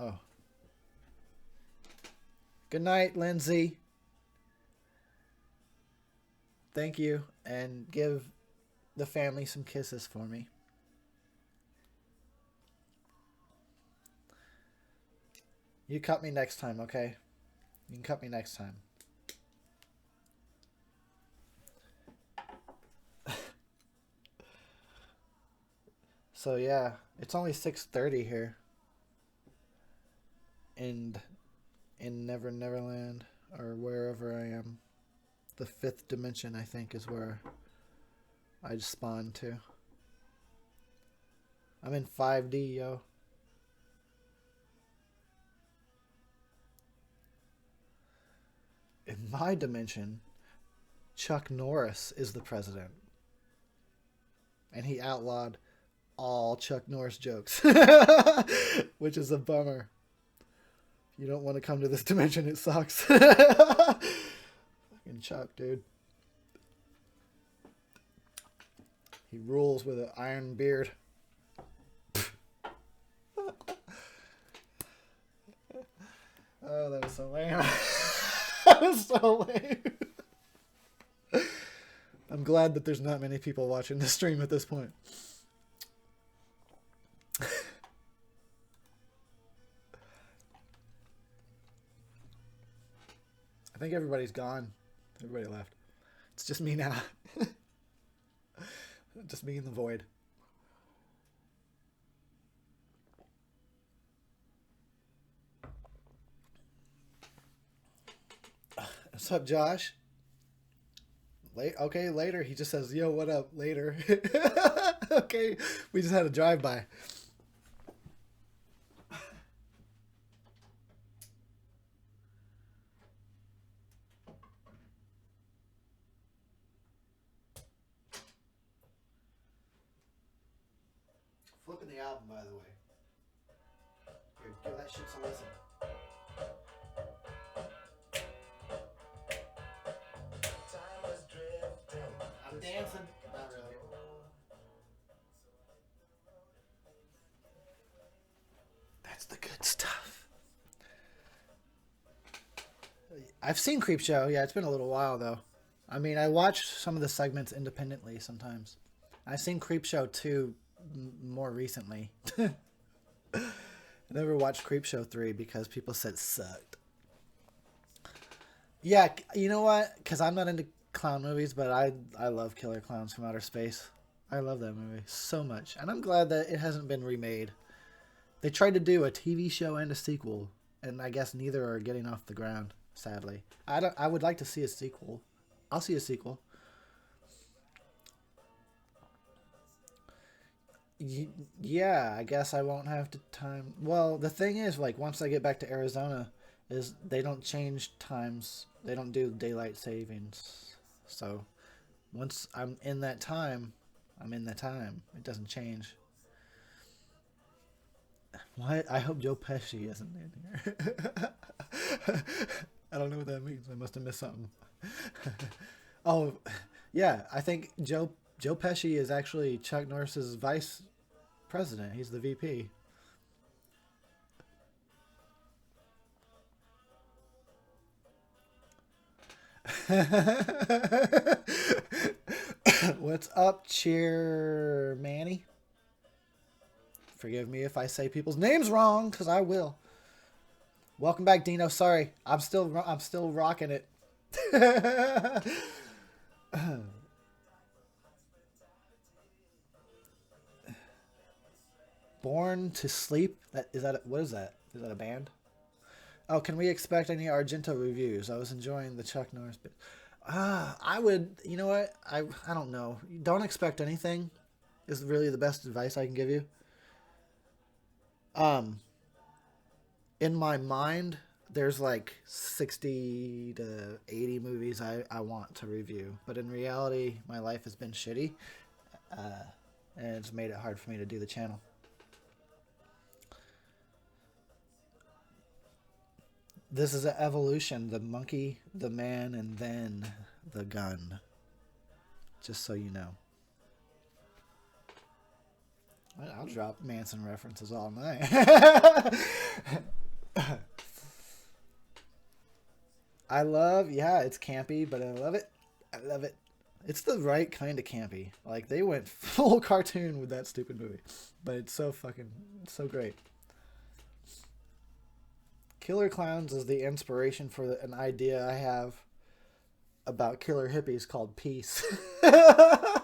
Oh. Good night, Lindsay. Thank you, and give the family some kisses for me. You cut me next time, okay? You can cut me next time. So yeah, it's only 6:30 here. And in Never Neverland, or wherever I am. The fifth dimension, I think, is where I just spawned to. I'm in 5D, yo. In my dimension, Chuck Norris is the president. And he outlawed all Chuck Norris jokes. Which is a bummer. If you don't want to come to this dimension, it sucks. Fucking Chuck, dude. He rules with an iron beard. Oh, that was so lame. That was so lame. I'm glad that there's not many people watching this stream at this point. I think everybody's gone. Everybody left. It's just me now. Just me in the void. What's up, Josh? Okay, later. He just says, yo, what up, later. Okay, we just had a drive-by. Flipping the album, by the way. Here, give that shit some listen. I'm dancing. Not really. That's the good stuff. I've seen Creepshow. Yeah, it's been a little while, though. I mean, I watch some of the segments independently sometimes. I've seen Creepshow 2 more recently. I never watched Creepshow 3 because people said it sucked. Yeah, you know what? Because I'm not into clown movies, but I love Killer Clowns from Outer Space. I love that movie so much. And I'm glad that it hasn't been remade. They tried to do a TV show and a sequel, and I guess neither are getting off the ground, sadly. I would like to see a sequel. I'll see a sequel. Yeah, I guess I won't have to time. Well, the thing is, like, once I get back to Arizona, is they don't change times. They don't do daylight savings. So, once I'm in that time, I'm in that time. It doesn't change. What? I hope Joe Pesci isn't in here. I don't know what that means. I must have missed something. Oh, yeah. I think Joe Pesci is actually Chuck Norris's vice president. He's the VP. What's up, Cheer Manny? Forgive me if I say people's names wrong, because I will. Welcome back, Dino. Sorry, I'm still rocking it. Born to Sleep. What is that? Is that a band? Oh, can we expect any Argento reviews? I was enjoying the Chuck Norris bit. I would. You know what? I don't know. Don't expect anything. Is really the best advice I can give you. Um, in my mind, there's like 60 to 80 movies I want to review, but in reality, my life has been shitty, uh, and it's made it hard for me to do the channel. This is an evolution: the monkey, the man, and then the gun. Just so you know. I'll drop Manson references all night. Yeah, it's campy, but I love it. I love it. It's the right kind of campy. Like, they went full cartoon with that stupid movie. But it's so great. Killer Clowns is the inspiration for an idea I have about killer hippies called Peace. I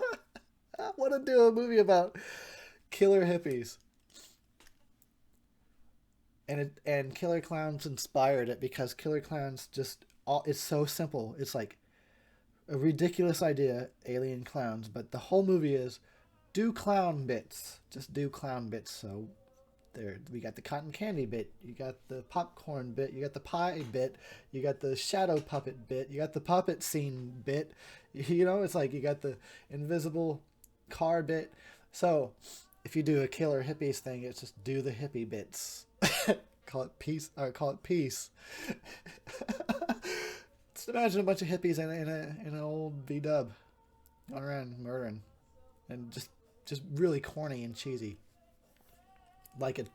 want to do a movie about killer hippies. And Killer Clowns inspired it because Killer Clowns it's so simple. It's like a ridiculous idea, alien clowns, but the whole movie is do clown bits. Just do clown bits. So there we got the cotton candy bit, you got the popcorn bit, you got the pie bit, you got the shadow puppet bit, you got the puppet scene bit. You know, it's like you got the invisible car bit. So if you do a killer hippies thing, it's just do the hippie bits. Call it peace, or call it peace. Just imagine a bunch of hippies in an old V-dub going around murdering, and just really corny and cheesy, like a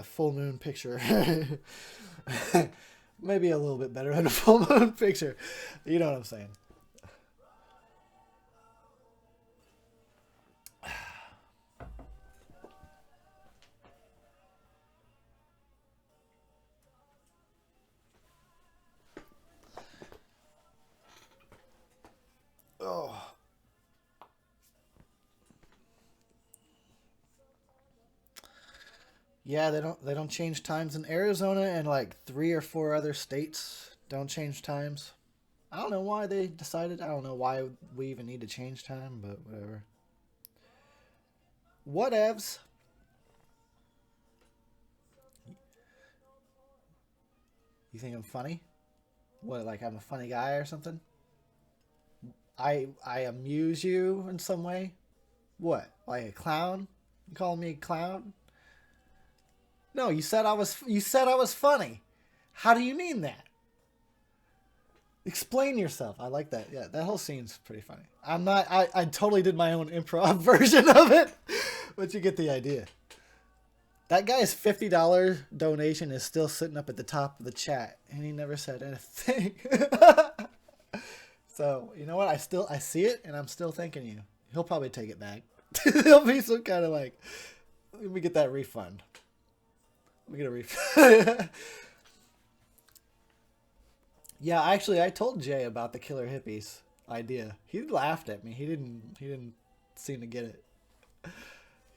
full moon picture. Maybe a little bit better than a full moon picture. You know what I'm saying? Yeah, they don't change times in Arizona, and like 3 or 4 other states don't change times. I don't know why they decided. I don't know why we even need to change time, but whatever. Whatevs. You think I'm funny? What, like I'm a funny guy or something? I amuse you in some way? What? Like a clown? You calling me a clown? No, you said I was funny. How do you mean that? Explain yourself. I like that. Yeah, that whole scene's pretty funny. I totally did my own improv version of it, but you get the idea. That guy's $50 donation is still sitting up at the top of the chat, and he never said anything. So you know what? I see it, and I'm still thanking you. He'll probably take it back. There'll be some kind of like, let me get that refund. Let me get a refund. Yeah, actually, I told Jay about the killer hippies idea. He laughed at me. He didn't seem to get it.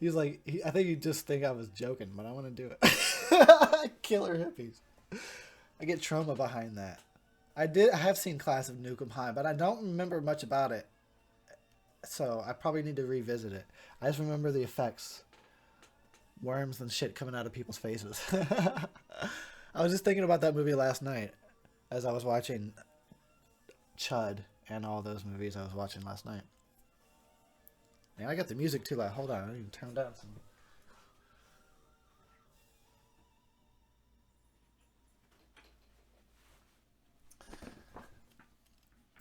He's like, I think he just think I was joking, but I want to do it. Killer hippies. I get trauma behind that. I have seen Class of Nukem High, but I don't remember much about it. So I probably need to revisit it. I just remember the effects. Worms and shit coming out of people's faces. I was just thinking about that movie last night as I was watching Chud and all those movies I was watching last night. And I got the music too loud. Hold on, I need to turn down some.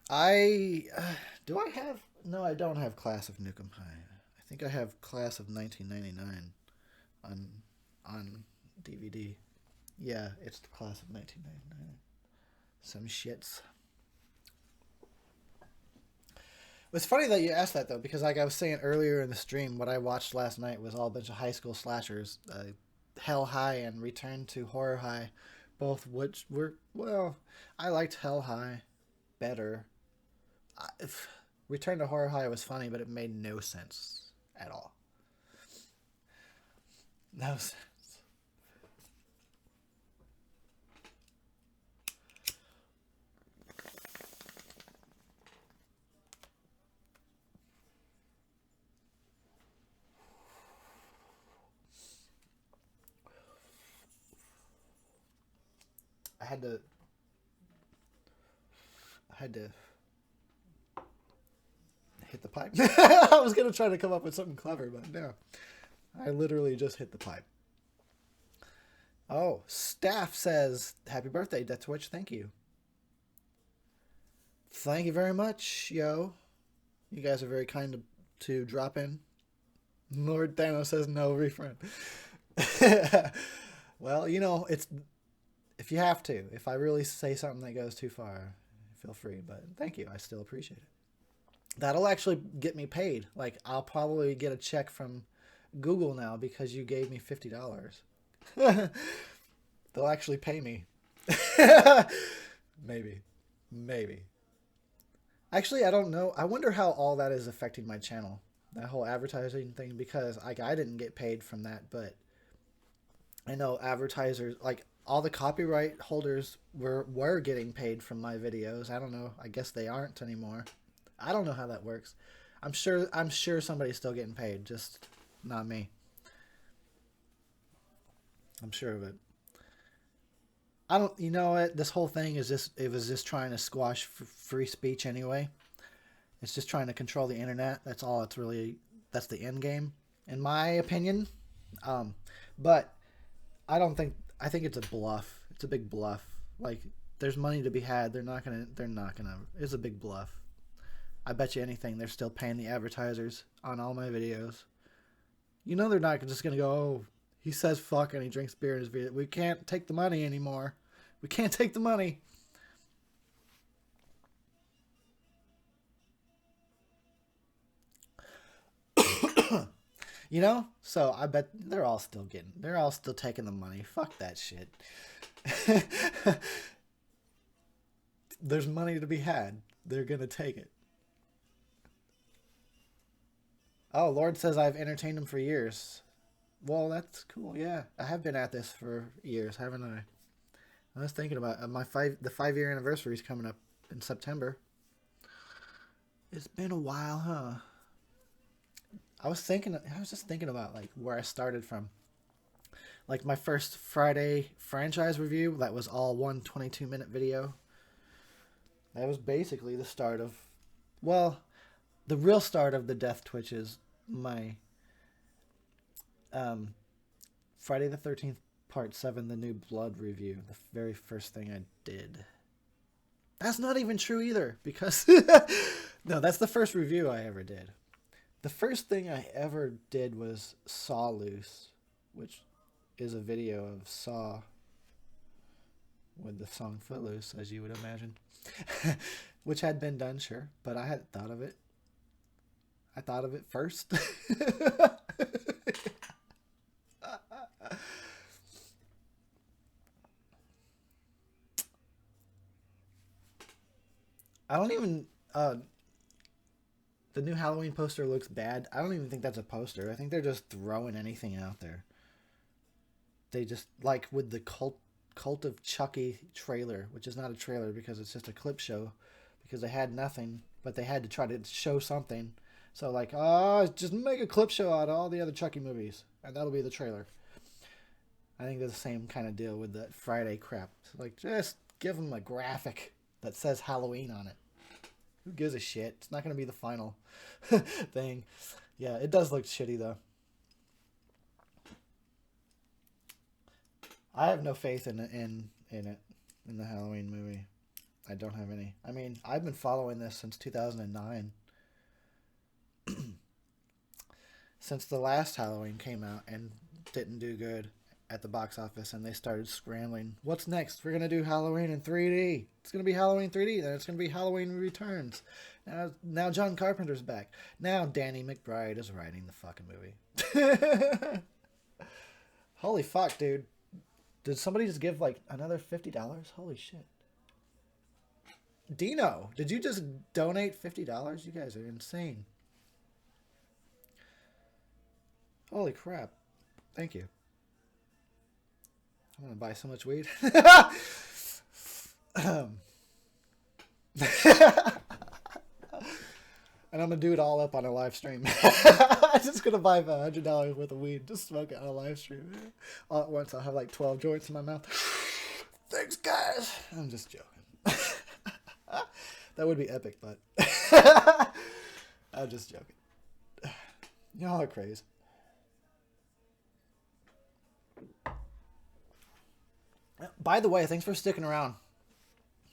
I do I have no, I don't have Class of Nukem High. I think I have Class of 1999 on on DVD. Yeah, it's the Class of 1999. Some shits. It's funny that you asked that though, because like I was saying earlier in the stream, what I watched last night was all a bunch of high school slashers, Hell High and Return to Horror High, both which were well, I liked Hell High better. Return to Horror High was funny, but it made no sense at all. No sense. I had to. I had to hit the pipe. I was gonna try to come up with something clever, but no. I literally just hit the pipe. Oh, Staff says, "Happy birthday, Death Twitch. Thank you. Thank you very much, yo. You guys are very kind to drop in." Lord Thanos says no refund. Well, it's if you have to. If I really say something that goes too far, feel free. But thank you. I still appreciate it. That'll actually get me paid. Like I'll probably get a check from Google now because you gave me $50. They'll actually pay me. Maybe. Maybe. Actually, I don't know. I wonder how all that is affecting my channel. That whole advertising thing, because like I didn't get paid from that, but I know advertisers, like all the copyright holders were getting paid from my videos. I don't know. I guess they aren't anymore. I don't know how that works. I'm sure somebody's still getting paid, just not me. I'm sure of it. I don't. You know what? This whole thing is just. It was just trying to squash free speech anyway. It's just trying to control the internet. That's all. It's really. That's the end game, in my opinion. Um, but I don't think. I think it's a bluff. It's a big bluff. Like there's money to be had. They're not gonna. They're not gonna. It's a big bluff. I bet you anything they're still paying the advertisers on all my videos. You know they're not just gonna go. Oh, he says fuck and he drinks beer in his video. We can't take the money anymore. We can't take the money. So I bet they're all still taking the money. Fuck that shit. There's money to be had. They're gonna take it. Oh, Lord says I've entertained him for years. Well, that's cool. Yeah, I have been at this for years, haven't I? I was thinking about the 5 year anniversary is coming up in September. It's been a while, huh? I was just thinking about like where I started from. Like my first Friday franchise review, that was all one 22-minute video. That was basically the start of, well, the real start of the Death Twitch is my um, Friday the 13th Part 7, the New Blood review. The very first thing I did. That's not even true either, because no, that's the first review I ever did. The first thing I ever did was Saw Loose, which is a video of Saw with the song Footloose, as you would imagine, which had been done, sure, but I hadn't thought of it. I thought of it first. I don't even. The new Halloween poster looks bad. I don't even think that's a poster. I think they're just throwing anything out there. They just, like with the Cult of Chucky trailer, which is not a trailer because it's just a clip show, because they had nothing, but they had to try to show something. So like, just make a clip show out of all the other Chucky movies, and that'll be the trailer. I think they're the same kind of deal with that Friday crap. Like, just give them a graphic that says Halloween on it. Who gives a shit? It's not going to be the final thing. Yeah, it does look shitty, though. I have no faith in it, in the Halloween movie. I don't have any. I mean, I've been following this since 2009. Since the last Halloween came out and didn't do good at the box office, and they started scrambling. What's next? We're going to do Halloween in 3D. It's going to be Halloween 3D. Then it's going to be Halloween Returns. Now John Carpenter's back. Now Danny McBride is writing the fucking movie. Holy fuck, dude. Did somebody just give like another $50? Holy shit. Dino, did you just donate $50? You guys are insane. Holy crap. Thank you. I'm going to buy so much weed. And I'm going to do it all up on a live stream. I'm just going to buy $100 worth of weed. Just smoke it on a live stream. All at once, I'll have like 12 joints in my mouth. Thanks, guys. I'm just joking. That would be epic, but I'm just joking. Y'all are crazy. By the way, thanks for sticking around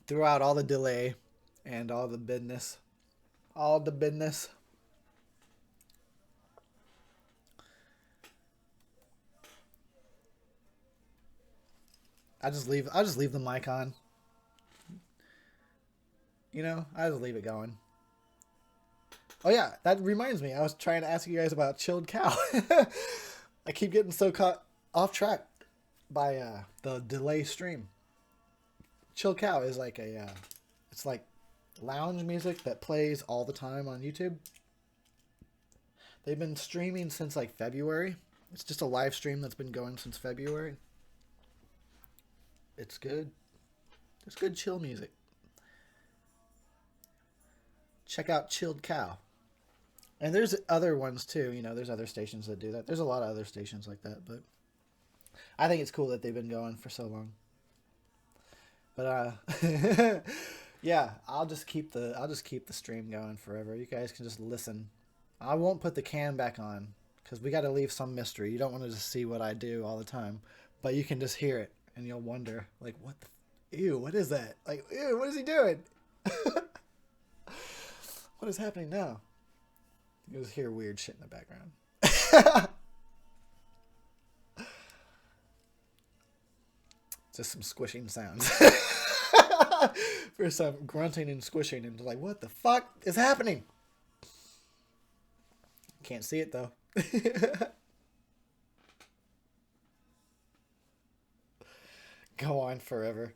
throughout all the delay and all the business. All the business. I'll just leave the mic on. You know, I just leave it going. Oh yeah, that reminds me. I was trying to ask you guys about Chilled Cow. I keep getting so caught off track by the delay stream. Chilled Cow is like it's like lounge music that plays all the time on YouTube. They've been streaming since like February. It's just a live stream that's been going since February. It's good. It's good chill music. Check out Chilled Cow. And there's other ones too, you know, there's other stations that do that. There's a lot of other stations like that, but I think it's cool that they've been going for so long. But yeah, I'll just keep the stream going forever. You guys can just listen. I won't put the cam back on because we got to leave some mystery. You don't want to just see what I do all the time, but you can just hear it and you'll wonder like, what the ew, what is that? Like, ew, what is he doing? What is happening now? You just hear weird shit in the background. Just some squishing sounds. For some grunting and squishing and like, what the fuck is happening? Can't see it though. Go on forever.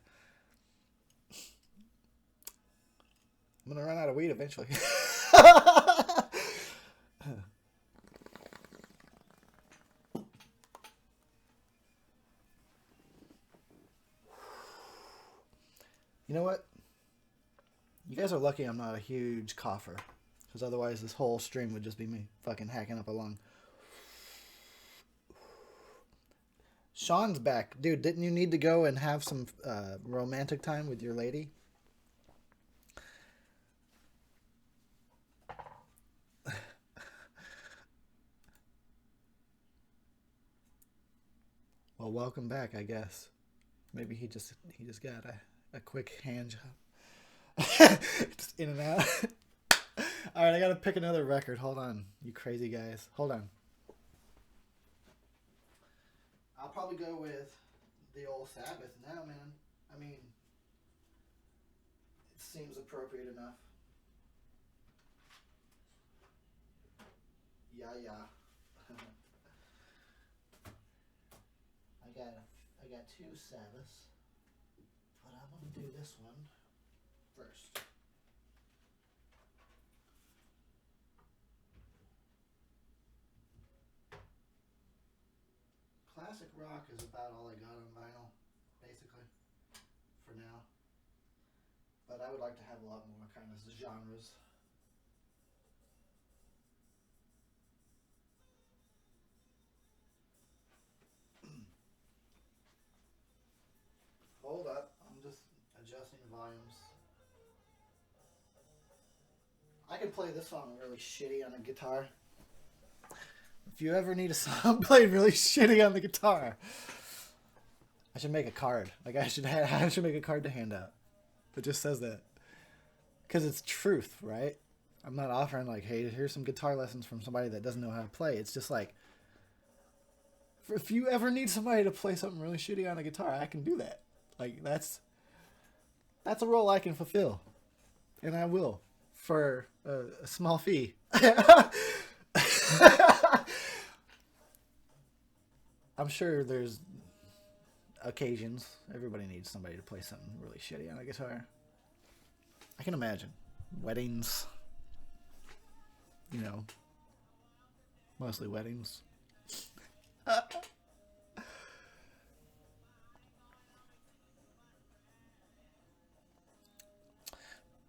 I'm gonna run out of weed eventually. You know what? You guys are lucky I'm not a huge cougher. Because otherwise this whole stream would just be me fucking hacking up a lung. Sean's back. Dude, didn't you need to go and have some romantic time with your lady? Well, welcome back, I guess. Maybe he just got a quick hand job. Just in and out. Alright, I gotta pick another record. Hold on, you crazy guys. Hold on. I'll probably go with the old Sabbath now, man. I mean, it seems appropriate enough. Yeah, yeah. I got two Sabbaths, but I'm gonna do this one first. Classic rock is about all I got on vinyl, basically, for now. But I would like to have a lot more kind of genres. Hold up, I'm just adjusting the volumes. I can play this song really shitty on a guitar. If you ever need a song played really shitty on the guitar, I should make a card. Like I should make a card to hand out that just says that, because it's truth, right? I'm not offering like, hey, here's some guitar lessons from somebody that doesn't know how to play. It's just like, if you ever need somebody to play something really shitty on a guitar, I can do that. Like that's a role I can fulfill, and I will for a small fee. I'm sure there's occasions everybody needs somebody to play something really shitty on a guitar. I can imagine weddings, you know, mostly weddings.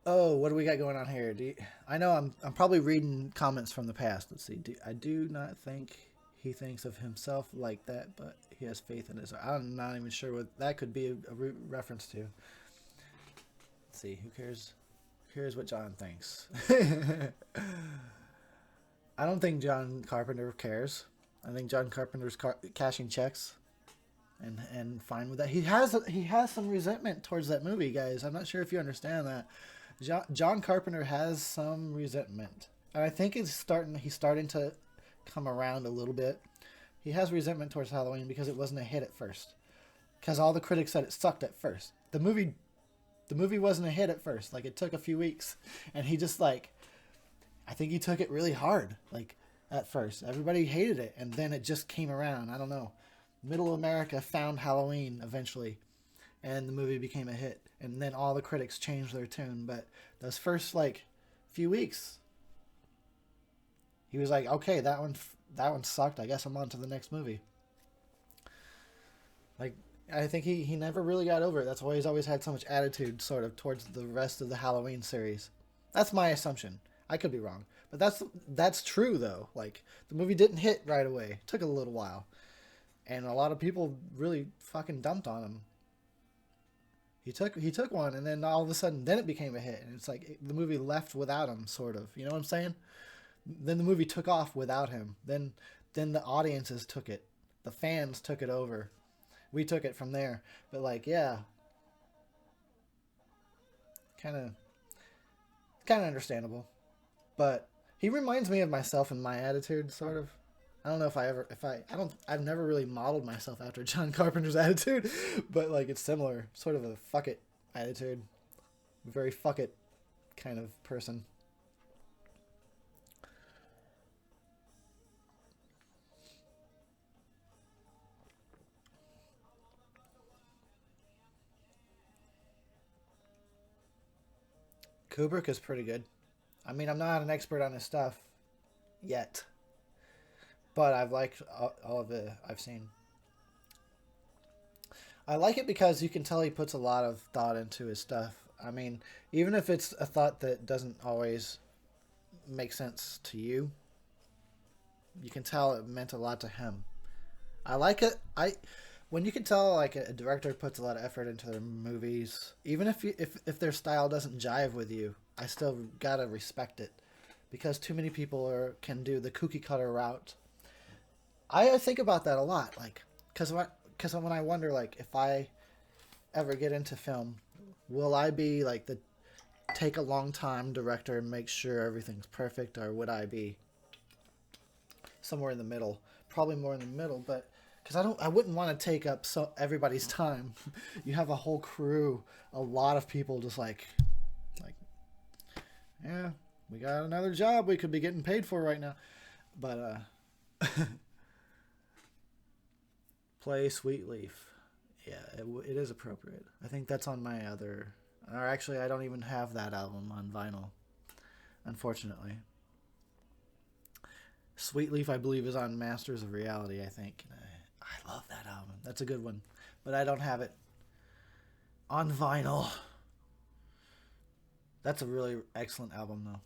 Oh, what do we got going on here? I know I'm probably reading comments from the past. Let's see. I do not think he thinks of himself like that, but he has faith in his. I'm not even sure what that could be a reference to. Let's see. Who cares? Who cares what John thinks? I don't think John Carpenter cares. I think John Carpenter's cashing checks, and fine with that. He has some resentment towards that movie, guys. I'm not sure if you understand that. John Carpenter has some resentment, and I think he's starting to come around a little bit. He has resentment towards Halloween because it wasn't a hit at first. Because all the critics said it sucked at first. The movie wasn't a hit at first. Like it took a few weeks, and he just like, I think he took it really hard. Like at first, everybody hated it, and then it just came around. I don't know. Middle America found Halloween eventually, and the movie became a hit. And then all the critics changed their tune. But those first like few weeks, he was like, okay, that one sucked. I guess I'm on to the next movie. Like I think he never really got over it. That's why he's always had so much attitude sort of towards the rest of the Halloween series. That's my assumption. I could be wrong, but that's true though. Like the movie didn't hit right away. It took a little while, and a lot of people really fucking dumped on him. He took one, and then all of a sudden, then it became a hit, and it's like the movie left without him, sort of. You know what I'm saying? Then the movie took off without him. Then the audiences took it, the fans took it over. We took it from there. But like, yeah, kind of understandable. But he reminds me of myself and my attitude, sort of. I don't know I've never really modeled myself after John Carpenter's attitude, but like it's similar, sort of a fuck it attitude, very fuck it kind of person. Kubrick is pretty good. I mean, I'm not an expert on his stuff yet, but I've liked all of it I've seen. I like it because you can tell he puts a lot of thought into his stuff. I mean, even if it's a thought that doesn't always make sense to you, you can tell it meant a lot to him. I like it. When you can tell like a director puts a lot of effort into their movies, even if their style doesn't jive with you, I still gotta respect it because too many people can do the cookie cutter route. I think about that a lot, like because when I wonder like if I ever get into film, will I be like the take a long time director and make sure everything's perfect, or would I be somewhere in the middle? Probably more in the middle, but because I wouldn't want to take up everybody's time. You have a whole crew, a lot of people just like, yeah, we got another job we could be getting paid for right now, but play Sweet Leaf. Yeah, it is appropriate. I think that's on my other, or actually, I don't even have that album on vinyl, unfortunately. Sweet Leaf, I believe, is on Masters of Reality, I think. I love that album. That's a good one. But I don't have it on vinyl. That's a really excellent album, though.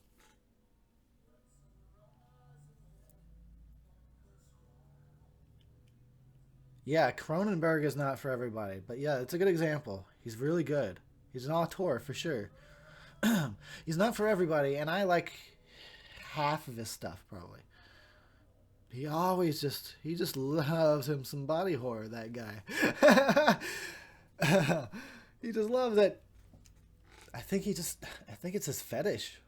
Yeah, Cronenberg is not for everybody. But yeah, it's a good example. He's really good. He's an auteur, for sure. He's not for everybody, and I like half of his stuff, probably. He just loves him some body horror, that guy. He just loves it. I think it's his fetish.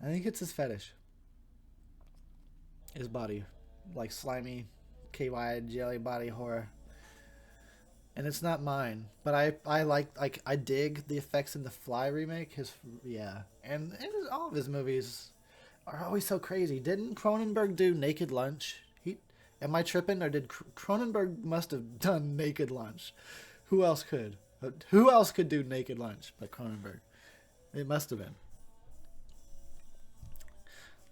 I think it's his fetish. His body, like slimy, KY jelly body horror, and it's not mine. But I like I dig the effects in the Fly remake. His yeah, and all of his movies are always so crazy. Didn't Cronenberg do Naked Lunch? He am I tripping, or did Cronenberg must have done Naked Lunch? Who else could? Who else could do Naked Lunch but Cronenberg? It must have been.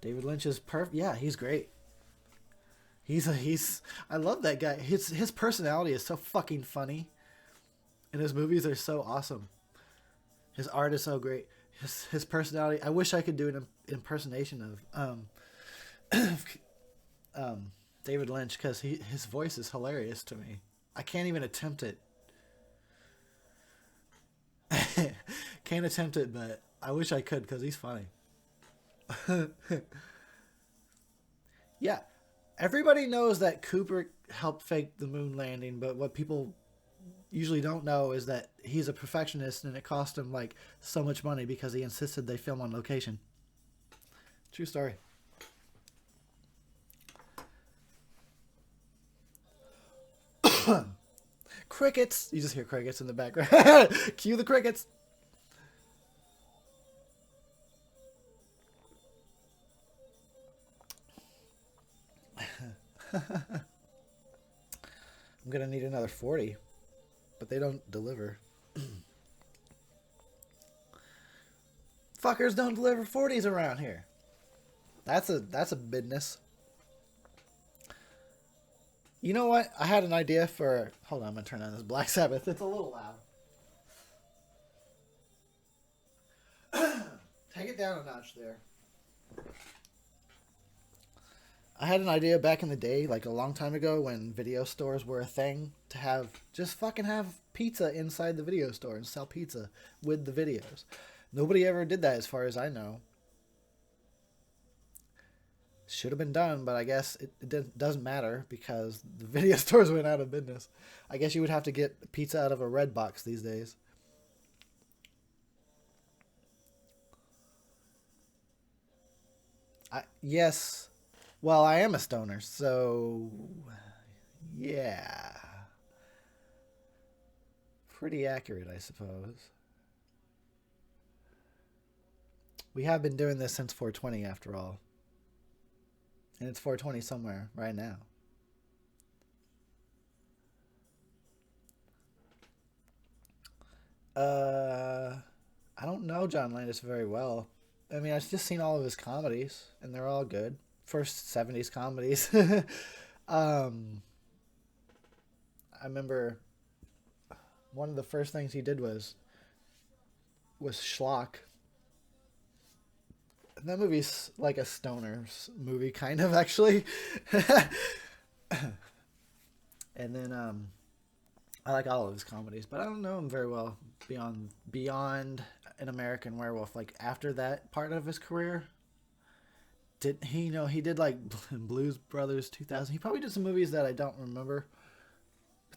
David Lynch is perfect. Yeah, he's great. He's I love that guy. His personality is so fucking funny, and his movies are so awesome. His art is so great. His personality. I wish I could do an impersonation of David Lynch because his voice is hilarious to me. I can't even attempt it. Can't attempt it, but I wish I could because he's funny. Yeah, everybody knows that Kubrick helped fake the moon landing, but what people usually don't know is that he's a perfectionist and it cost him like so much money because he insisted they film on location. True story. Crickets. You just hear crickets in the background. Cue the crickets. I'm gonna need another 40, but they don't deliver. Fuckers don't deliver 40s around here. That's a business. You know what? I had an idea for. Hold on, I'm gonna turn on this Black Sabbath. It's a little loud. Take it down a notch there. I had an idea back in the day, like a long time ago, when video stores were a thing, to have just fucking have pizza inside the video store and sell pizza with the videos. Nobody ever did that, as far as I know. Should have been done, but I guess it doesn't matter because the video stores went out of business. I guess you would have to get pizza out of a red box these days. Yes. Well, I am a stoner, so yeah, pretty accurate, I suppose. We have been doing this since 420, after all, and it's 420 somewhere right now. Uh, I don't know John Landis very well. I mean, I've just seen all of his comedies, and they're all good. First 70s comedies. um, I remember. one of the first things he did was Schlock. And that movie's like a stoner movie, kind of, actually. And then I like all of his comedies, but I don't know him very well beyond An American Werewolf. Like after that part of his career, did he, you know, he did like Blues Brothers 2000. He probably did some movies that I don't remember,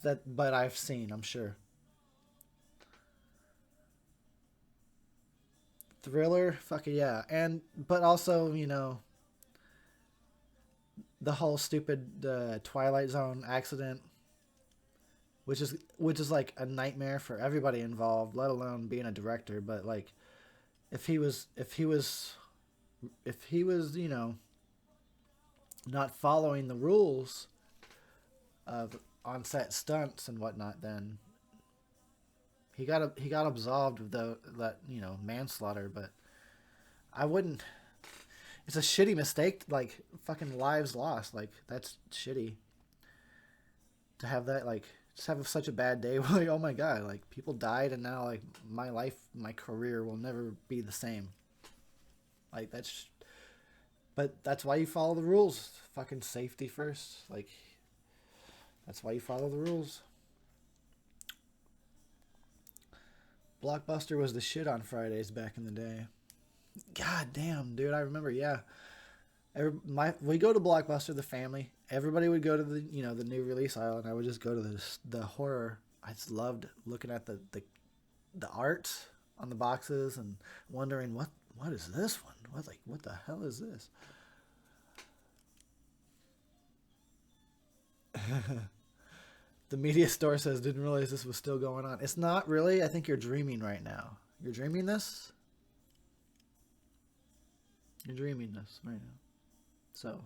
but I've seen, I'm sure. Thriller, fuck it, yeah. And but also, you know, the whole stupid Twilight Zone accident, which is like a nightmare for everybody involved, let alone being a director. But like, if he was, you know, not following the rules of on-set stunts and whatnot, then he got absolved of that, you know, manslaughter. But I wouldn't. It's a shitty mistake. Like fucking lives lost. Like that's shitty. To have that, like, just have such a bad day. Like, oh my god, like people died, and now like my life, my career will never be the same. Like but that's why you follow the rules. Fucking safety first. Like that's why you follow the rules. Blockbuster was the shit on Fridays back in the day. God damn, dude, I remember. Yeah, we go to Blockbuster, the family. Everybody would go to the, you know, the new release aisle, and I would just go to the horror. I just loved looking at the art on the boxes and wondering what is this one? What the hell is this? The media store says didn't realize this was still going on. It's not really. I think you're dreaming right now. You're dreaming this? You're dreaming this right now. So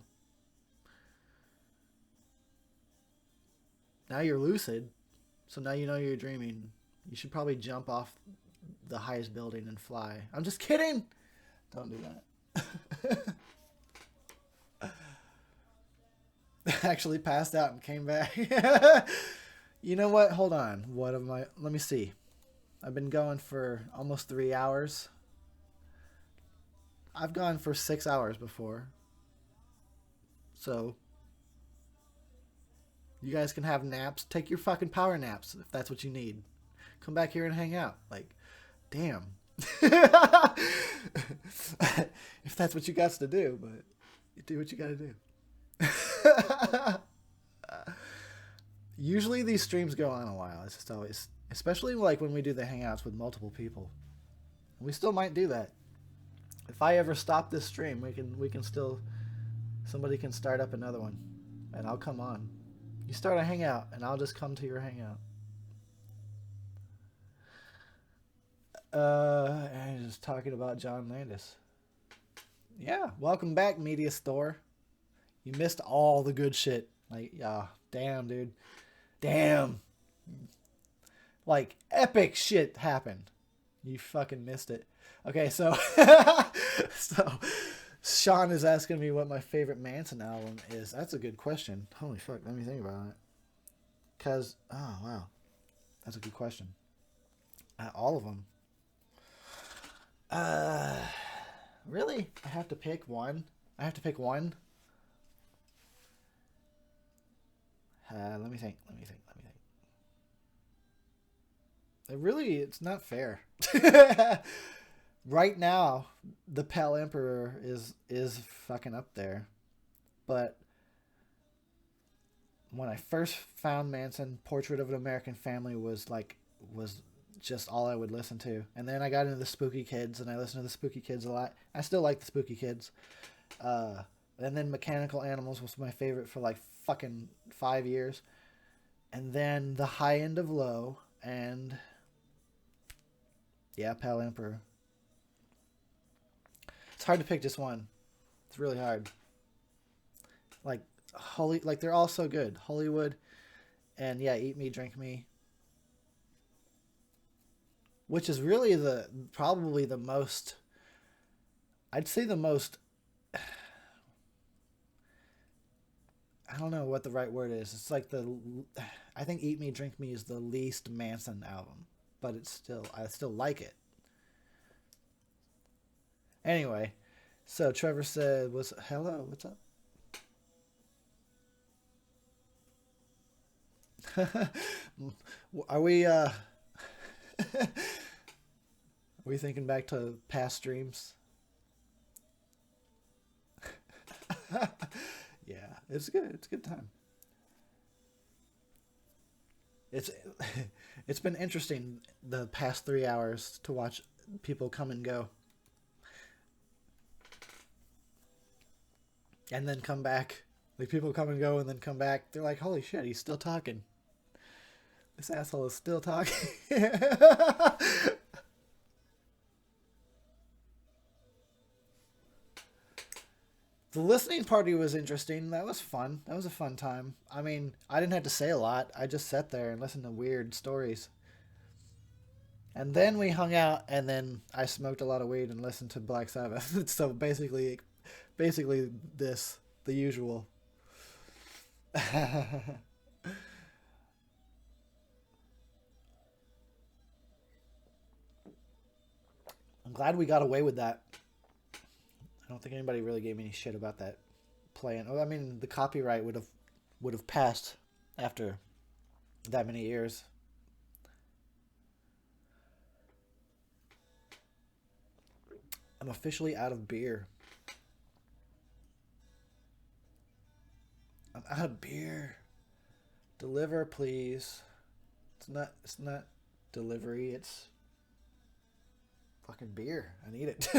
now you're lucid. So now you know you're dreaming. You should probably jump off the highest building and fly. I'm just kidding. Don't do that. Actually passed out and came back. You know what? Hold on. Let me see. I've been going for almost 3 hours. I've gone for 6 hours before. So you guys can have naps. Take your fucking power naps if that's what you need. Come back here and hang out. Like, damn. If that's what you got to do, but you do what you got to do. Usually these streams go on a while. It's just always, especially like when we do the hangouts with multiple people. We still might do that. If I ever stop this stream, we can still, somebody can start up another one, and I'll come on. You start a hangout, and I'll just come to your hangout. I'm just talking about John Landis. Yeah, welcome back, Media Store. You missed all the good shit. Like, yeah, damn, dude. Damn. Like, epic shit happened. You fucking missed it. Okay, so so Sean is asking me what my favorite Manson album is. That's a good question. Holy fuck, let me think about it. Cause, oh wow, that's a good question. All of them. Really? I have to pick one. Let me think. It's not fair. Right now, The Pale Emperor is fucking up there. But when I first found Manson, Portrait of an American Family was just all I would listen to. And then I got into the Spooky Kids, and I listened to the Spooky Kids a lot. I still like the Spooky Kids. And then Mechanical Animals was my favorite for like fucking 5 years. And then The High End of Low, and yeah, Pale Emperor. It's hard to pick just one. It's really hard. Like they're all so good. Hollywood, and yeah, Eat Me, Drink Me. Which is really probably the most, I'd say the most I don't know what the right word is. It's like I think Eat Me Drink Me is the least Manson album, but I still like it. Anyway, so Trevor said, hello, what's up? Are we are we thinking back to past streams? Yeah, it's good. It's a good time. It's it's been interesting the past 3 hours to watch people come and go, and then come back. Like people come and go and then come back. They're like, "Holy shit, he's still talking. This asshole is still talking." The listening party was interesting. That was fun. That was a fun time. I mean, I didn't have to say a lot. I just sat there and listened to weird stories. And then we hung out, and then I smoked a lot of weed and listened to Black Sabbath. So basically the usual. I'm glad we got away with that. I don't think anybody really gave me any shit about that playing. Oh, I mean, the copyright would have passed after that many years. I'm officially out of beer. I'm out of beer. Deliver, please. It's not delivery, it's fucking beer. I need it.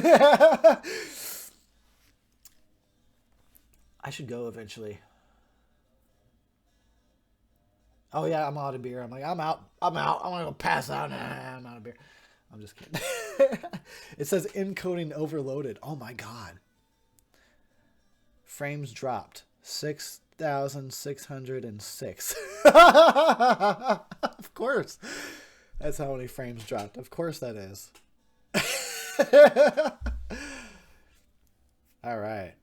I should go eventually. Oh yeah, I'm out of beer. I'm like, I'm out. I'm gonna go pass out. Nah, I'm out of beer. I'm just kidding. It says encoding overloaded. Oh my god. Frames dropped. 6,606. Of course. That's how many frames dropped. Of course that is. All right.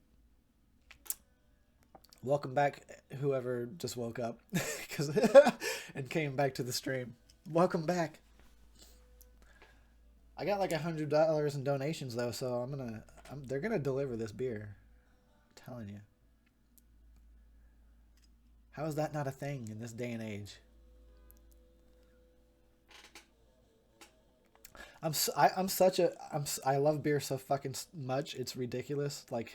Welcome back, whoever just woke up and came back to the stream. Welcome back. I got like $100 in donations though, so they're gonna deliver this beer. I'm telling you. How is that not a thing in this day and age? I love beer so fucking much. It's ridiculous. Like,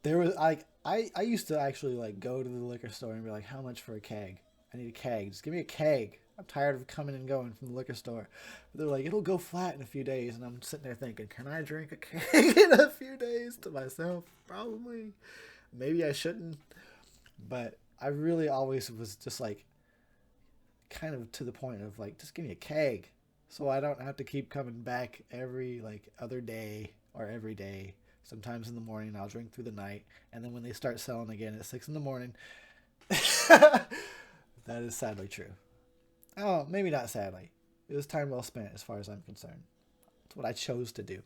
there was I used to actually like go to the liquor store and be like, how much for a keg? I need a keg. Just give me a keg. I'm tired of coming and going from the liquor store. But they're like, it'll go flat in a few days, and I'm sitting there thinking, can I drink a keg in a few days to myself? Probably. Maybe I shouldn't. But I really always was just like, kind of to the point of like, just give me a keg, so I don't have to keep coming back every like other day or every day. Sometimes in the morning I'll drink through the night, and then when they start selling again at 6 in the morning, that is sadly true. Oh, maybe not sadly. It was time well spent as far as I'm concerned. It's what I chose to do.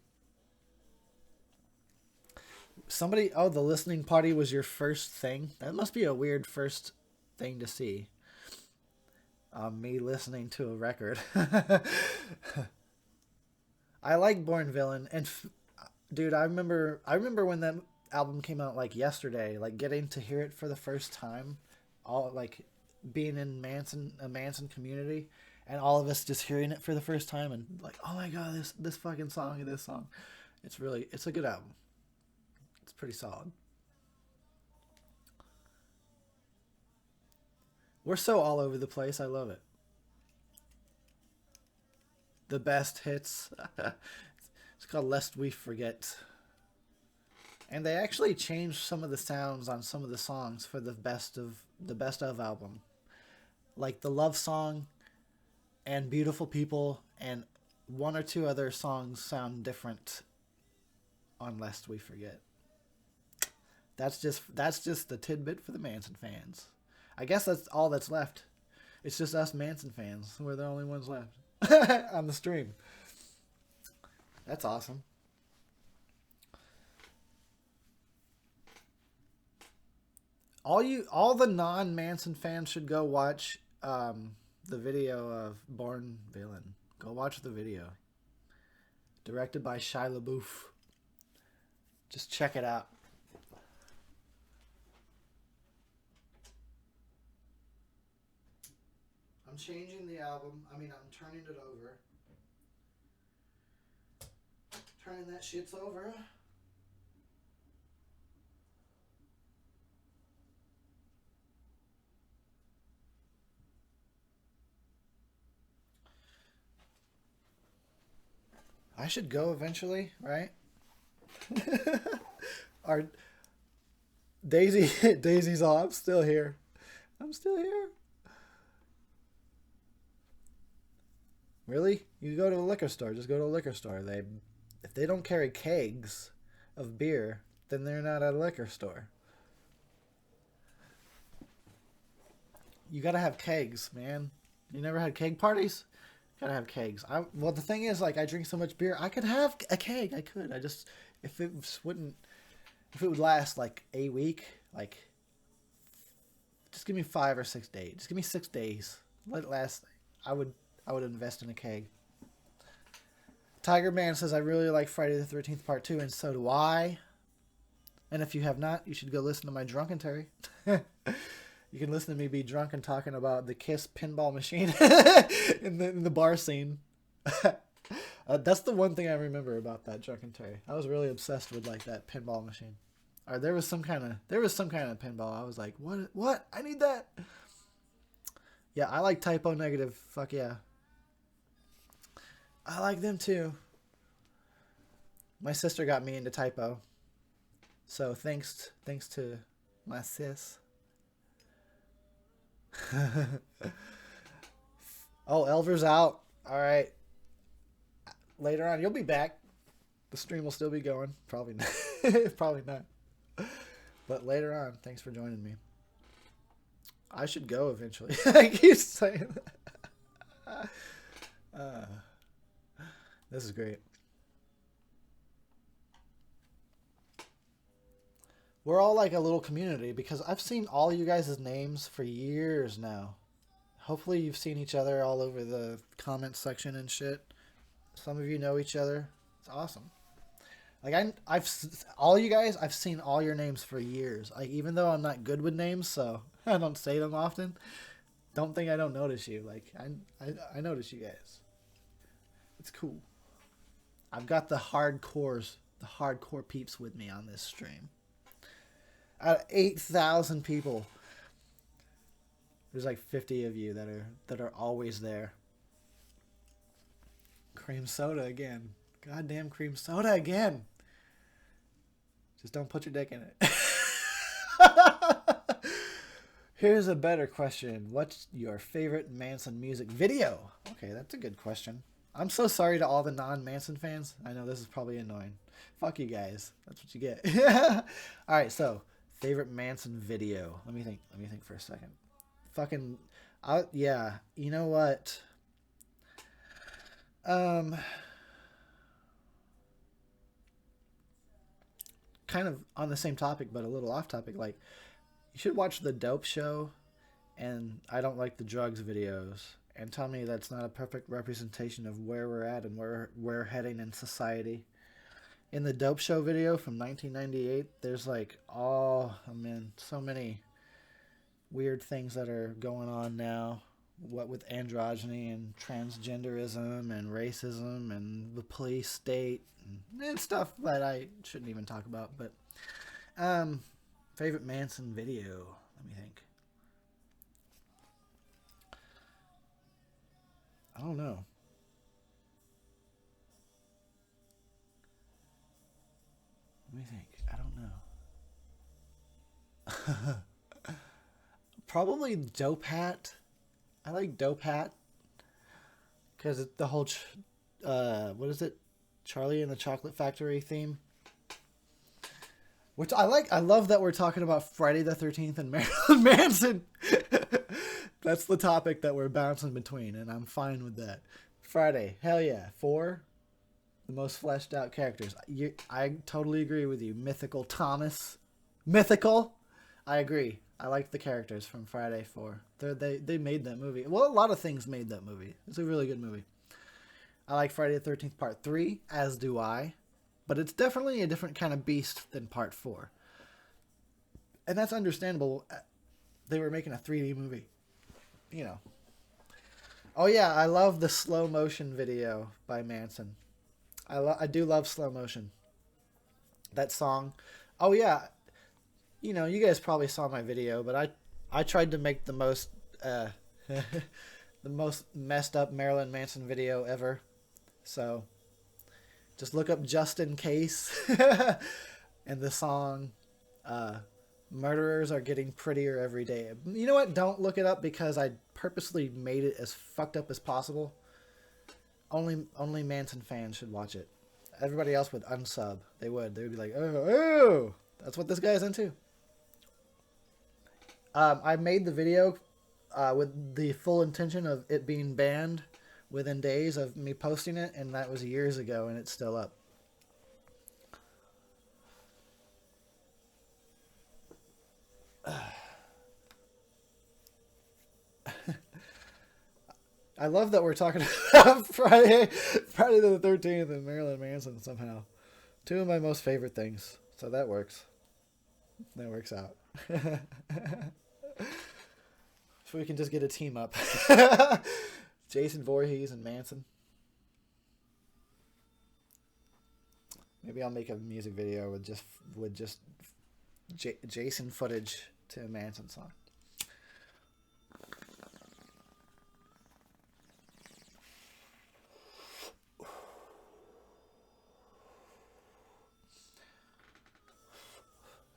The listening party was your first thing? That must be a weird first thing to see. Me listening to a record. I like Born Villain, and dude, I remember when that album came out like yesterday, like getting to hear it for the first time, all like being in a Manson community, and all of us just hearing it for the first time, and like, oh my god, this fucking song and this song, it's a good album. It's pretty solid. We're so all over the place. I love it. The best hits. It's called Lest We Forget. And they actually changed some of the sounds on some of the songs for the best of album. Like the Love Song and Beautiful People and one or two other songs sound different on Lest We Forget. That's just the tidbit for the Manson fans. I guess that's all that's left. It's just us Manson fans. We're the only ones left on the stream. That's awesome. all the non-Manson fans should go watch the video of Born Villain. Go watch the video. Directed by Shia LaBeouf. Just check it out. I'm changing the album. I'm turning it over. Turning that shit's over. I should go eventually, right? Our Daisy's all, I'm still here. I'm still here. Really? You go to a liquor store, just go to a liquor store. If they don't carry kegs of beer, then they're not at a liquor store. You gotta have kegs, man. You never had keg parties? Gotta have kegs. Well, the thing is, like, I drink so much beer, I could have a keg. I could. I just, if it would last like a week, like, just give me 5 or 6 days. Just give me 6 days. Let it last. I would invest in a keg. Tiger Man says, I really like Friday the 13th Part 2, and so do I. And if you have not, you should go listen to my Drunken Terry. You can listen to me be drunk and talking about the Kiss pinball machine in the bar scene. That's the one thing I remember about that Drunken Terry. I was really obsessed with like that pinball machine. Or there was some kind of pinball. I was like, what? I need that. Yeah, I like Typo Negative. Fuck yeah. I like them too. My sister got me into Typo. So thanks to my sis. Oh, Elver's out. All right. Later on, you'll be back. The stream will still be going. Probably not. Probably not. But later on, thanks for joining me. I should go eventually. I keep saying that. This is great. We're all like a little community because I've seen all you guys' names for years now. Hopefully you've seen each other all over the comment section and shit. Some of you know each other. It's awesome. Like I've all you guys, I've seen all your names for years. Like even though I'm not good with names, so I don't say them often. Don't think I don't notice you. Like I notice you guys. It's cool. I've got the hardcore peeps with me on this stream. Out of 8,000 people, there's like 50 of you that are always there. Cream soda again. Goddamn cream soda again. Just don't put your dick in it. Here's a better question. What's your favorite Manson music video? Okay, that's a good question. I'm so sorry to all the non-Manson fans. I know this is probably annoying. Fuck you guys. That's what you get. All right, so favorite Manson video. Let me think for a second. Yeah. You know what? Kind of on the same topic, but a little off topic. Like, you should watch The Dope Show and I Don't Like the Drugs videos and tell me that's not a perfect representation of where we're at and where we're heading in society. In the Dope Show video from 1998, there's like, so many weird things that are going on now. What with androgyny and transgenderism and racism and the police state and stuff that I shouldn't even talk about. But favorite Manson video. Let me think. I don't know. Let me think. I don't know. Probably Dope Hat. I like Dope Hat because the whole what is it, Charlie and the Chocolate Factory theme, which I like. I love that we're talking about Friday the 13th and Marilyn Manson. That's the topic that we're bouncing between, and I'm fine with that. Friday, hell yeah. 4, the most fleshed out characters. I totally agree with you. Mythical Thomas. Mythical. I agree. I like the characters from Friday 4. They made that movie. Well, a lot of things made that movie. It's a really good movie. I like Friday the 13th Part 3, as do I. But it's definitely a different kind of beast than Part 4. And that's understandable. They were making a 3D movie. You know. Oh yeah, I love the slow motion video by Manson. I do love slow motion. That song. Oh yeah, you know, you guys probably saw my video, but I tried to make the most the most messed up Marilyn Manson video ever. So just look up Just in Case and the song Murderers Are Getting Prettier Every Day. You know what? Don't look it up because I purposely made it as fucked up as possible. Only Manson fans should watch it. Everybody else would unsub. They would be like, oh, that's what this guy's into. I made the video with the full intention of it being banned within days of me posting it, and that was years ago, and it's still up. I love that we're talking about Friday the 13th and Marilyn Manson somehow. Two of my most favorite things. So that works. That works out. So we can just get a team up. Jason Voorhees and Manson. Maybe I'll make a music video with just Jason footage to a Manson song.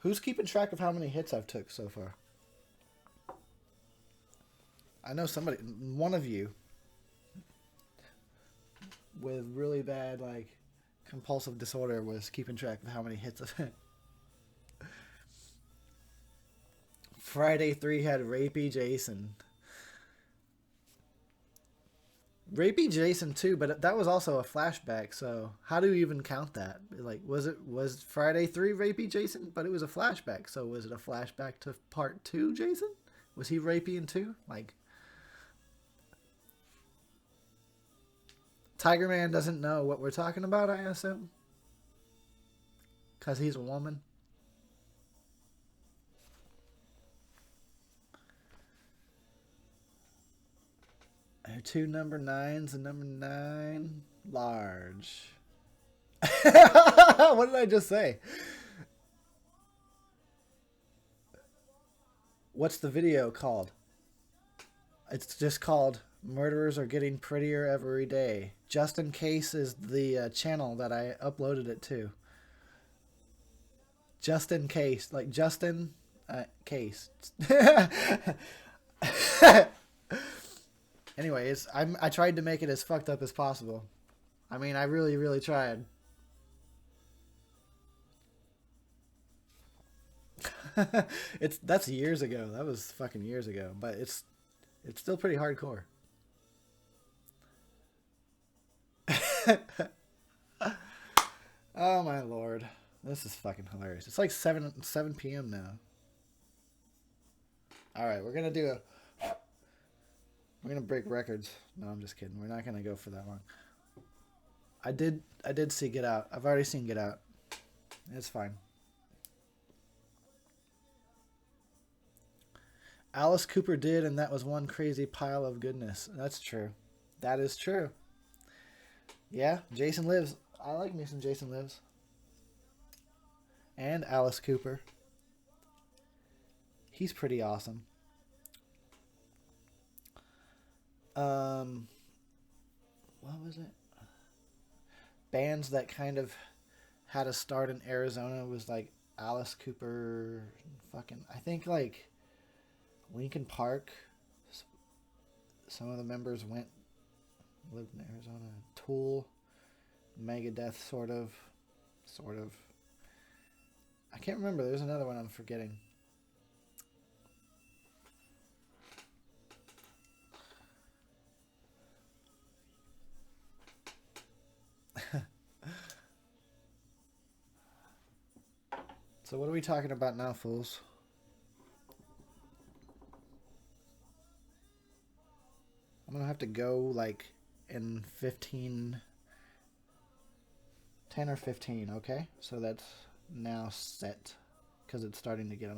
Who's keeping track of how many hits I've took so far? I know somebody, one of you, with really bad, like, compulsive disorder was keeping track of how many hits I've had. Friday 3 had Rapey Jason. Rapey Jason 2, but that was also a flashback, so how do you even count that? Like, was Friday 3 Rapey Jason? But it was a flashback, so was it a flashback to Part 2 Jason? Was he rapey in 2? Like, Tiger Man doesn't know what we're talking about, I assume? Because he's a woman? There are 2 number 9s and number 9 large. What did I just say? What's the video called? It's just called Murderers Are Getting Prettier Every Day. Just in Case is the channel that I uploaded it to. Just in Case. Like Justin Case. Anyways, I tried to make it as fucked up as possible. I mean, I really, really tried. That's years ago. That was fucking years ago. But it's still pretty hardcore. Oh my lord. This is fucking hilarious. It's like 7 p.m. now. Alright, we're gonna break records. No, I'm just kidding. We're not gonna go for that long. I did see Get Out. I've already seen Get Out. It's fine. Alice Cooper did, and that was one crazy pile of goodness. That's true. That is true. Yeah, Jason Lives. I like me some Jason Lives. And Alice Cooper. He's pretty awesome. What was it? Bands that kind of had a start in Arizona was like Alice Cooper, fucking, I think like Linkin Park. Some of the members lived in Arizona. Tool, Megadeth, sort of. I can't remember. There's another one I'm forgetting. So what are we talking about now, fools? have to go like in 15, 10 or 15, okay? So that's now set because it's starting to get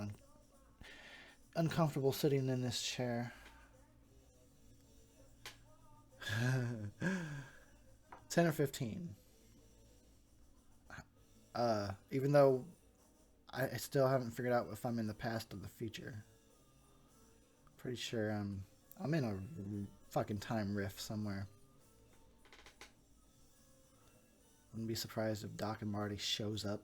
uncomfortable sitting in this chair. 10 or 15. Even though I still haven't figured out if I'm in the past or the future. Pretty sure I'm in a fucking time rift somewhere. Wouldn't be surprised if Doc and Marty shows up.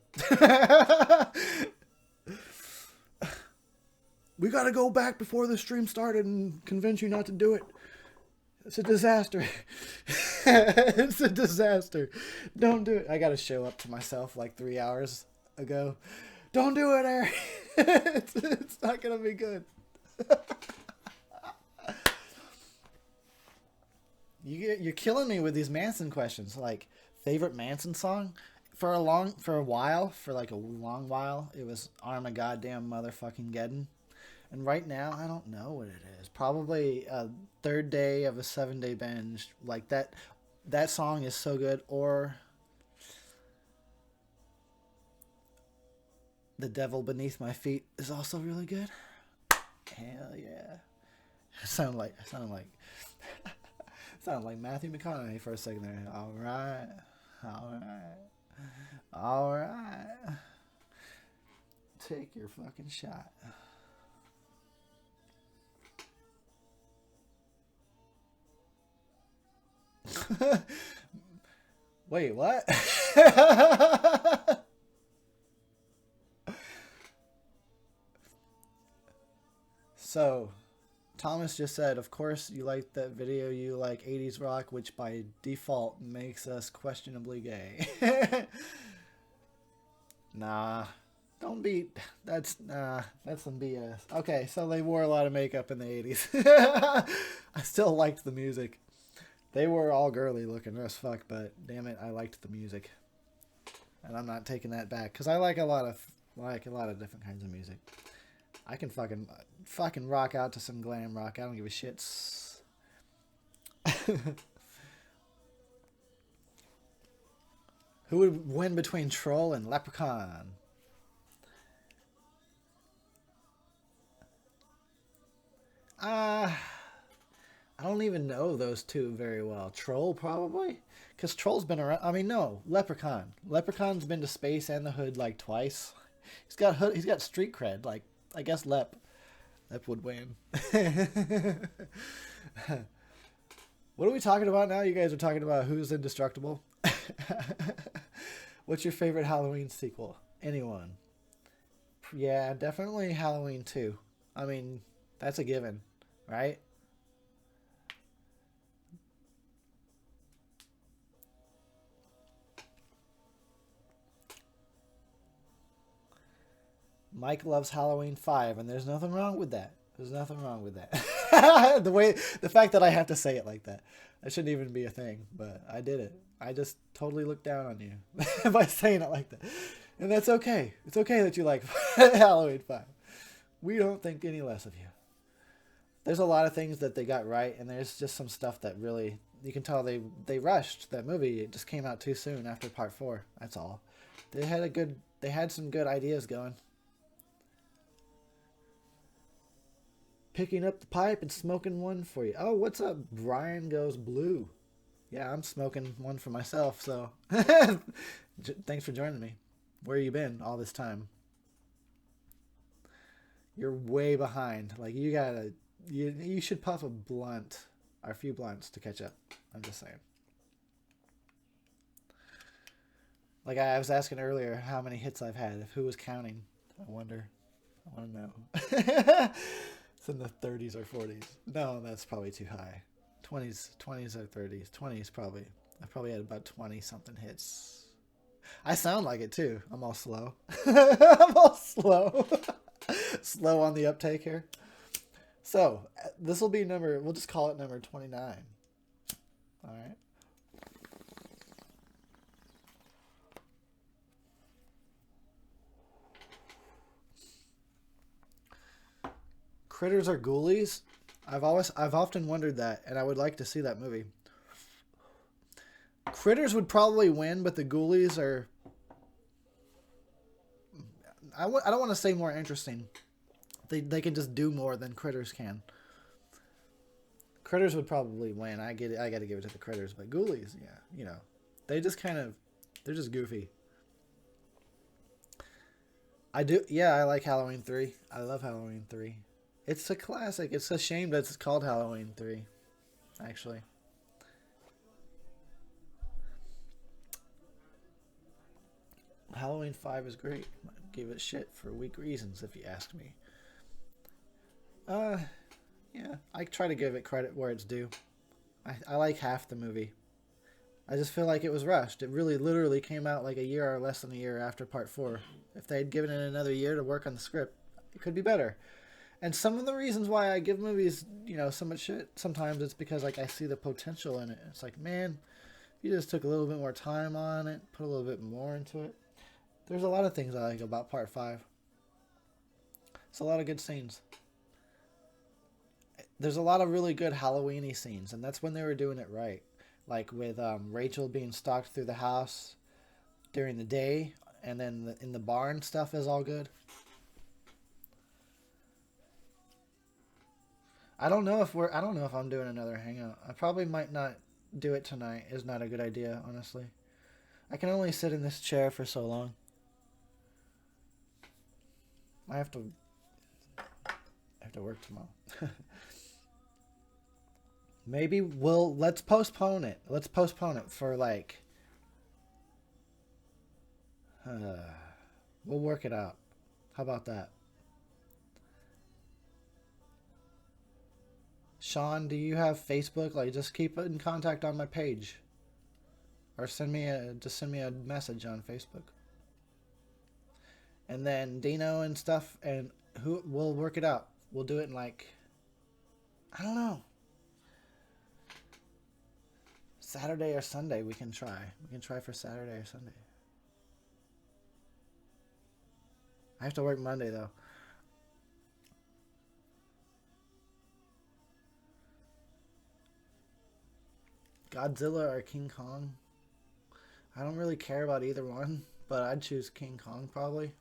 We gotta go back before the stream started and convince you not to do it. It's a disaster. It's a disaster. Don't do it. I gotta show up to myself like 3 hours ago. Don't do it, Eric. It's not gonna be good. You're killing me with these Manson questions. Like, favorite Manson song? For a long while, it was Armageddon Motherfucking Geddon. And right now, I don't know what it is. Probably a third day of a 7-day binge. Like, that song is so good. Or The Devil Beneath My Feet is also really good. Hell yeah. I sound like Matthew McConaughey for a second there. All right. Take your fucking shot. Wait, what? So, Thomas just said, of course you like that video, you like 80s rock, which by default makes us questionably gay. Nah, don't be, that's some BS. Okay, so they wore a lot of makeup in the 80s. I still liked the music. They were all girly looking as fuck, but damn it, I liked the music. And I'm not taking that back, because I like a lot of different kinds of music. I can fucking rock out to some glam rock. I don't give a shit. Who would win between Troll and Leprechaun? I don't even know those two very well. Troll, probably? Because Troll's been around. I mean, no. Leprechaun. Leprechaun's been to space and the hood like twice. He's got street cred. Like, I guess Lep would win. What are we talking about now? You guys are talking about who's indestructible? What's your favorite Halloween sequel? Anyone? Yeah, definitely Halloween 2. I mean, that's a given, right? Mike loves Halloween 5, and there's nothing wrong with that. There's nothing wrong with that. The fact that I have to say it like that. That shouldn't even be a thing, but I did it. I just totally looked down on you by saying it like that. And that's okay. It's okay that you like Halloween 5. We don't think any less of you. There's a lot of things that they got right, and there's just some stuff that really, you can tell they rushed that movie. It just came out too soon after part 4. That's all. They had some good ideas going. Picking up the pipe and smoking one for you. Oh, what's up? Brian goes blue. Yeah, I'm smoking one for myself, so thanks for joining me. Where you been all this time? You're way behind. Like, you should puff a blunt or a few blunts to catch up. I'm just saying. Like, I was asking earlier how many hits I've had. Who was counting? I want to know. It's in the 30s or 40s. No, that's probably too high. 20s or 30s. 20s probably. I probably had about 20 something hits. I sound like it too. I'm all slow. I'm all slow. Slow on the uptake here. So, this will be we'll just call it number 29. All right. Critters are ghoulies? I've often wondered that, and I would like to see that movie. Critters would probably win, but the Ghoulies are. I don't want to say more interesting. They can just do more than Critters can. Critters would probably win. I get it. I got to give it to the Critters, but Ghoulies, yeah, they just kind of, they're just goofy. I do, yeah. I like Halloween 3. I love Halloween 3. It's a classic. It's a shame that it's called Halloween 3. Actually, Halloween 5 is great. I give it shit for weak reasons, if you ask me. Uh, yeah. I try to give it credit where it's due. I like half the movie. I just feel like it was rushed. It really literally came out like a year or less than a year after part 4. If they had given it another year to work on the script, it could be better. And some of the reasons why I give movies, so much shit, sometimes it's because like I see the potential in it. It's like, man, if you just took a little bit more time on it, put a little bit more into it. There's a lot of things I like about part 5. It's a lot of good scenes. There's a lot of really good Halloweeny scenes, and that's when they were doing it right. Like with Rachel being stalked through the house during the day, and then in the barn stuff is all good. I don't know if I'm doing another hangout. I probably might not do it tonight. Is not a good idea, honestly. I can only sit in this chair for so long. I have to work tomorrow. Maybe let's postpone it. Let's postpone it for like we'll work it out. How about that? Sean, do you have Facebook? Like, just keep in contact on my page, or send me a message on Facebook. And then Dino and stuff, and who we'll work it out. We'll do it in like, I don't know, Saturday or Sunday. We can try for Saturday or Sunday. I have to work Monday though. Godzilla or King Kong? I don't really care about either one, but I'd choose King Kong probably.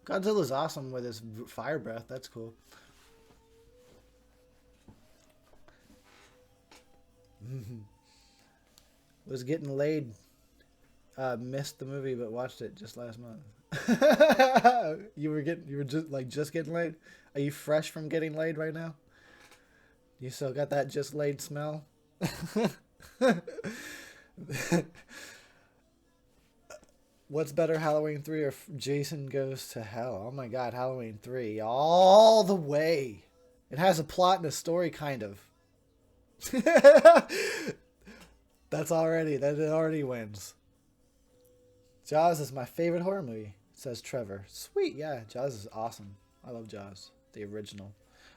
Godzilla's awesome with his fire breath. That's cool. Was getting laid. Missed the movie, but watched it just last month. You were just getting laid. Are you fresh from getting laid right now? You still got that just laid smell? What's better, Halloween 3 or Jason Goes to Hell? Oh my god, Halloween 3. All the way. It has a plot and a story, kind of. That it already wins. Jaws is my favorite horror movie, says Trevor. Sweet, yeah, Jaws is awesome. I love Jaws, the original.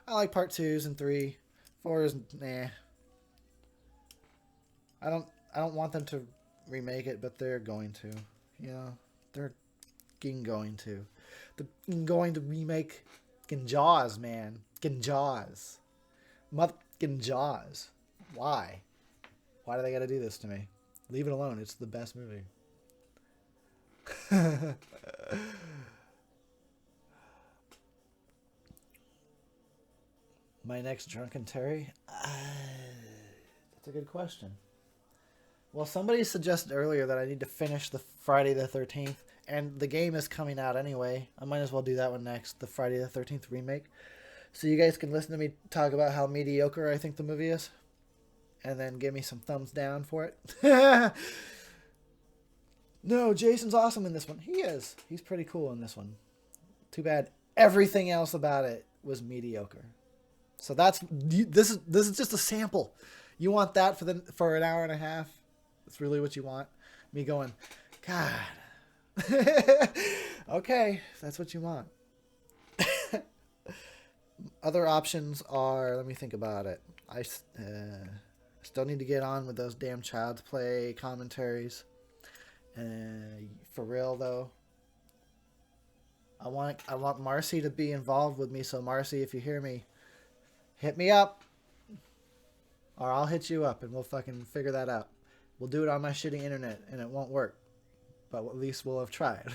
I like part 2s and 3. 4 is nah. I don't want them to remake it, but they're going to. They're going to. They're going to remake Jaws, man. Jaws. Motherfucking Jaws. Why? Why do they gotta do this to me? Leave it alone. It's the best movie. My next Drunken Terry? That's a good question. Well, somebody suggested earlier that I need to finish the Friday the 13th, and the game is coming out anyway. I might as well do that one next, the Friday the 13th remake. So you guys can listen to me talk about how mediocre I think the movie is, and then give me some thumbs down for it. No, Jason's awesome in this one. He is. He's pretty cool in this one. Too bad everything else about it was mediocre. So this is just a sample. You want that for an hour and a half? That's really what you want? Me going, God. Okay, if that's what you want. Other options are, let me think about it. I still need to get on with those damn Child's Play commentaries. For real, though. I want Marcy to be involved with me. So Marcy, if you hear me, hit me up, or I'll hit you up, and we'll fucking figure that out. We'll do it on my shitty internet, and it won't work, but at least we'll have tried.